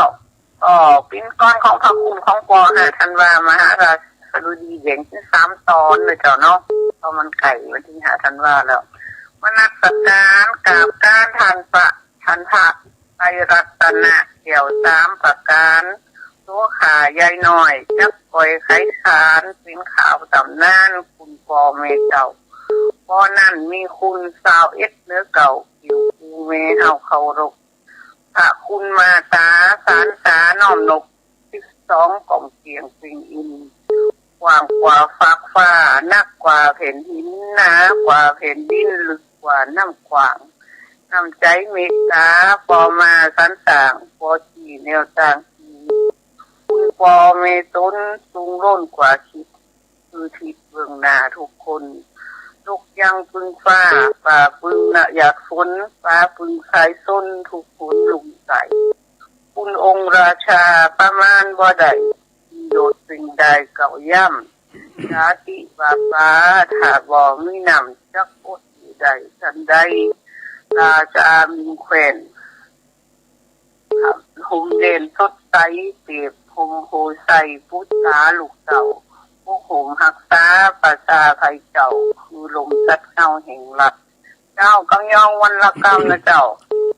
ปิ้นก้อนของพระคุณของปอธันวามหาราชสดุดีเด่นที่3 ตอนเลยเจ้าเนาะเพราะมันไก่วันที่5 ธันวาแล้วมนัสการกราบการทันพระไตรรัตนะเกี่ยว3 ประการตัวขายายหน่อยจักปล่อยไข่สารปิ้นข่าวตำนานคุณปอเมเจ้าพอนั่นมีคุณสาวเนื้อเก่าอยู่คู เมเอาเคารพพระคุณมาตาสารสาน้อมนบ12กล่อมเกียงปิงอินกว้างกว่าฟากฟ้านักกว่าแผ่นดินหนากว่าแผ่นดินลึกกว่าน้ำกว้างน้ำใจเมตตาพอมาสันต่างพอที่แนวต่างคุณพอเมต้นสูงล้นกว่าคิดคือทิศเบื้องหน้าทุกคนลูกยังปึงฟ้าป่าปึงน่ะอยากฝนฟ้าปึงสายส้นทุกคนลุงใสคุณองค์ราชาประมาณบ่ได้โดดสิ่งใดเก่าย่ำชาติบาปาถ้าบ่มีนำจักอดใดทันใดราชามีแขวนหุมเด่นสดใสเปรียบหุมโหใสพุทธาลูกเต่าผู้โหมหักษาประชาไทยเจ้าคือลมสัดเข้าแห่งหลักเจ้ากำยองวันละกำนะเจ้า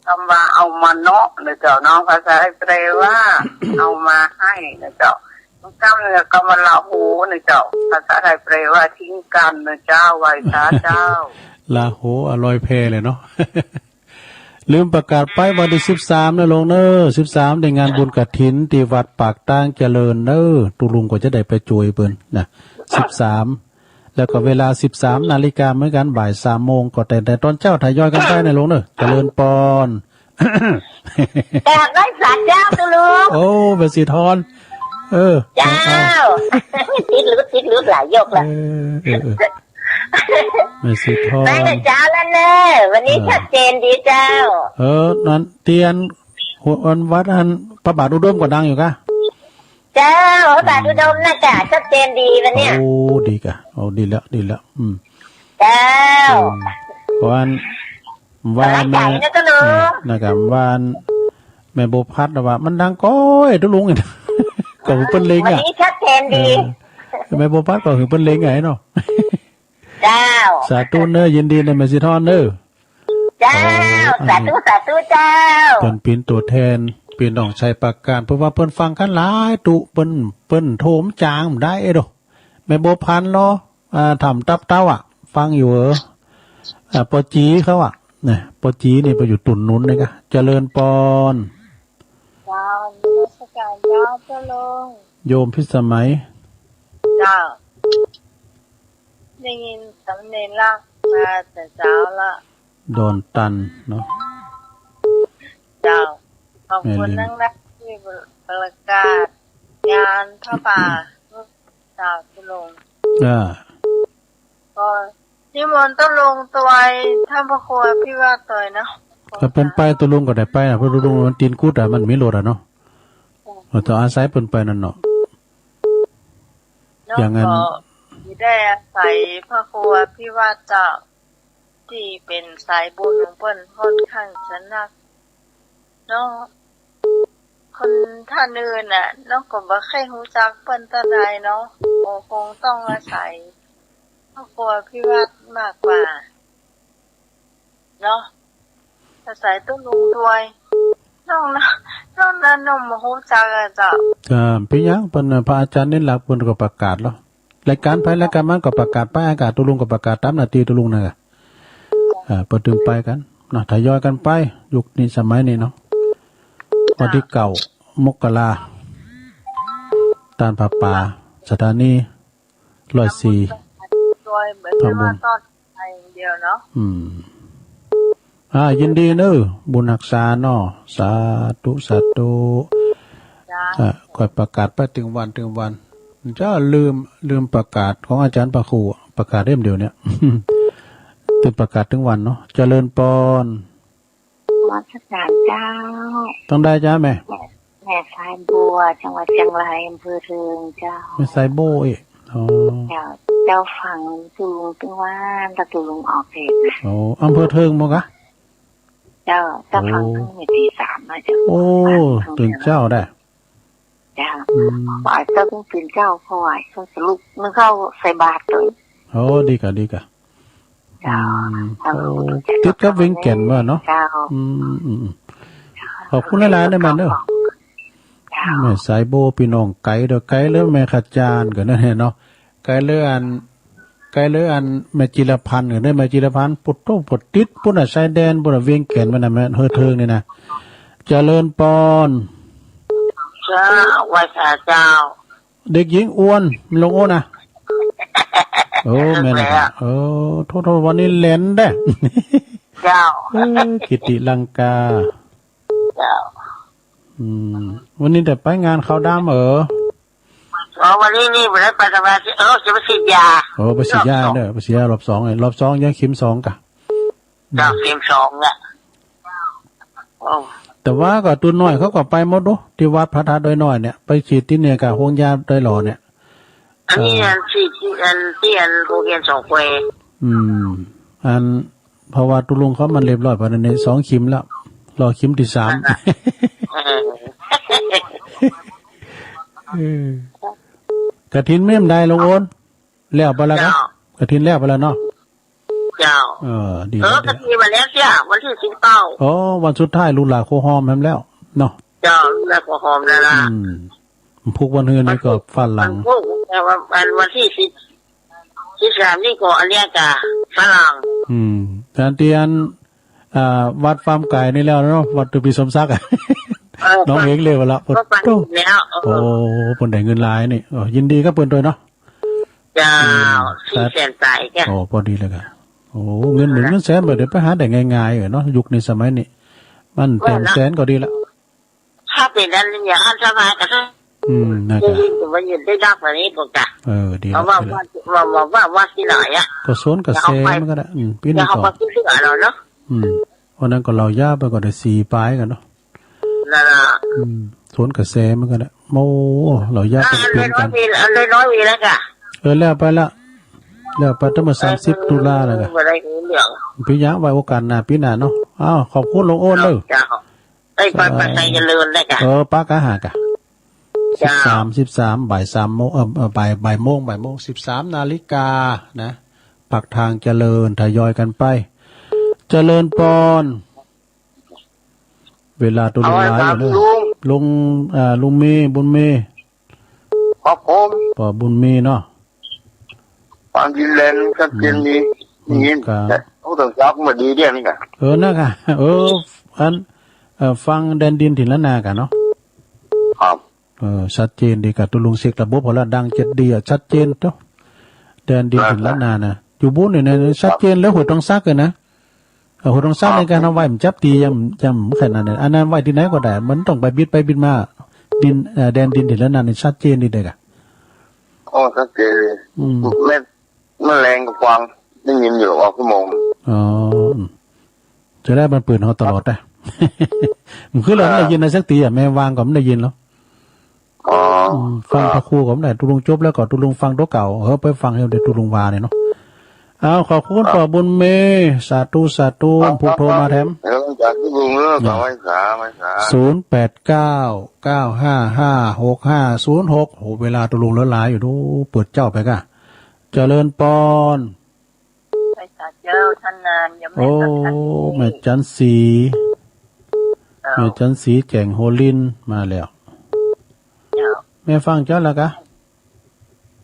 คำว่าเอามาเนาะนะเจ้าน้องภาษาไทยแปลว่าเอามาให้นะเจ้ากำเนี่ยกำมันละหูนะเจ้าภาษาไทยแปลว่าทิ้งกันนะเจ้าไว้ช้าเจ้าลาโหอร่อยเพเลยเนาะ ลืมประกาศไปวันที่13นะลงเนอ13ในงานบุญกฐินที่วัดปากตางเจริญเนอตุลุงก็จะได้ไปจุยเปิ้นนะ13แล้วก็เวลา 13 นาฬิกาเหมือนกันบ่าย 3 โมงก็แต่ตอนเจ้าทยอยกันไปในลงเนอเจริญปอนแตกได้สัตว์เจ้าตุลุงโอ้เบสิทอนเจ้าติดลึกหลายยกละไม่สิทอนได้กับเจ้าแล้วเนอะวันนี้ชัดเจนดีเจ้านั้นเตียนหัววัดอันพระบาทอุดมก็ดังอยู่กะเจ้าพระบาทอุดมน่ะกะชัดเจนดีวันเนี้ยโอ้ดีกะโอ้ดีแล้วเจ้าวันแม่นะครับวันแม่โบพัดว่ามันดังก้อยตุลุงอีกก็หือเปิ้นเล้งอ่ะวันนี้ชัดเจนดีแม่โบพัดก็หือเปิ้นเล้งไงเนาะเจ้าสาธุเนอยินดีในเมสิทอนเนอเจ้าสาธุเจ้าเปิ้นเป็นตัวแทนเปลี่ยนน้องชัยประการเพราะว่าเปิ้นฟังกันหลายตุเปิ้นโถมจางได้ดอกแม่โบพันเนาะทำตับเต้าอ่ะฟังอยู่ปอจีเขาอ่ะเนี่ยปอจีนี่ไปอยู่ตุ่นนุ้นเลยกะเจริญปอนเจ้าราชการเจ้าเจ้าลงโยมพิสมัยเจ้าได้ยินสำเนียงลากมาแต่เช้าละโดนตันเนาะเจ้าขอบคุณนั่งรักที่ประกาศงานพระป่าเจ้าตุลงก็นิมนต์ตุลงตัวท่านพระครูพี่ว่าต่อยนะก็เป็นไปตุลงก็ได้ไปนะเพราะตุลงมันตีนกุดมันมีโลดอ่ะเนาะเราต้องอาศัยเป็นไปนั่นเนาะอย่างนั้นได้อาศัยพระครูพี่ว่าเจ้าที่เป็นสายบุญของเปิ้นค่อนข้างจะนักเนาะคนท่านอื่นน่ะเนาะก็บ่เคยรู้จักเปิ้นตาใดเนาะคงต้องอาศัยพระครูพี่ว่ามากกว่าเนาะอาศัยต้องรู้ด้วยน้องนั้นน้องบ่รู้จักอ่ะเจ้าเป็นหยังเปิ้นพระอาจารย์เน้นหลักเปิ้นก็ประกาศแล้วรายการไปรายการมันก็ประกาศไปอากาศตุลุงก็ประกาศตามนาทีตุลุงน่ะเปิดถึงไปกันนะทยอยกันไปยุคนี้สมัยนี้เนาะวันที่9 มกราตานป่าสถานี104ทำบุญเดียวเนาะยินดีเนอะบุญรักษาเนาะสาธุค่อยประกาศไปถึงวันจะลืมประกาศของอาจารย์พระครูประกาศเรื่องเดียวเนี่ยถึงประกาศถึงวันเนาะเจริญปอนวัดสการเจ้าต้องได้จ้าแม่สายบัวจังหวัดเชียงรายอำเภอเทิงเจ้าแม่สายโบเจ้าฟังตุลุงตึงว่านตะตุลุงออกเพลงอำเภอเทิงมั้งกะเจ้าฟังตั้งแต่ตี 3นะเจ้าตื่นเจ้าได้จ้าบ่ายเจ้าต้องตื่นเจ้าเพราะว่าเขาสรุปนึกเข้าใส่บาตรเลยดีกะติดกับวิ่งแก่นว่าเนาะขอบคุณหลายๆได้มาเด้อแม่สายโบพี่น้องไก่เด้อไก่แล้วแม่ขจานก็นั่นเนาะไก่เลื่อน ไกลเลยอันแม่จิรพันธ์ได้แม่จิรพันธ์ปุดโตปุดติดปุ่นชายแดนปุ่นเวียงแก่นมันน่ะแม่เฮอเทิงนี่นะเจริญปอนเจ้าไหว้พระเจ้าเด็กหญิงอ้วนลงโอ้นะโอ้แม่นะโทษวันนี้เล่นได้เจ้ากิติลังกาเจ้าวันนี้แต่ไปงานเขาดำวันนี้นี่ไปไปทำงานจะไปฉีดยาไปฉีดยาเด้อไปฉีดยารอบ2ไงรอบ2ยังเข็ม2กะเจ้าเข็ม2อ่ะแต่ว่าก็ตัวน้อยเขาก็ไปหมดดูที่วัดพระธาตุดอยน้อยเนี่ยไปฉีดที่เนี่ยกับโรงยาดอยหล่อเนี่ยอันนี้ฉีดที่โรงเรียน2เควเพราะว่าตุลุงเขามันเรียบร้อยไปใน2เข็มแล้วรอเข็มที่3กฐินแม่มได้ลงโอนแล้วไปแล้วครับกฐินแล้วไปแล้วเนาะเจ้าดีกฐินมาแล้วเจ้าวันที่19วันสุดท้ายลูกหลานโคหอมแม่มแล้วเนาะเจ้าลูกหลานโคหอมแล้วล่ะพวกวันเฮือนนี่ก็ฝรั่งวันที่13นี่ก็อันเนี้ยกะฝรั่งการเตียนวัดฟาร์มไก่นี่แล้วเนาะวัดตุปีสมศักดิ์น้องเองเลยละโอ้เปิ้นได้เงินหลายนี่ยินดีกับเปิ้นด้วยเนาะเจ้า400,000ใจแกพอดีเลยค่ะเงิน1 แสนบ่ได้ไปหาได้ง่ายๆเนาะยุคในสมัยนี้มันเต็มแสนก็ดีละถ้าเป็นนั้นอย่างอันสบายก็นะครับว่ายืนได้ดักแบบนี้ปุ๊กะดีเพราะว่าที่ไหนอ่ะก็สวนก็เซมันก็ได้ปีนี้ก็เนาะวันนั้นก็เราย่าไปก็ได้4ปลายกันเนาะนั่นน่ะสวนก็เซมันก็ได้โมเราย่าเป็นปีกันน้อยแล้วกะแล้วไปละแล้วไปตั้งแต่30 ตุลาแล้วกะพี่ยะไว้โอกาสหน้าปีหน้าเนาะขอบคุณหลวงโอนเลยไปใส่เจริญได้กะป้ากะหากะ13บ่าย3 โมงบ่ายโมง13 นาฬิกานะปักทางเจริญทยอยกันไปเจริญปอนเวลาตัวลุงหลายอยู่เลยลุงเมบุญเมครับผมปอบุญเมเนาะฟังกินเลนชัดเจนดียินเขาต้องจับมาดีเดียวนี่กันนะค่ะฟังแดนดินถิ่นละนากันเนาะครับชัดเจนดีกับตัวลุงเสกระบบพอละดัง7ดีชัดเจนเนาะแดนดินถิ่นละนานะอยู่บุญเนี่ยชัดเจนแล้วหัวต้องซักกันนะหัวต้องซักในการเอาไว้มันจับตีจำขนาดนั้นอันนั้นไว้ที่ไหนก็ได้มันต้องไปบิดมาดินแดนดินถิ่นละนาเนี่ยชัดเจนดีเลยกะชัดเจนเลยไม่แรงกับฟังได้ยินอยู่ออกชั่วโมงจะได้มันเปิดเขาตลอดได้มันคือเราไม่ได้ยินในสักตีแม่วางก็ไม่ได้ยินแล้วฟังพระครูก็ไม่ได้ตุลุงจบแล้วก็ตุลุงฟังตัวเก่าไปฟังเดี๋ยวตุลุงวาเนี่ยเนาะขอบคุณต่อบุญเมสาธุผู้โทรมาแถมจากตุลุงเรื่องไม่สา0899556506เวลาตุลุงละลายอยู่ดูเปิดเจ้าไปก่ะเจริญปอนไปตัดเจ้าท่านนานยังไม่ตัดทันแม่จันสีแจ่งโฮลินมาแล้วแม่ฟังเจ้าแล้วกะ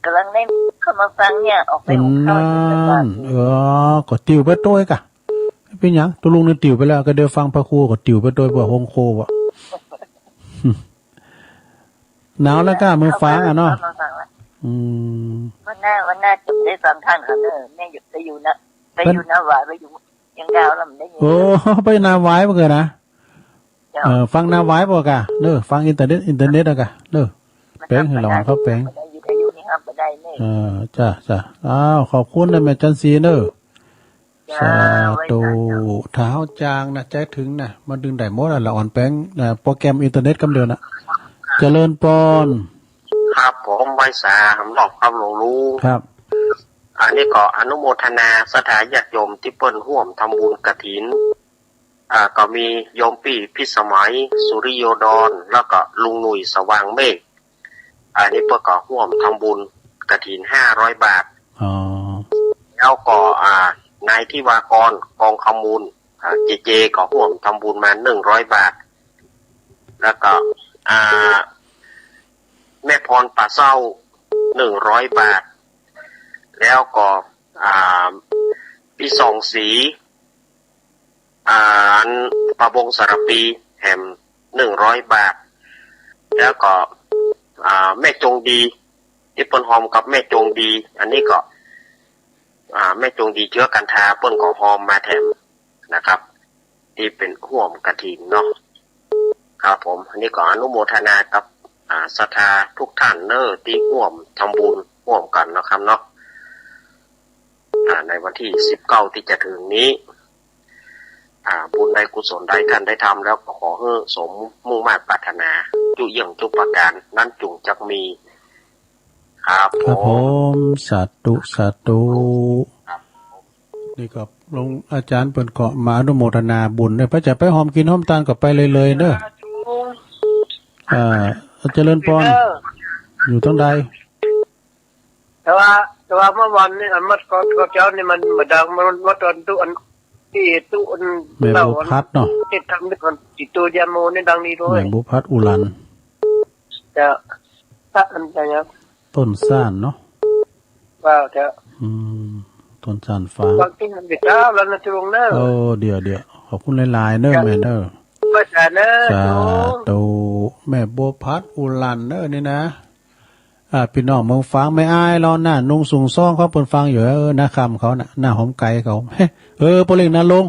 กำลังได้เข้ามาฟังเนี่ยออกไปหุงข้าวก็ติวไปตัวกะเป็นหยังตุลุงนี่ติวไปแล้วก็เดี๋ยวฟังพระครูก็ติวไปตัวบ่ฮงโควะหนาวแล้วกะมือฟ้าเนาะวันหน้าจะได้ฟังท่านค่ะแม่ไปอยู่นะหวายไปอยู่ยังดาวแล้วมันได้ยินไปนาหวายบ่เกินนะฟังนาหวายบ่กะฟังอินเทอร์เน็ตอะกะแป้งให้เราเขาแป้งจ้าขอบคุณนะแม่จันทรีเนอะสาธุเท้าจางนะใจถึงนะมาดึงได้หมดละอ่อนแป้งโปรแกรมอินเทอร์เน็ตกำเดินนะเจริญปอนครับผมใบสาหำหลอกความหลงรู้ครับอันนี้ก็อนุโมทนาสถานญาติโยมที่เปิ้นร่วมทำบุญกฐินก็มีโยมปี่พิสมัยสุริโยดรแล้วก็ลุงหนุ่ยสว่างเมฆอันนี้เปิ้นก็ร่วมทำบุญกฐิน500 บาทแล้วก็นายทิวากรกองขมูลเจก็ร่วมทำบุญมา100 บาทแล้วก็แม่พรป่าเศร้า100 บาทแล้วก็ ปีสองสีประบงสารปีแถม100 บาทแล้วก็แม่จงดีที่เปิ้นหอมกับแม่จงดีอันนี้ก็แม่จงดีเชื้อกันทาเปิ้นก็หอมมาแถมนะครับที่เป็นห่วมกฐินเนาะครับผมอันนี้ก็อนุโมทนากับศรัทธาทุกท่านเนอที่ห่วมทำบุญห่วมกันนะครับเนาะในวันที่19ที่จะถึงนี้บุญใดกุศลใดท่านได้ทำแล้วขอให้สมมุ่งมั่นปรารถนาจุเยี่ยงจุประการนั้นจุงจักมีครับผมสาธุสาธุนี่ก็ลงอาจารย์เปิ่นเกาะมาอนุโมทนาบุญด้วยพระจะไปหอมกินหอมตาลก็ไปเลยเด้อเจริญพรอยู่ตรงใดแต่ว่าเมื่อวันนี้มัดก็เจ้านี่มันมาดังมันตอนตู้อันที่ตู้อันแม่บุพัดเนาะที่ทำด้วยกันที่ตัวยาโมนี่ดังนี้ด้วยแม่บุพัดอุลันจะถ้าอันจะยังต้นซ่านเนาะว่าจะต้นซ่านฟ้าบางทีมันไปเจ้าแล้วนะจุงเนอเดี๋ยวขอบคุณหลายๆเนอแม่เนอสาธุแม่บุพัดอุลันเนอนี่นะพี่น้องมึงฟังไม่อายเราน่ะนุ่งสูงซ่องเขาเปิดฟังอยู่หน้าคำเขาน่ะหน้าหอมไก่เขาปอเล่งนั้นลง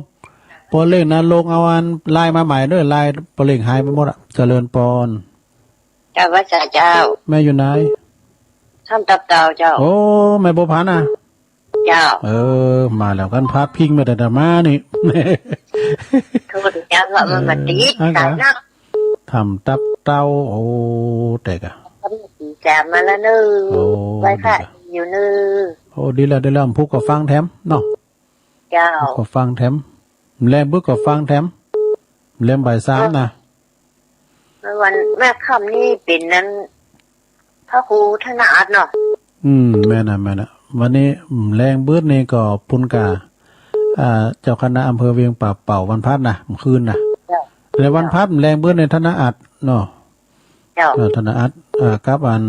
เอาอันไล่มาใหม่เด้อไล่ปอเล่งหายไปหมดเจริญปอนเจ้าว่าเจ้าแม่อยู่ไหนทำตับเต่าเจ้าโอ้แม่บัวพันอ่ะเจ้ามาแล้วกันพัดพิงมาแต่มานี่คือเจ้าว่ามันติดกันนะทำตับเต่าโอ้แต่กะจามมาแล้วนึไว้ค่ะอยู่นึโอ้ดีแล้วพูกก็ฟังแถมเนาะเจ้าก็ฟังแถมแลมบึกก็ฟังแถมเล่มใบ3นะวันแม่ค่ำนี่เป็นนั้นพระครูธนาอัดเนาะแม่น่ะวันนี้แรงบึกนี่ก็ปุนกาเจ้าคณะอำเภอเวียงป่าเป่าวันพัดนะคืนนะแล้ววันพัดแรงบึกในธนาอัดเนาะธนาอัดกับอัน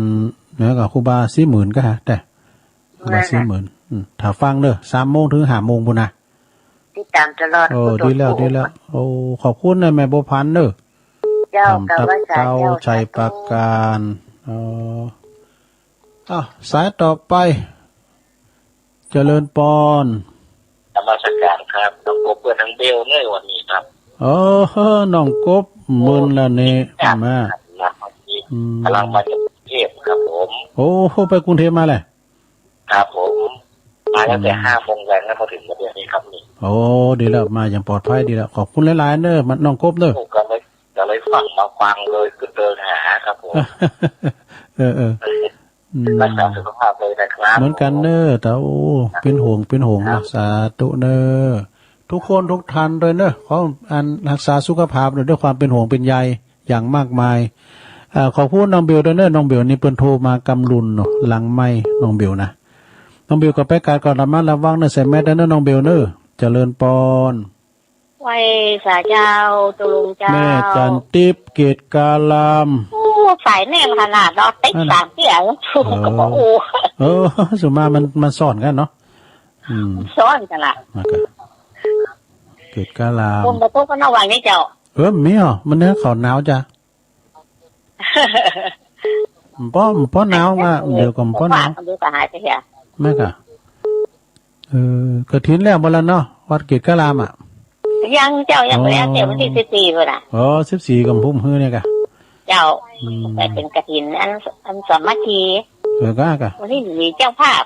เนี่ยกับครูบา40,000ก็ฮะแต่ครูบา40,000ถ้าฟังเด้อ3 โมงถึง5 โมงพุ่นนะติดตามตลอดดีแล้วโอ้ขอบคุณนะแม่บัวพันธ์เด้อเจ้ากับว่าเจ้าชัยประการสายต่อไปเจริญปอนธรรมสการครับน้องกบเปิดทางเบลเลยวันนี้ครับน้องกบมึนแล้วนี่มากำลังมาจากกรุงเทพครับผมโอ้ไปกรุงเทพมาเลยครับผมมาตั้งแต่5 โมงแรงแล้วพอถึงเดี๋ยวนี้ครับนี่โอ้ดีแล้วมาอย่างปลอดภัยดีแล้วขอบคุณหลายๆเด้อมันน้องกบเด้อก็เลยฟังเลยคือเดินหาครับผมรักษาสุขภาพเลยนะครับเหมือนกันเด้อแต่โอ้เป็นห่วงรักษาตุเด้อทุกคนทุกท่านเลยเด้อขออันรักษาสุขภาพด้วยความเป็นห่วงเป็นใยอย่างมากมายขอพูดน้องเบลด้วยเนอะน้องเบลนี่เปิ้นโทรมากำลุนเนาะหลังไม่น้องเบลนะน้องเบลก็ไปการก่อนระมัดระวังเนอะใส่แมสเนอะน้องเบลเนอะเจริญปอนไว้สาเจ้าตุลุงเจ้าแม่จันทิพย์เกตกาลามสายแน่ขนาดเราติ๊ก3 เที่ยวชุ่มก็บอกสุมามันสอนกันเนาะสอนกันล่ะเกตกาลามคนมาโต๊ะก็นอกวันนี้เจ้ามีอ่ะมันเนี่ยเขาหนาวจ้ะป้อหนาวมาเดี๋ยวก่อนป้อหนาวแม่กะกระถินแล้วหมดแล้วเนาะวัดเกตกาลามอ่ะยังเจ้ายังแล้วเดี๋ยววันที่14พุ่นน่ะ14กับพุ่มฮื้อเนี่ยกะเจ้าแต่เป็นกฐินอันสามัคคีกะวันนี้มีเจ้าภาพ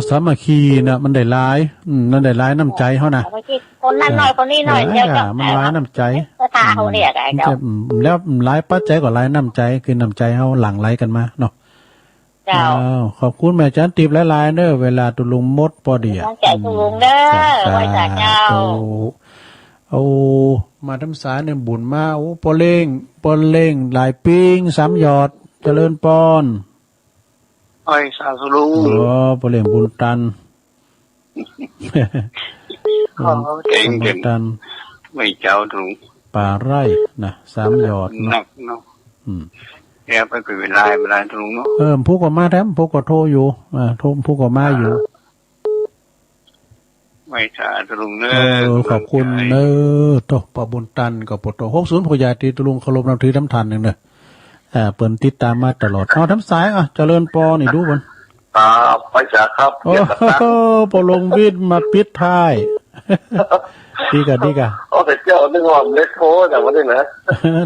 สามัคคีน่ะมันได้หลายนั่นได้หลายน้ำใจเฮานะคนนั้นน้อยคนนี้น้อยเจ้ามันหลายน้ำใจตาเฮาเนี่ยเจ้าแล้วหลายปัจจัยก็หลายน้ำใจคือน้ำใจเฮาหลั่งไหลกันมาเนาะเจ้าขอบคุณแม่จันทิพย์หลายๆเด้อเวลาตุลุงมดพอดีตั้งใจตุลุงเด้อไว้จ้าเจ้ามาทำสายเนี่ยบุญมาปอเล่งหลายปิ้ง3 หยอดเจริญปอนสาธุลุงปอเล่งบุญตันเก่งตันไม่เจ้าถุงป่าไร่นะ3 หยอดเนาะแกไปเป็นเวลาถุงเนาะผู้ก็มาแถมผู้ก็โทรอยู่ผู้ก็มาอยู่ ไม่ขาดลุงเนอ ขอบคุณเนอโตปะบุญตันกับปต60ผู้ใหญ่ที่ลุงเคารพนับถือน้ำทันนึงเด้อเปิ้นติดตามมาตลอดเอาทำสายเจริญปอนี่ดูบ่ไปจ้ะครับโอ้โหปลงวิทย์มาปิดท้ายดีกะโอ้แต่เจ้านึกว่าเล็กโทแต่ว่าได้นะ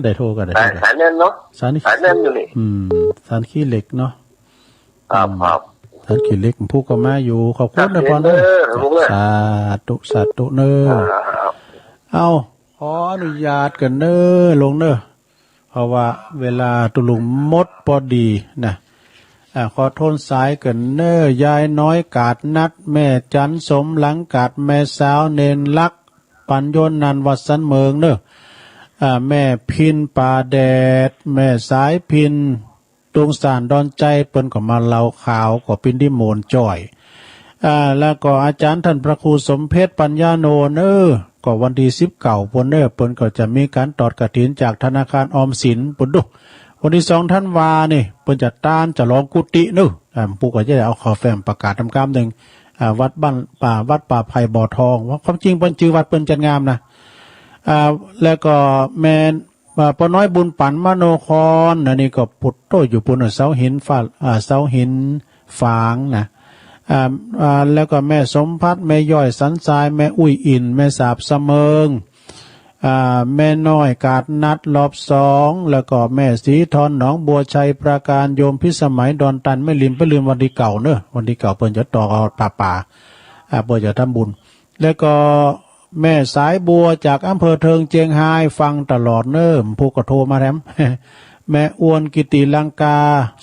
ได้โทรกันได้สายแน่นเนาะสายแน่นอยู่นี่สารขี้เหล็กเนาะครับสารขี้เหล็กผู้ก็มาอยู่ขอบคุณนะพ่อเนอสาธุเนอเอาขออนุญาตกันเนอลงเนอเพราะว่าเวลาตุลุงมดพอดีนะขอโทษสายกันเนอยายน้อยกาดนัดแม่จันสมหลังกาดแม่สาวเนนลักปัญโยนันวัดสันเมืองเนอแม่พินป่าแดดแม่สายพินตรงสารดอนใจเปิ้นก็มาเล่าข่าวก็เป็นที่โมนจ่อยแล้วก็อาจารย์ท่านพระครูสมเพชรปัญญาโนเนอก็วันที่19เปิ้นก็จะมีการตอดกฐินจากธนาคารออมสินปุ่นดุวันที่2ท่านวานี่เปิ้นจะต้านจะลองกุฏิเนอปู่ก็จะเอาขอแฟ้มประกาศทำการนึงวัดบ้านวัดป่าไผ่บ่อทองว่าความจริงเปิ้นชื่อวัดเปิ้นจัดงามนะแล้วก็แม่ปน้อยบุญปันมโนครนี่ก็ปุดโตอยู่ปุ่นเสาหินฝางนะแล้วก็แม่สมพัฒน์แม่ย่อยสันทรายแม่อุ้ยอินแม่สาบเสมิงแม่น้อยกาดนัดรอบ2แล้วก็แม่สีทอนหนองบัวชัยประการโยมพิสมัยดอนตันไม่ลืมวันที่เก่าเนอะวันที่เก่าเปิ้นจะต่อป่าเปิ้นจะทำบุญแล้วก็แม่สายบัวจากอำเภอเทิงเจียงไฮ้ฟังตลอดเนิ่มผู้ก็โทรมาแถม แม่อ้วนกิติลังกา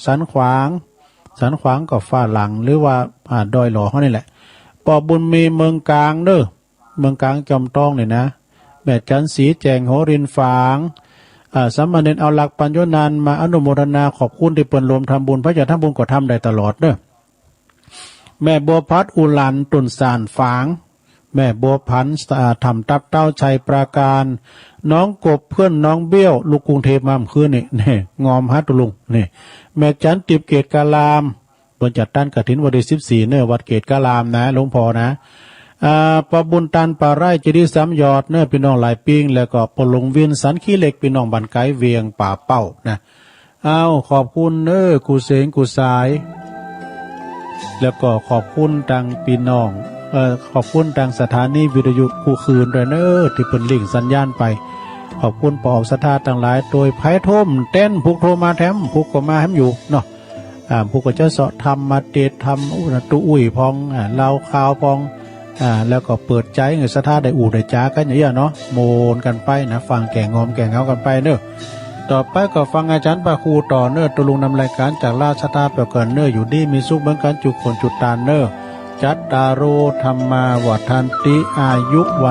สันขวางก็ฟ้าหลังหรือว่าดอยหล่อเขานี่แหละปอบุญมีเมืองกลางเด้อเมืองกลางจอมต้องนี่นะแม่จันสีแจงโหรินฝางสามเณรเอาหลักปัญญานันมาอนุโมทนาขอบคุณที่เปิ้นรวมทำบุญพระจะทำบุญก็ทำได้ตลอดเด้อแม่บัวพัดอุลันตุนสานฝางแม่บัวพันธ์ทำตับเต้าชัยปราการน้องกบเพื่อนน้องเบี้ยวลูกกรุงเทพมาคืนนี่งอมฮัตตุลุงนี่แม่จันติบเกตกาลามเปิ้นจัดตั้งกฐินวันที่14เนอวัดเกตกาลามนะหลวงพ่อนะปบุญตันป่าไร่จะได้ซ้ำยอดเนอพี่น้องหลายปิ้งแล้วก็ปลงเวียนสันขี้เหล็กพี่น้องบันไกเวียงป่าเป้านะขอบคุณเนอกูเสงกูสายแล้วก็ขอบคุณทางพี่น้องขอบคุณทางสถานีวิทยุคู่คืนด้วยเนอที่เปิ้นลิงสัญญาณไปขอบคุณปอสถาต่างหลายโดยไผโทมเต้นพุกโทรมาแถมพุกก็มาแถมอยู่เนาะพุกก็จะเสาะทำมาเตดทำตุอุ้ยพองเล่าข่าวพองแล้วก็เปิดใจเงสถาได้อู่ได้จ้ากันอย่างเงี้ยเนาะโมนกันไปนะฟังแก่งอมแก่เงากันไปเนอต่อไปก็ฟังอาจารย์ปะครูต่อเนอตุลุงนำรายการจากราชตาเปลเกินเนออยู่ดีมีสุขเหมือนกันจุกคนจุดตาเนอจัตตาโรธรรมาวัฏันติอายุวัน